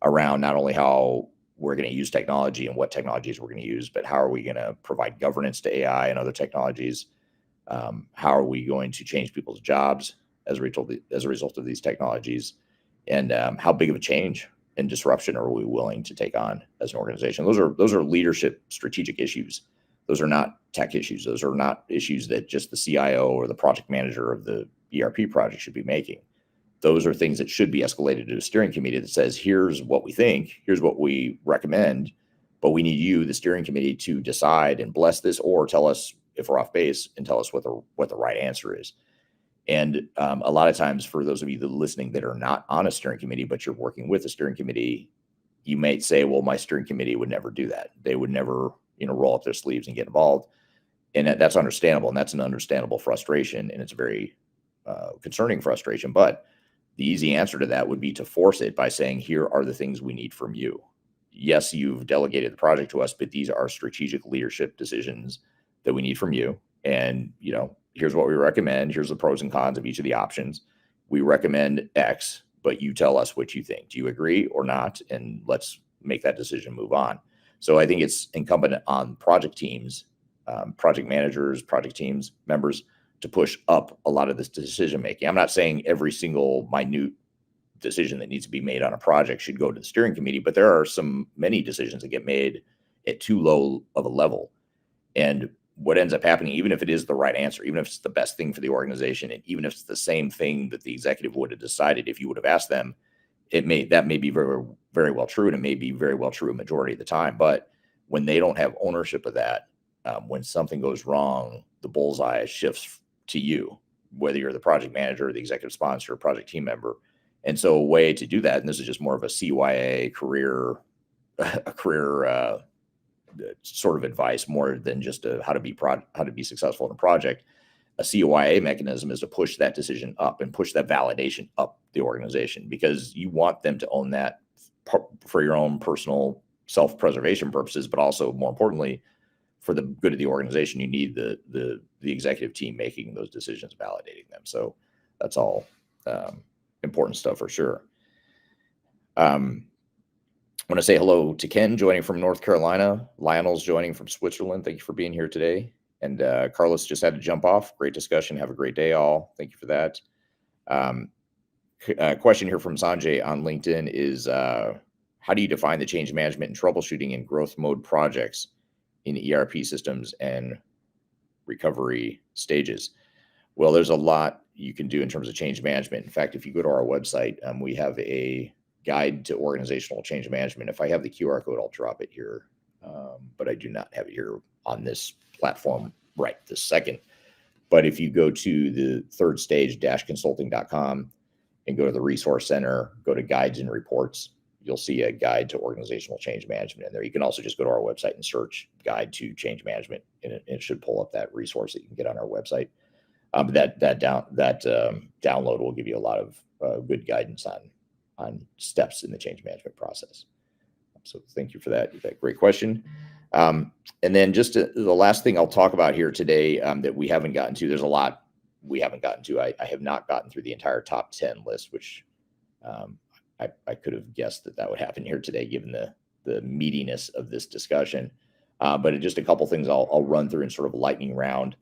around not only how we're going to use technology and what technologies we're going to use, but how are we going to provide governance to AI and other technologies? How are we going to change people's jobs as a result of these technologies? And how big of a change and disruption are we willing to take on as an organization? Those are leadership strategic issues. Those are not tech issues. Those are not issues that just the CIO or the project manager of the ERP project should be making. Those are things that should be escalated to a steering committee that says, here's what we think, here's what we recommend, but we need you, the steering committee, to decide and bless this, or tell us if we're off base and tell us what the right answer is. And a lot of times, for those of you that are listening that are not on a steering committee, but you're working with a steering committee, you might say, well, my steering committee would never do that. They would never, roll up their sleeves and get involved. And that's understandable. And that's an understandable frustration. And it's a very concerning frustration. But the easy answer to that would be to force it by saying, here are the things we need from you. Yes, you've delegated the project to us, but these are strategic leadership decisions that we need from you. And, here's what we recommend. Here's the pros and cons of each of the options. We recommend X, but you tell us what you think. Do you agree or not? And let's make that decision, move on. So I think it's incumbent on project teams, project managers, project teams, members, to push up a lot of this decision-making. I'm not saying every single minute decision that needs to be made on a project should go to the steering committee, but there are many decisions that get made at too low of a level. And what ends up happening, even if it is the right answer, even if it's the best thing for the organization, and even if it's the same thing that the executive would have decided if you would have asked them, that may be very, very well true, and it may be very well true a majority of the time. But when they don't have ownership of that, when something goes wrong, the bullseye shifts to you, whether you're the project manager, or the executive sponsor, or project team member. And so a way to do that, and this is just more of a CYA career sort of advice, more than just how to be successful in a project. A CYA mechanism is to push that decision up and push that validation up the organization, because you want them to own that for your own personal self-preservation purposes, but also, more importantly, for the good of the organization. You need the executive team making those decisions, validating them. So that's all important stuff for sure. I want to say hello to Ken joining from North Carolina. Lionel's joining from Switzerland. Thank you for being here today. And Carlos just had to jump off. Great discussion. Have a great day, all. Thank you for that. Question here from Sanjay on LinkedIn is, how do you define the change management and troubleshooting in growth mode projects in ERP systems and recovery stages? Well, there's a lot you can do in terms of change management. In fact, if you go to our website, we have a guide to organizational change management. If I have the QR code, I'll drop it here, but I do not have it here on this platform right this second. But if you go to the third stage-consulting.com and go to the resource center, go to guides and reports, you'll see a guide to organizational change management in there. You can also just go to our website and search guide to change management, and it should pull up that resource that you can get on our website. But that download will give you a lot of good guidance on steps in the change management process. So thank you for that great question. And then just the last thing I'll talk about here today that we haven't gotten to. There's a lot we haven't gotten to. I have not gotten through the entire top 10 list, which I could have guessed that would happen here today, given the meatiness of this discussion. But just a couple things I'll run through in sort of a lightning round.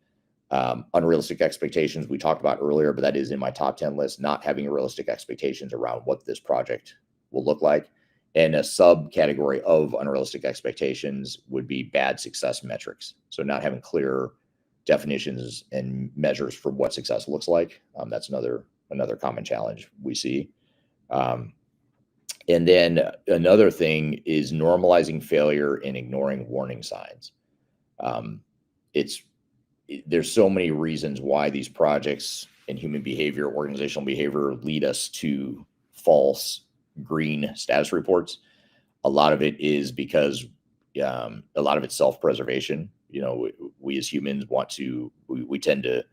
Unrealistic expectations we talked about earlier, but that is in my top 10 list. Not having realistic expectations around what this project will look like. And a subcategory of unrealistic expectations would be bad success metrics. So not having clear definitions and measures for what success looks like. That's another common challenge we see. And then another thing is normalizing failure and ignoring warning signs. There's so many reasons why these projects and human behavior, organizational behavior, lead us to false green status reports. A lot of it is because a lot of it's self-preservation. We as humans we tend to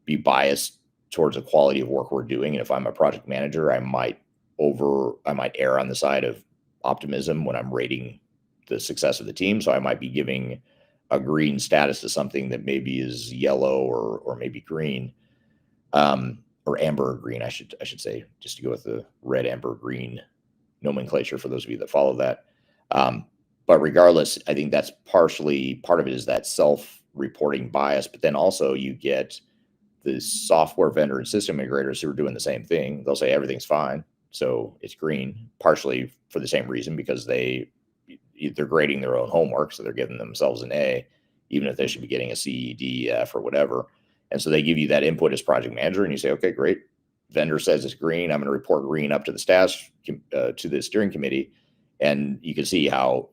be biased towards the quality of work we're doing. And if I'm a project manager, I might err on the side of optimism when I'm rating the success of the team. So I might be giving a green status to something that maybe is yellow or maybe green, or amber or green, I should say, just to go with the red, amber, green nomenclature for those of you that follow that. But regardless, I think that's partially part of it is that self-reporting bias, but then also you get the software vendor and system integrators who are doing the same thing. They'll say everything's fine, so it's green, partially for the same reason, because they're grading their own homework, so they're giving themselves an A, even if they should be getting a C, D, F, or whatever. And so they give you that input as project manager, and you say, okay, great. Vendor says it's green. I'm going to report green up to the staff, to the steering committee. And you can see how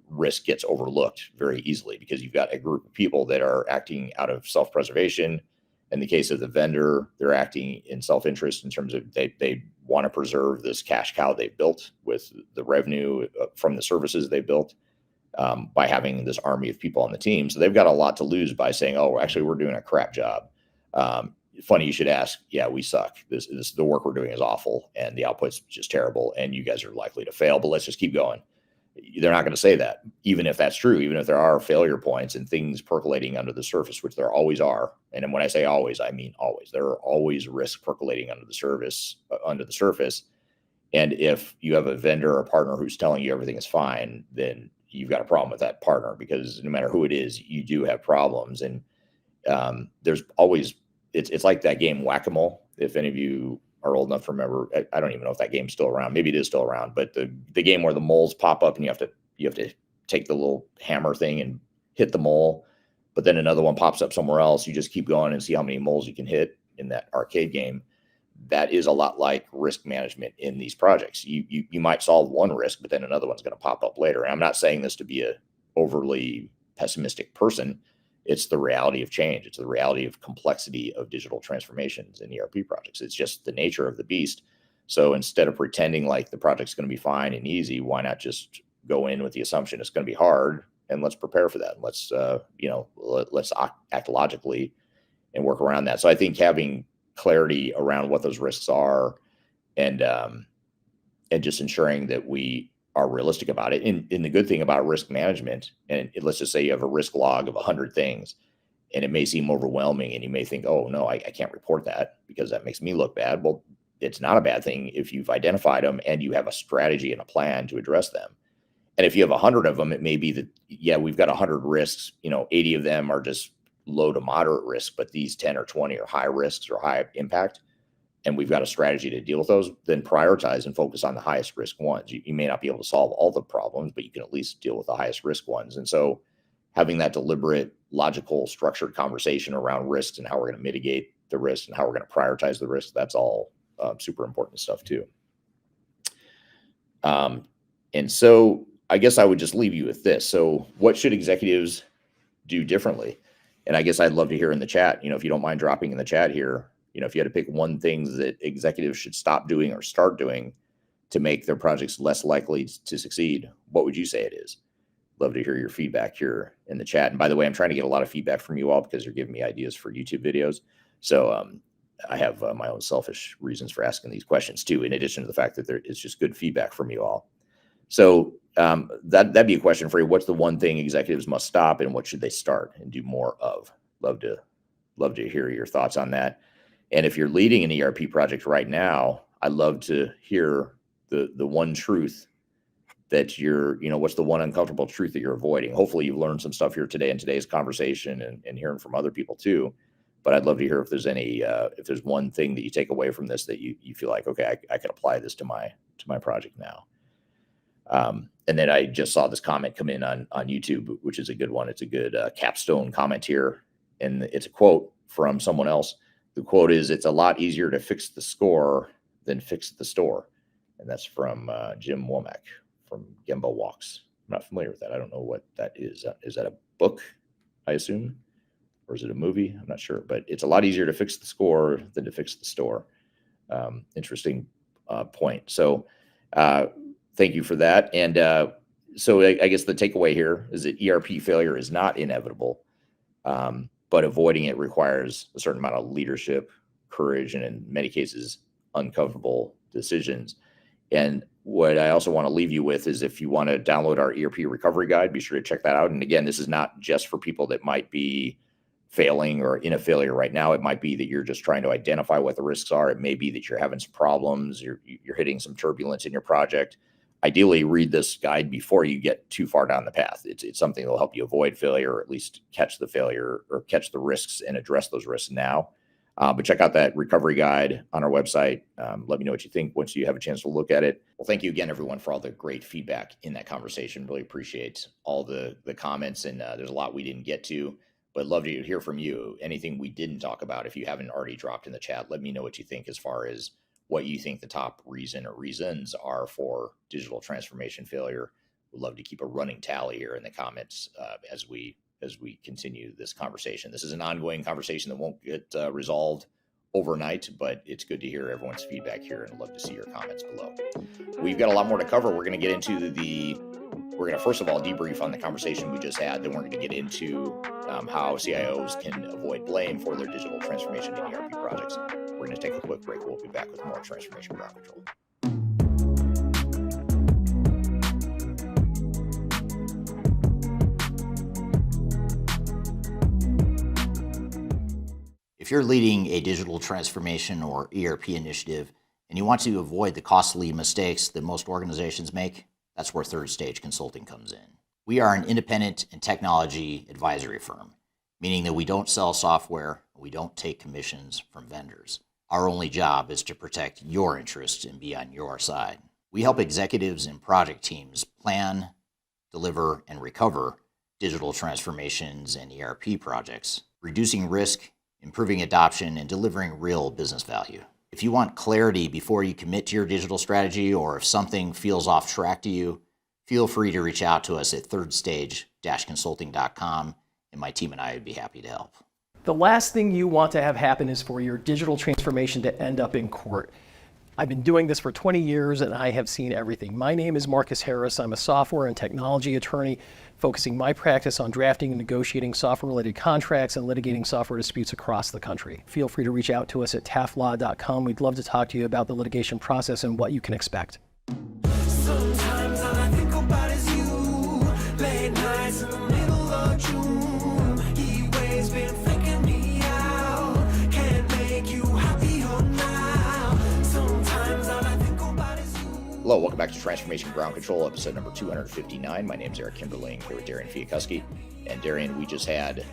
risk gets overlooked very easily because you've got a group of people that are acting out of self-preservation. In the case of the vendor, they're acting in self-interest in terms of they want to preserve this cash cow they've built with the revenue from the services they built by having this army of people on the team. So they've got a lot to lose by saying, oh, actually, we're doing a crap job. Funny you should ask. Yeah, we suck. This the work we're doing is awful and the output's just terrible and you guys are likely to fail, but let's just keep going. They're not going to say that, even if that's true, even if there are failure points and things percolating under the surface, which there always are. And when I say always, I mean always. There are always risks percolating under the surface. And if you have a vendor or partner who's telling you everything is fine, then you've got a problem with that partner, because no matter who it is, you do have problems. And there's always, it's like that game Whack-A-Mole. If any of you are old enough to remember, I don't even know if that game's still around. Maybe it is still around, but the game where the moles pop up and you have to take the little hammer thing and hit the mole, but then another one pops up somewhere else. You just keep going and see how many moles you can hit in that arcade game. That is a lot like risk management in these projects. You might solve one risk, but then another one's going to pop up later. And I'm not saying this to be a overly pessimistic person. It's the reality of change. It's the reality of complexity of digital transformations in ERP projects. It's just the nature of the beast. So instead of pretending like the project's going to be fine and easy, why not just go in with the assumption it's going to be hard, and let's prepare for that. Let's act logically and work around that. So I think having clarity around what those risks are and just ensuring that we are realistic about it. And the good thing about risk management, and let's just say you have a risk log of 100 things, and it may seem overwhelming, and you may think, oh, no, I can't report that because that makes me look bad. Well, it's not a bad thing if you've identified them and you have a strategy and a plan to address them. And if you have 100 of them, it may be that, yeah, we've got 100 risks, 80 of them are just low to moderate risk, but these 10 or 20 are high risks or high impact. And we've got a strategy to deal with those, then prioritize and focus on the highest risk ones. You may not be able to solve all the problems, but you can at least deal with the highest risk ones. And so having that deliberate, logical, structured conversation around risks and how we're going to mitigate the risks and how we're going to prioritize the risks, that's all super important stuff too. And so I guess I would just leave you with this. So what should executives do differently? And I guess I'd love to hear in the chat, if you don't mind dropping in the chat here, if you had to pick one thing that executives should stop doing or start doing to make their projects less likely to succeed, what would you say it is? Love to hear your feedback here in the chat. And by the way, I'm trying to get a lot of feedback from you all because you're giving me ideas for YouTube videos. So I have my own selfish reasons for asking these questions too, in addition to the fact that it's just good feedback from you all. So that'd be a question for you. What's the one thing executives must stop, and what should they start and do more of? Love to hear your thoughts on that. And if you're leading an ERP project right now, I'd love to hear the one truth that what's the one uncomfortable truth that you're avoiding. Hopefully you've learned some stuff here today in today's conversation and hearing from other people too. But I'd love to hear if there's if there's one thing that you take away from this that you feel like, okay, I can apply this to my project now. And then I just saw this comment come in on YouTube, which is a good one. It's a good capstone comment here. And it's a quote from someone else. The quote is, "It's a lot easier to fix the score than fix the store." And that's from Jim Womack from Gemba Walks. I'm not familiar with that. I don't know what that is. Is that a book, I assume? Or is it a movie? I'm not sure. But it's a lot easier to fix the score than to fix the store. Interesting point. So thank you for that. And so I guess the takeaway here is that ERP failure is not inevitable. But avoiding it requires a certain amount of leadership, courage, and in many cases, uncomfortable decisions. And what I also want to leave you with is if you want to download our ERP recovery guide, be sure to check that out. And again, this is not just for people that might be failing or in a failure right now. It might be that you're just trying to identify what the risks are. It may be that you're having some problems, you're hitting some turbulence in your project. Ideally, read this guide before you get too far down the path. It's something that will help you avoid failure, or at least catch the failure or catch the risks and address those risks now. But check out that recovery guide on our website. Let me know what you think once you have a chance to look at it. Well, thank you again, everyone, for all the great feedback in that conversation. Really appreciate all the comments, and there's a lot we didn't get to, but love to hear from you. Anything we didn't talk about, if you haven't already dropped in the chat, let me know what you think as far as what you think the top reason or reasons are for digital transformation failure. We'd love to keep a running tally here in the comments as we continue this conversation. This is an ongoing conversation that won't get resolved overnight, but it's good to hear everyone's feedback here, and love to see your comments below. We've got a lot more to cover. We're going to get into we're going to first of all debrief on the conversation we just had. Then we're going to get into how CIOs can avoid blame for their digital transformation and ERP projects. We're going to take a quick break. We'll be back with more Transformation Ground Control. If you're leading a digital transformation or ERP initiative and you want to avoid the costly mistakes that most organizations make, that's where Third Stage Consulting comes in. We are an independent and technology advisory firm, meaning that we don't sell software, we don't take commissions from vendors. Our only job is to protect your interests and be on your side. We help executives and project teams plan, deliver, and recover digital transformations and ERP projects, reducing risk, improving adoption, and delivering real business value. If you want clarity before you commit to your digital strategy, or if something feels off track to you, feel free to reach out to us at thirdstage-consulting.com, and my team and I would be happy to help. The last thing you want to have happen is for your digital transformation to end up in court. I've been doing this for 20 years and I have seen everything. My name is Marcus Harris. I'm a software and technology attorney focusing my practice on drafting and negotiating software-related contracts and litigating software disputes across the country. Feel free to reach out to us at taftlaw.com. We'd love to talk to you about the litigation process and what you can expect. Sometimes all I think about is you. Late nights in the middle of June. He waves been faking me out. Can't make you happier now. Sometimes all I think about is you. Hello, welcome back to Transformation Ground Control, episode number 259. My name is Eric Kimberling, here with Darian Chwialkowski. And Darian, we just had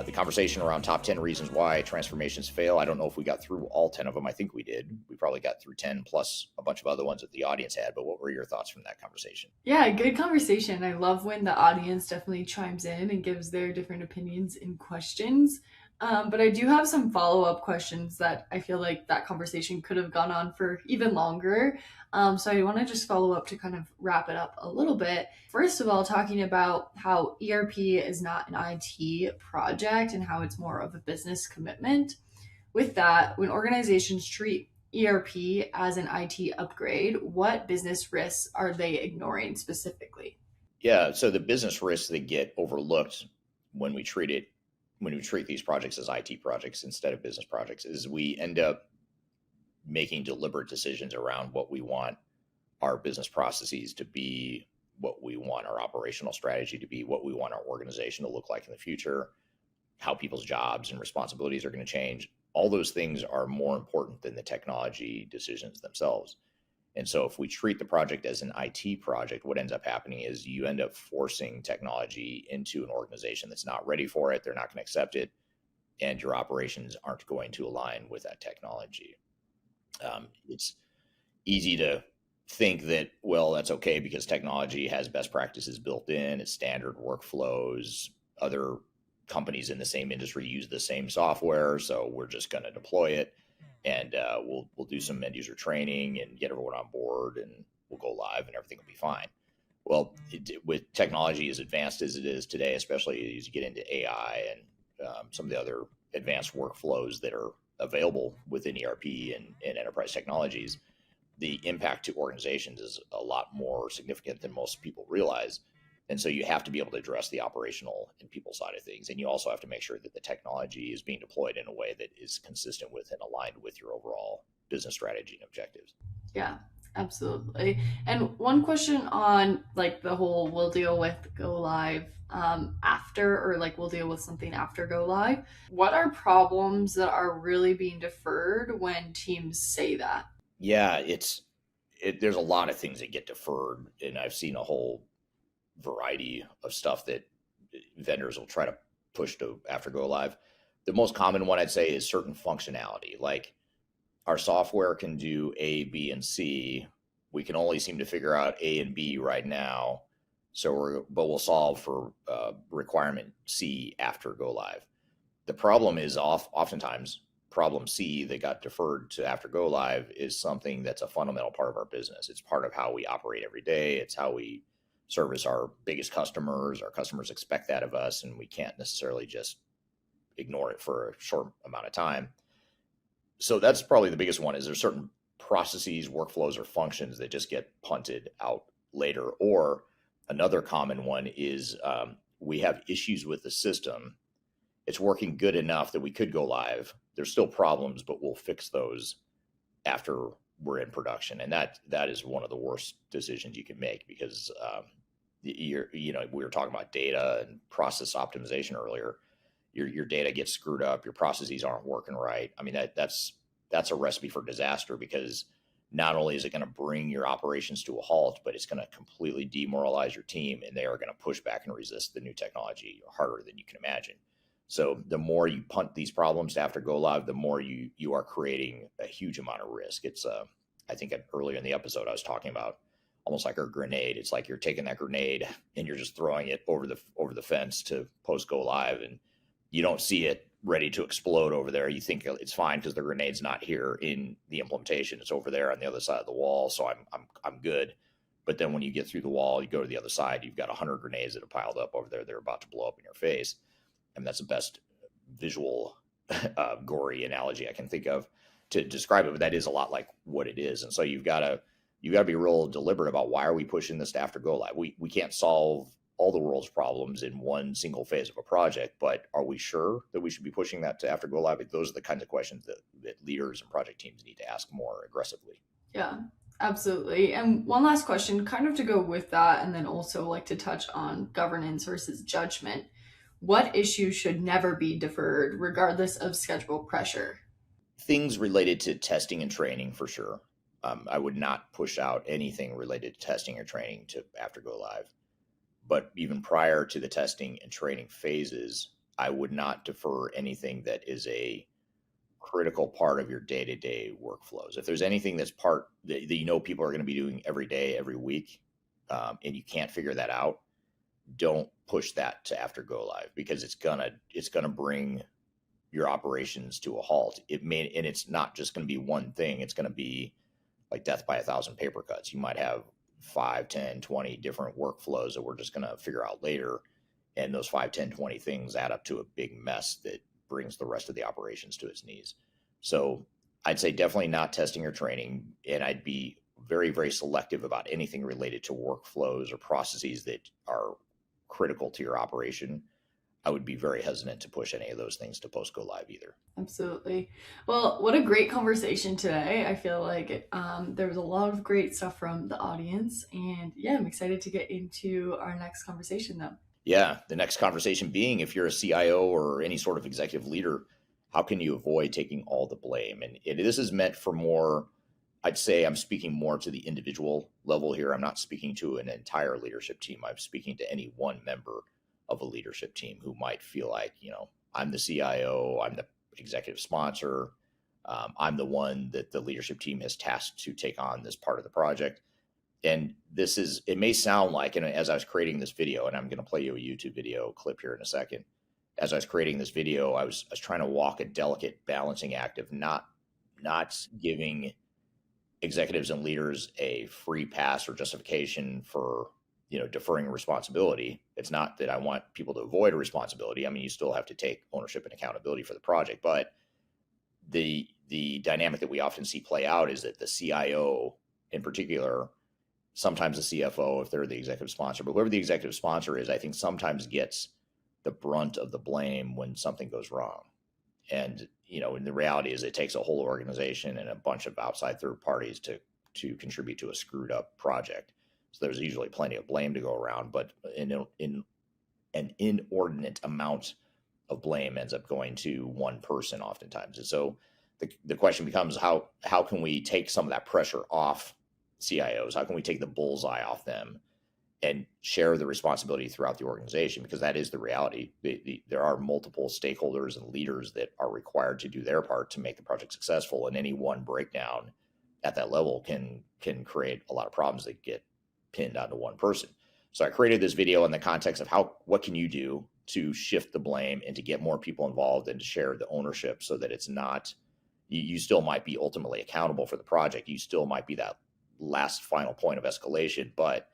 the conversation around top 10 reasons why transformations fail. I don't know if we got through all 10 of them. I think we did. We probably got through 10 plus a bunch of other ones that the audience had. But what were your thoughts from that conversation? Yeah, good conversation. I love when the audience definitely chimes in and gives their different opinions and questions. But I do have some follow-up questions that I feel like that conversation could have gone on for even longer. So I want to just follow up to kind of wrap it up a little bit. First of all, talking about how ERP is not an IT project and how it's more of a business commitment. With that, when organizations treat ERP as an IT upgrade, what business risks are they ignoring specifically? Yeah, so the business risks that get overlooked when we treat these projects as IT projects instead of business projects is we end up making deliberate decisions around what we want our business processes to be, what we want our operational strategy to be, what we want our organization to look like in the future, how people's jobs and responsibilities are going to change. All those things are more important than the technology decisions themselves. And so if we treat the project as an IT project, what ends up happening is you end up forcing technology into an organization that's not ready for it. They're not going to accept it. And your operations aren't going to align with that technology. It's easy to think that, well, that's okay because technology has best practices built in, it's standard workflows. Other companies in the same industry use the same software, so we're just going to deploy it. And we'll do some end user training and get everyone on board, and we'll go live, and everything will be fine. Well, with technology as advanced as it is today, especially as you get into AI and some of the other advanced workflows that are available within ERP and enterprise technologies, the impact to organizations is a lot more significant than most people realize. And so you have to be able to address the operational and people side of things. And you also have to make sure that the technology is being deployed in a way that is consistent with and aligned with your overall business strategy and objectives. Yeah. Absolutely. And one question on like the whole we'll deal with go live after, or like we'll deal with something after go live. What are problems that are really being deferred when teams say that? Yeah, there's a lot of things that get deferred, and I've seen a whole variety of stuff that vendors will try to push to after go live. The most common one I'd say is certain functionality. Like our software can do A, B, and C. We can only seem to figure out A and B right now. But we'll solve for requirement C after go live. The problem is oftentimes problem C that got deferred to after go live is something that's a fundamental part of our business. It's part of how we operate every day. It's how we service our biggest customers. Our customers expect that of us, and we can't necessarily just ignore it for a short amount of time. So that's probably the biggest one. Is there certain processes, workflows, or functions that just get punted out later? Or another common one is we have issues with the system. It's working good enough that we could go live. There's still problems, but we'll fix those after we're in production. And that is one of the worst decisions you can make, because we were talking about data and process optimization earlier. Your data gets screwed up, your processes aren't working right. I mean, that's a recipe for disaster, because not only is it going to bring your operations to a halt, but it's going to completely demoralize your team, and they are going to push back and resist the new technology harder than you can imagine. So the more you punt these problems to after go live, the more you are creating a huge amount of risk. It's I think earlier in the episode I was talking about almost like a grenade. It's like you're taking that grenade and you're just throwing it over the fence to post go live, and you don't see it ready to explode over there. You think it's fine because the grenade's not here in the implementation. It's over there on the other side of the wall, so I'm good. But then when you get through the wall, you go to the other side, you've got 100 grenades that have piled up over there. They're about to blow up in your face. And that's the best visual gory analogy I can think of to describe it. But that is a lot like what it is. And so you've got to be real deliberate about, why are we pushing this to after go live? We can't solve all the world's problems in one single phase of a project, but are we sure that we should be pushing that to after go live? Those are the kinds of questions that leaders and project teams need to ask more aggressively. Yeah, absolutely. And one last question, kind of to go with that, and then also like to touch on governance versus judgment. What issues should never be deferred, regardless of schedule pressure? Things related to testing and training, for sure. I would not push out anything related to testing or training to after go live. But even prior to the testing and training phases, I would not defer anything that is a critical part of your day-to-day workflows. If there's anything that's part that people are going to be doing every day, every week, and you can't figure that out, don't push that to after go live, because it's gonna bring your operations to a halt. And it's not just going to be one thing. It's going to be like death by 1,000 paper cuts. You might have 5, 10, 20 different workflows that we're just going to figure out later. And those 5, 10, 20 things add up to a big mess that brings the rest of the operations to its knees. So I'd say definitely not testing or training. And I'd be very, very selective about anything related to workflows or processes that are critical to your operation. I would be very hesitant to push any of those things to post go live either. Absolutely. Well, what a great conversation today. I feel like there was a lot of great stuff from the audience, and yeah, I'm excited to get into our next conversation though. Yeah, the next conversation being, if you're a CIO or any sort of executive leader, how can you avoid taking all the blame? And this is meant for more, I'd say I'm speaking more to the individual level here. I'm not speaking to an entire leadership team. I'm speaking to any one member of a leadership team who might feel like, I'm the CIO, I'm the executive sponsor, I'm the one that the leadership team has tasked to take on this part of the project. And it may sound like, and as I was creating this video, and I'm going to play you a YouTube video clip here in a second, as I was creating this video, I was trying to walk a delicate balancing act of not giving executives and leaders a free pass or justification for deferring responsibility. It's not that I want people to avoid a responsibility. I mean, you still have to take ownership and accountability for the project, but the dynamic that we often see play out is that the CIO in particular, sometimes the CFO, if they're the executive sponsor, but whoever the executive sponsor is, I think sometimes gets the brunt of the blame when something goes wrong. And, and the reality is it takes a whole organization and a bunch of outside third parties to to contribute to a screwed up project. So there's usually plenty of blame to go around, but in an inordinate amount of blame ends up going to one person oftentimes. And so the question becomes, how can we take some of that pressure off CIOs? How can we take the bullseye off them and share the responsibility throughout the organization? Because that is the reality. There are multiple stakeholders and leaders that are required to do their part to make the project successful, and any one breakdown at that level can create a lot of problems that get pinned onto one person. So I created this video in the context of what can you do to shift the blame and to get more people involved and to share the ownership, so that it's not, you still might be ultimately accountable for the project. You still might be that last final point of escalation, but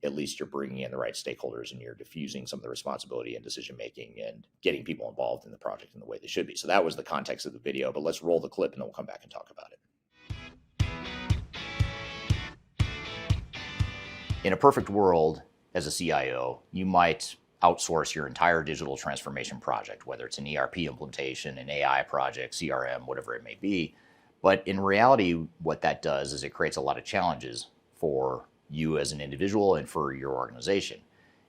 at least you're bringing in the right stakeholders and you're diffusing some of the responsibility and decision making and getting people involved in the project in the way they should be. So that was the context of the video, but let's roll the clip and then we'll come back and talk about it. In a perfect world, as a CIO, you might outsource your entire digital transformation project, whether it's an ERP implementation, an AI project, CRM, whatever it may be. But in reality, what that does is it creates a lot of challenges for you as an individual and for your organization.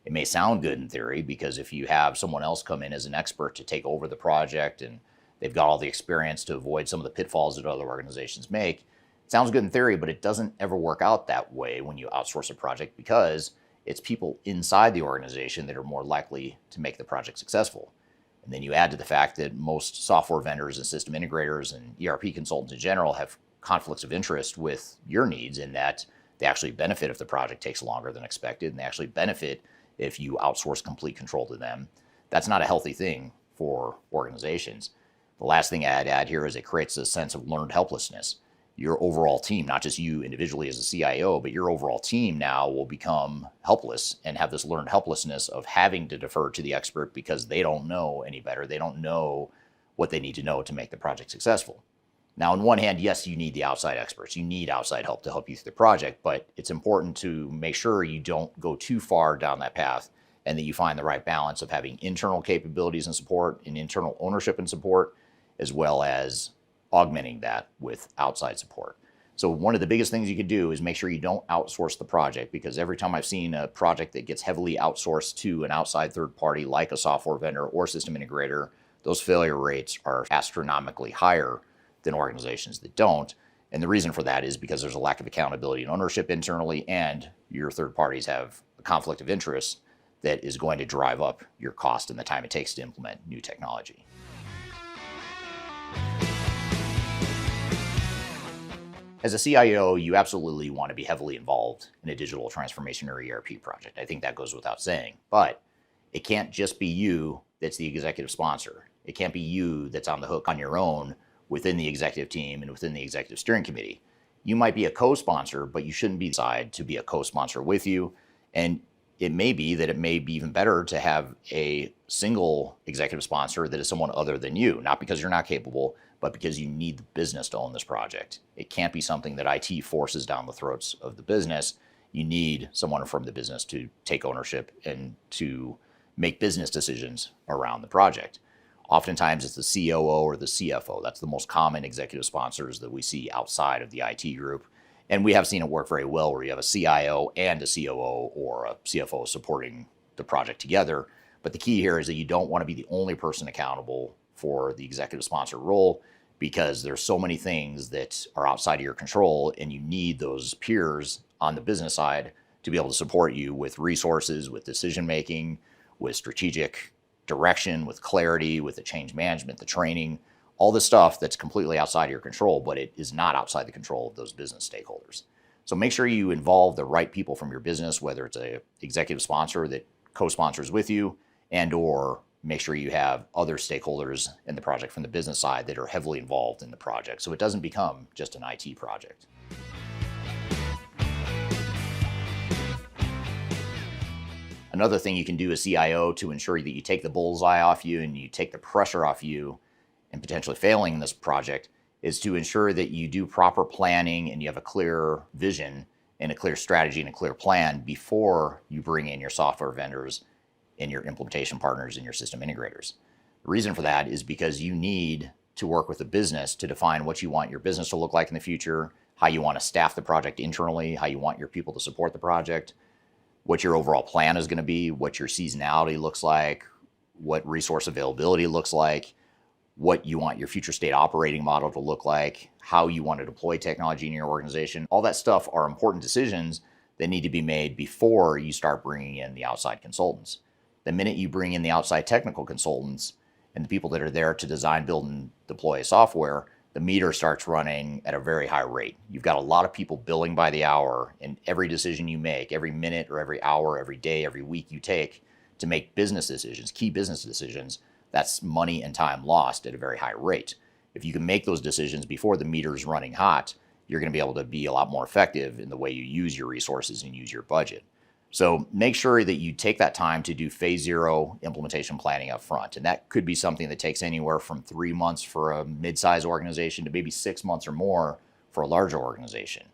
It may sound good in theory, because if you have someone else come in as an expert to take over the project and they've got all the experience to avoid some of the pitfalls that other organizations make, it sounds good in theory, but it doesn't ever work out that way when you outsource a project, because it's people inside the organization that are more likely to make the project successful. And then you add to the fact that most software vendors and system integrators and ERP consultants in general have conflicts of interest with your needs, in that they actually benefit if the project takes longer than expected, and they actually benefit if you outsource complete control to them. That's not a healthy thing for organizations. The last thing I'd add here is it creates a sense of learned helplessness. Your overall team, not just you individually as a CIO, but your overall team now will become helpless and have this learned helplessness of having to defer to the expert because they don't know any better. They don't know what they need to know to make the project successful. Now, on one hand, yes, you need the outside experts. You need outside help to help you through the project, but it's important to make sure you don't go too far down that path, and that you find the right balance of having internal capabilities and support and internal ownership and support, as well as augmenting that with outside support. So one of the biggest things you could do is make sure you don't outsource the project, because every time I've seen a project that gets heavily outsourced to an outside third party like a software vendor or system integrator, those failure rates are astronomically higher than organizations that don't. And the reason for that is because there's a lack of accountability and ownership internally, and your third parties have a conflict of interest that is going to drive up your cost and the time it takes to implement new technology. As a CIO, you absolutely want to be heavily involved in a digital transformation or ERP project. I think that goes without saying, but it can't just be you that's the executive sponsor. It can't be you that's on the hook on your own within the executive team and within the executive steering committee. You might be a co-sponsor, but you shouldn't be decided to be a co-sponsor with you. And it may be that it may be even better to have a single executive sponsor that is someone other than you, not because you're not capable, but because you need the business to own this project. It can't be something that IT forces down the throats of the business. You need someone from the business to take ownership and to make business decisions around the project. Oftentimes it's the COO or the CFO. That's the most common executive sponsors that we see outside of the IT group. And we have seen it work very well where you have a CIO and a COO or a CFO supporting the project together. But the key here is that you don't want to be the only person accountable for the executive sponsor role, because there's so many things that are outside of your control, and you need those peers on the business side to be able to support you with resources, with decision making, with strategic direction, with clarity, with the change management, the training, all this stuff that's completely outside of your control, but it is not outside the control of those business stakeholders. So make sure you involve the right people from your business, whether it's an executive sponsor that co-sponsors with you, and or make sure you have other stakeholders in the project from the business side that are heavily involved in the project, so it doesn't become just an IT project. Another thing you can do as CIO to ensure that you take the bullseye off you and you take the pressure off you and potentially failing in this project is to ensure that you do proper planning and you have a clear vision and a clear strategy and a clear plan before you bring in your software vendors and your implementation partners and your system integrators. The reason for that is because you need to work with the business to define what you want your business to look like in the future, how you want to staff the project internally, how you want your people to support the project, what your overall plan is going to be, what your seasonality looks like, what resource availability looks like, what you want your future state operating model to look like, how you want to deploy technology in your organization. All that stuff are important decisions that need to be made before you start bringing in the outside consultants. The minute you bring in the outside technical consultants and the people that are there to design, build, and deploy software, the meter starts running at a very high rate. You've got a lot of people billing by the hour, and every decision you make, every minute or every hour, every day, every week you take to make business decisions, key business decisions, that's money and time lost at a very high rate. If you can make those decisions before the meter's running hot, you're going to be able to be a lot more effective in the way you use your resources and use your budget. So make sure that you take that time to do phase 0 implementation planning up front. And that could be something that takes anywhere from 3 months for a mid-sized organization to maybe 6 months or more for a larger organization.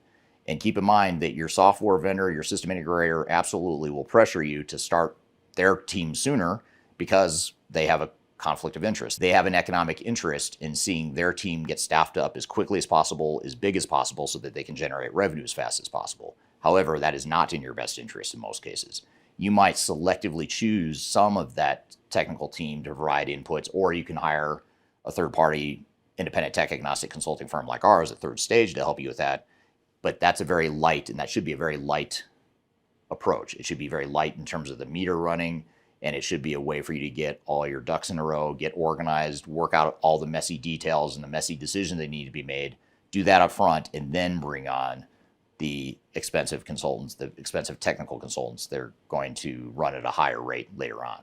And keep in mind that your software vendor, your system integrator absolutely will pressure you to start their team sooner because they have a conflict of interest. They have an economic interest in seeing their team get staffed up as quickly as possible, as big as possible, so that they can generate revenue as fast as possible. However, that is not in your best interest in most cases. You might selectively choose some of that technical team to provide inputs, or you can hire a third-party independent tech agnostic consulting firm like ours at Third Stage to help you with that. But that's a very light, and that should be a very light approach. It should be very light in terms of the meter running, and it should be a way for you to get all your ducks in a row, get organized, work out all the messy details and the messy decisions that need to be made. Do that up front, and then bring on the expensive consultants, the expensive technical consultants. They're going to run at a higher rate later on.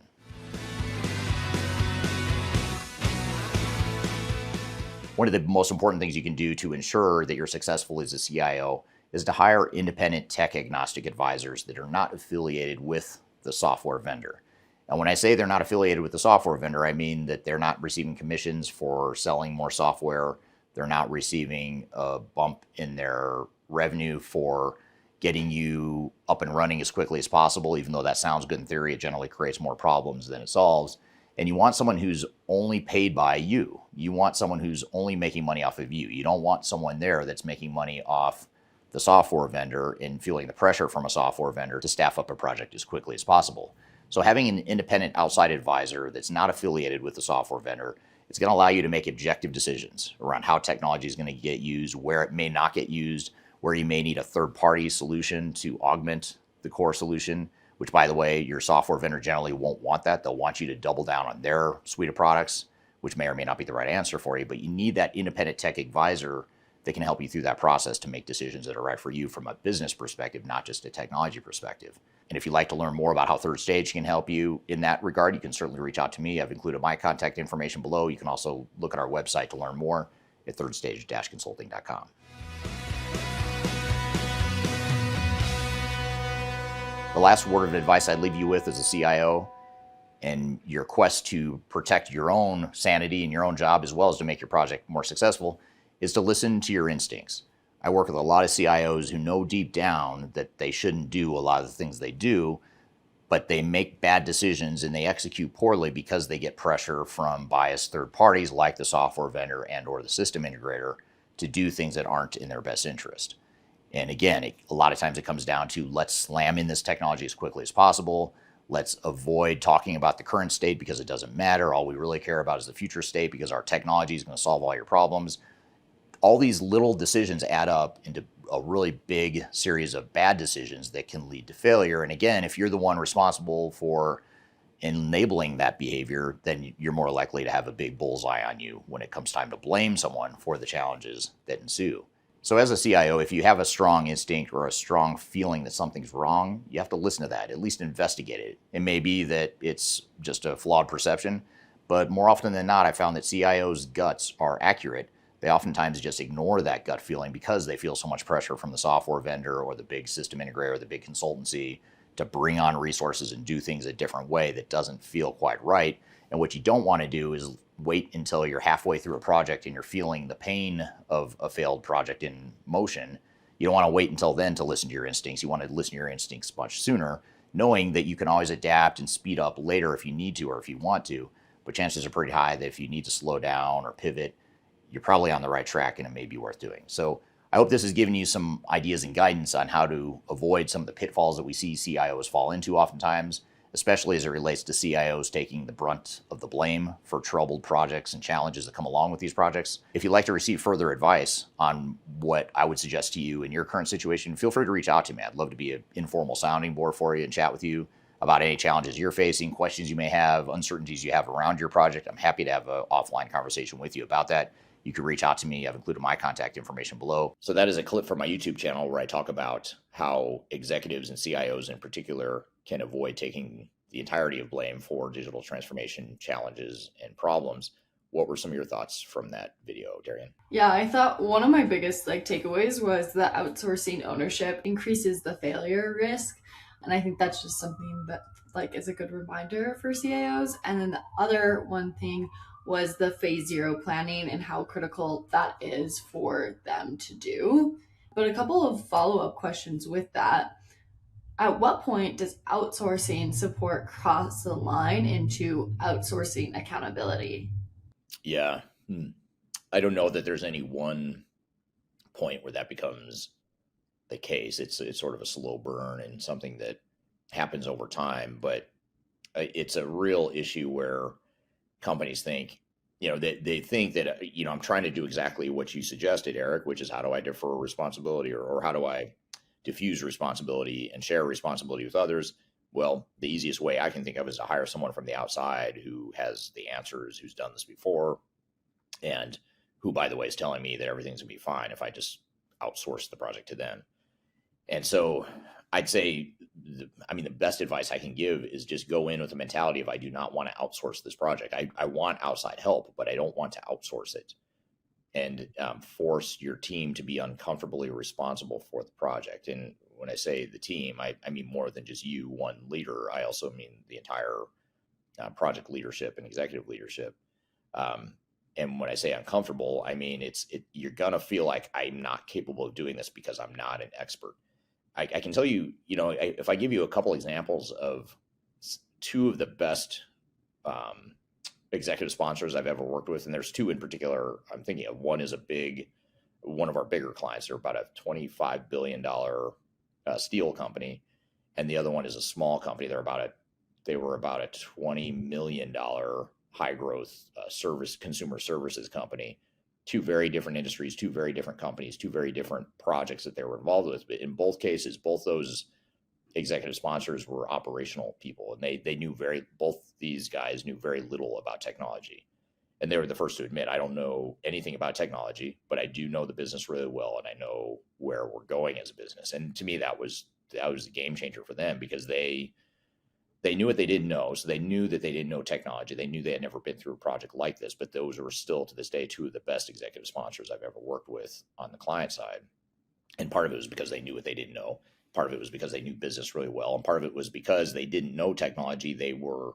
One of the most important things you can do to ensure that you're successful as a CIO is to hire independent tech agnostic advisors that are not affiliated with the software vendor. And when I say they're not affiliated with the software vendor, I mean that they're not receiving commissions for selling more software. They're not receiving a bump in their revenue for getting you up and running as quickly as possible. Even though that sounds good in theory, it generally creates more problems than it solves. And you want someone who's only paid by you. You want someone who's only making money off of you. You don't want someone there that's making money off the software vendor and feeling the pressure from a software vendor to staff up a project as quickly as possible. So having an independent outside advisor that's not affiliated with the software vendor, it's going to allow you to make objective decisions around how technology is going to get used, where it may not get used, where you may need a third-party solution to augment the core solution, which, by the way, your software vendor generally won't want that. They'll want you to double down on their suite of products, which may or may not be the right answer for you. But you need that independent tech advisor that can help you through that process to make decisions that are right for you from a business perspective, not just a technology perspective. And if you'd like to learn more about how Third Stage can help you in that regard, you can certainly reach out to me. I've included my contact information below. You can also look at our website to learn more at thirdstage-consulting.com. The last word of advice I'd leave you with as a CIO and your quest to protect your own sanity and your own job, as well as to make your project more successful, is to listen to your instincts. I work with a lot of CIOs who know deep down that they shouldn't do a lot of the things they do, but they make bad decisions and they execute poorly because they get pressure from biased third parties like the software vendor and or the system integrator to do things that aren't in their best interest. And again, a lot of times it comes down to, let's slam in this technology as quickly as possible. Let's avoid talking about the current state because it doesn't matter. All we really care about is the future state because our technology is going to solve all your problems. All these little decisions add up into a really big series of bad decisions that can lead to failure. And again, if you're the one responsible for enabling that behavior, then you're more likely to have a big bullseye on you when it comes time to blame someone for the challenges that ensue. So as a CIO, if you have a strong instinct or a strong feeling that something's wrong, you have to listen to that, at least investigate it. It may be that it's just a flawed perception, but more often than not, I found that CIOs' guts are accurate. They oftentimes just ignore that gut feeling because they feel so much pressure from the software vendor or the big system integrator or the big consultancy to bring on resources and do things a different way that doesn't feel quite right. And what you don't want to do is wait until you're halfway through a project and you're feeling the pain of a failed project in motion. You don't want to wait until then to listen to your instincts. You want to listen to your instincts much sooner, knowing that you can always adapt and speed up later if you need to or if you want to. But chances are pretty high that if you need to slow down or pivot, you're probably on the right track and it may be worth doing. So I hope this has given you some ideas and guidance on how to avoid some of the pitfalls that we see CIOs fall into oftentimes, especially as it relates to CIOs taking the brunt of the blame for troubled projects and challenges that come along with these projects. If you'd like to receive further advice on what I would suggest to you in your current situation, feel free to reach out to me. I'd love to be an informal sounding board for you and chat with you about any challenges you're facing, questions you may have, uncertainties you have around your project. I'm happy to have an offline conversation with you about that. You can reach out to me. I've included my contact information below. So that is a clip from my YouTube channel where I talk about how executives and CIOs in particular can avoid taking the entirety of blame for digital transformation challenges and problems. What were some of your thoughts from that video, Darian? Yeah, I thought one of my biggest takeaways was that outsourcing ownership increases the failure risk. And I think that's just something that is a good reminder for CIOs. And then the other one thing was the phase zero planning and how critical that is for them to do. But a couple of follow-up questions with that. At what point does outsourcing support cross the line into outsourcing accountability? Yeah. I don't know that there's any one point where that becomes the case. It's sort of a slow burn and something that happens over time, but it's a real issue where companies think, they think that, I'm trying to do exactly what you suggested, Eric, which is how do I defer responsibility or how do I diffuse responsibility and share responsibility with others? Well, the easiest way I can think of is to hire someone from the outside who has the answers, who's done this before, and who, by the way, is telling me that everything's gonna be fine if I just outsource the project to them. And so I'd say, the best advice I can give is just go in with the mentality of I do not want to outsource this project. I want outside help, but I don't want to outsource it. And force your team to be uncomfortably responsible for the project. And when I say the team, I mean more than just you, one leader. I also mean the entire project leadership and executive leadership. And when I say uncomfortable, I mean you're gonna feel like I'm not capable of doing this because I'm not an expert. I can tell you, if I give you a couple examples of two of the best executive sponsors I've ever worked with, and there's two in particular I'm thinking of. One is one of our bigger clients. They're about a $25 billion steel company, and the other one is a small company. They were about a $20 million high growth consumer services company. Two very different industries, two very different companies, two very different projects that they were involved with. But in both cases, both those executive sponsors were operational people, and both these guys knew very little about technology. And they were the first to admit, I don't know anything about technology, but I do know the business really well, and I know where we're going as a business. And to me, that was a game changer for them, because they knew what they didn't know. So they knew that they didn't know technology. They knew they had never been through a project like this, but those were still to this day two of the best executive sponsors I've ever worked with on the client side. And part of it was because they knew what they didn't know. Part of it was because they knew business really well. And part of it was because they didn't know technology. They were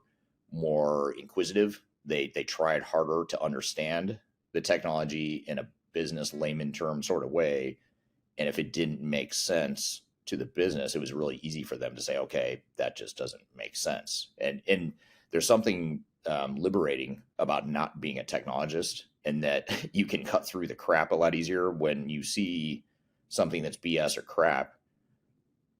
more inquisitive. They tried harder to understand the technology in a business layman term sort of way. And if it didn't make sense to the business, it was really easy for them to say, okay, that just doesn't make sense. And there's something liberating about not being a technologist, and that you can cut through the crap a lot easier when you see something that's BS or crap.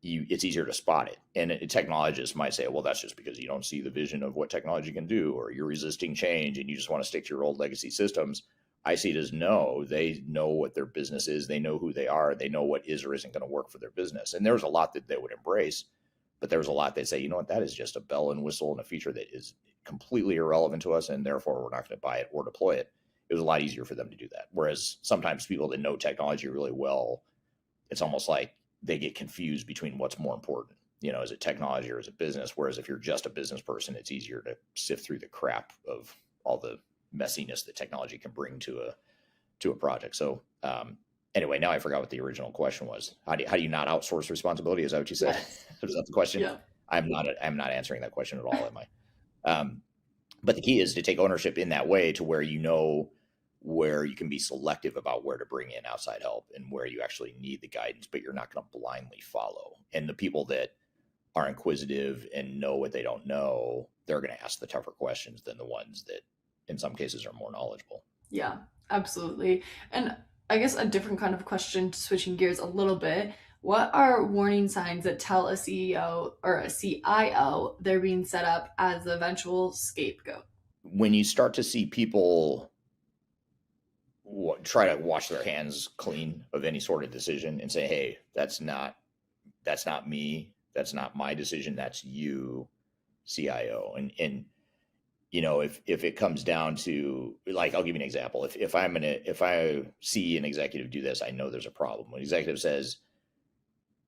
It's easier to spot it. And a technologist might say, well, that's just because you don't see the vision of what technology can do, or you're resisting change and you just want to stick to your old legacy systems. I see it as no, they know what their business is. They know who they are. They know what is or isn't going to work for their business. And there's a lot that they would embrace, but there's a lot that say, you know what, that is just a bell and whistle and a feature that is completely irrelevant to us, and therefore we're not going to buy it or deploy it. It was a lot easier for them to do that. Whereas sometimes people that know technology really well, it's almost like they get confused between what's more important. Is it technology or is it business? Whereas if you're just a business person, it's easier to sift through the crap of all the messiness that technology can bring to a project. So anyway, now I forgot what the original question was. How do you not outsource responsibility? Is that what you said? Was that the question? Yeah. I'm not answering that question at all, am I? But the key is to take ownership in that way, to where where you can be selective about where to bring in outside help and where you actually need the guidance, but you're not going to blindly follow. And the people that are inquisitive and know what they don't know, they're going to ask the tougher questions than the ones that in some cases are more knowledgeable. Yeah, absolutely. And I guess a different kind of question, switching gears a little bit. What are warning signs that tell a CEO or a CIO they're being set up as the eventual scapegoat? When you start to see people try to wash their hands clean of any sort of decision and say, hey, that's not me, that's not my decision, that's you, CIO. And you know, if it comes down to, like, I'll give you an example. If I see an executive do this, I know there's a problem. When an executive says,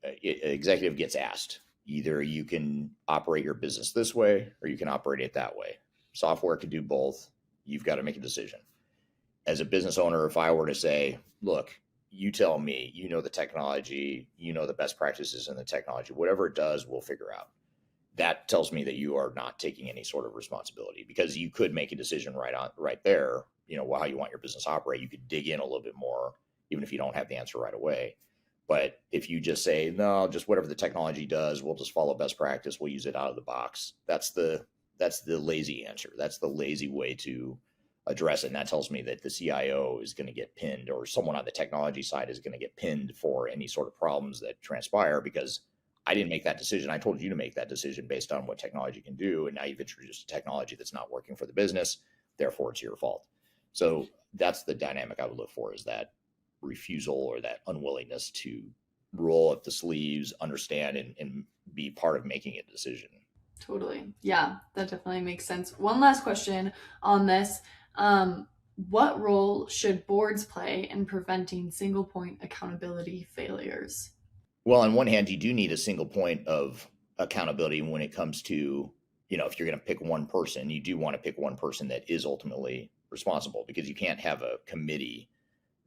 an executive gets asked, either you can operate your business this way or you can operate it that way. Software can do both. You've got to make a decision. As a business owner, if I were to say, look, you tell me, you know the technology, you know the best practices in the technology, whatever it does, we'll figure out. That tells me that you are not taking any sort of responsibility, because you could make a decision right there, you know, how you want your business to operate. You could dig in a little bit more, even if you don't have the answer right away. But if you just say, no, just whatever the technology does, we'll just follow best practice, we'll use it out of the box. That's the lazy answer. That's the lazy way to address it. And that tells me that the CIO is going to get pinned, or someone on the technology side is going to get pinned for any sort of problems that transpire, because I didn't make that decision. I told you to make that decision based on what technology can do. And now you've introduced a technology that's not working for the business. Therefore, it's your fault. So that's the dynamic I would look for, is that refusal or that unwillingness to roll up the sleeves, understand, and be part of making a decision. Totally. Yeah, that definitely makes sense. One last question on this. What role should boards play in preventing single point accountability failures? Well, on one hand, you do need a single point of accountability when it comes to, you know, if you're going to pick one person, you do want to pick one person that is ultimately responsible, because you can't have a committee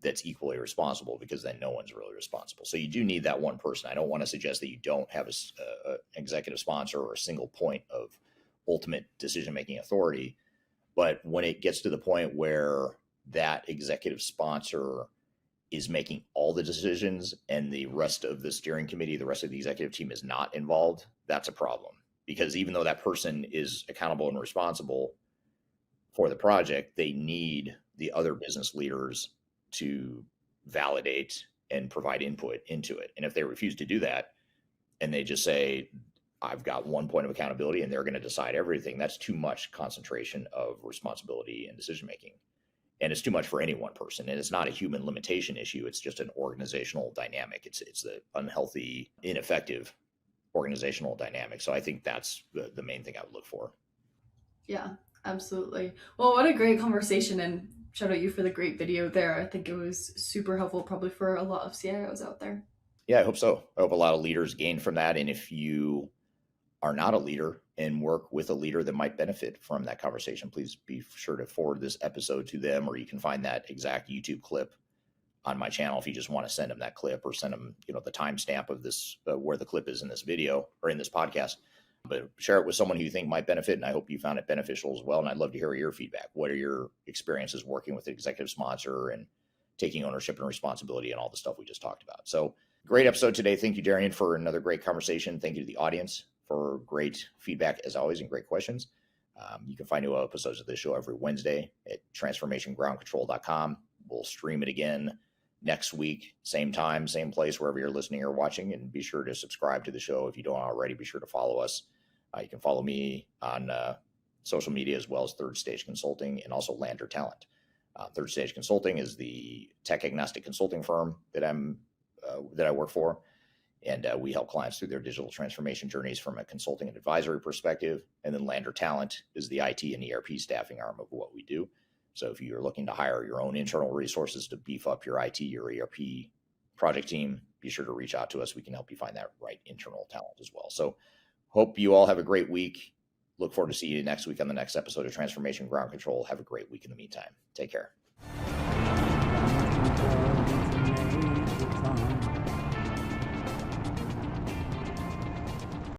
that's equally responsible, because then no one's really responsible. So you do need that one person. I don't want to suggest that you don't have an executive sponsor or a single point of ultimate decision-making authority. But when it gets to the point where that executive sponsor is making all the decisions and the rest of the steering committee, the rest of the executive team is not involved, that's a problem. Because even though that person is accountable and responsible for the project, they need the other business leaders to validate and provide input into it. And if they refuse to do that, and they just say, I've got one point of accountability and they're going to decide everything, that's too much concentration of responsibility and decision-making. And it's too much for any one person. And it's not a human limitation issue. It's just an organizational dynamic. It's the unhealthy, ineffective organizational dynamic. So I think that's the main thing I would look for. Yeah, absolutely. Well, what a great conversation, and shout out you for the great video there. I think it was super helpful, probably for a lot of CIOs out there. Yeah, I hope so. I hope a lot of leaders gain from that. And if you are not a leader and work with a leader that might benefit from that conversation, please be sure to forward this episode to them, or you can find that exact YouTube clip on my channel if you just want to send them that clip, or send them, you know, the timestamp of this, where the clip is in this video or in this podcast. But share it with someone who you think might benefit, and I hope you found it beneficial as well. And I'd love to hear your feedback. What are your experiences working with an executive sponsor and taking ownership and responsibility and all the stuff we just talked about? So great episode today. Thank you, Darian, for another great conversation. Thank you to the audience for great feedback as always, and great questions. You can find new episodes of this show every Wednesday at transformationgroundcontrol.com. We'll stream it again next week, same time, same place, wherever you're listening or watching. And be sure to subscribe to the show. If you don't already, be sure to follow us. You can follow me on social media, as well as Third Stage Consulting, and also Lander Talent. Third Stage Consulting is the tech agnostic consulting firm that I work for. And we help clients through their digital transformation journeys from a consulting and advisory perspective. And then Lander Talent is the IT and ERP staffing arm of what we do. So if you're looking to hire your own internal resources to beef up your IT or ERP project team, be sure to reach out to us. We can help you find that right internal talent as well. So hope you all have a great week. Look forward to seeing you next week on the next episode of Transformation Ground Control. Have a great week in the meantime. Take care.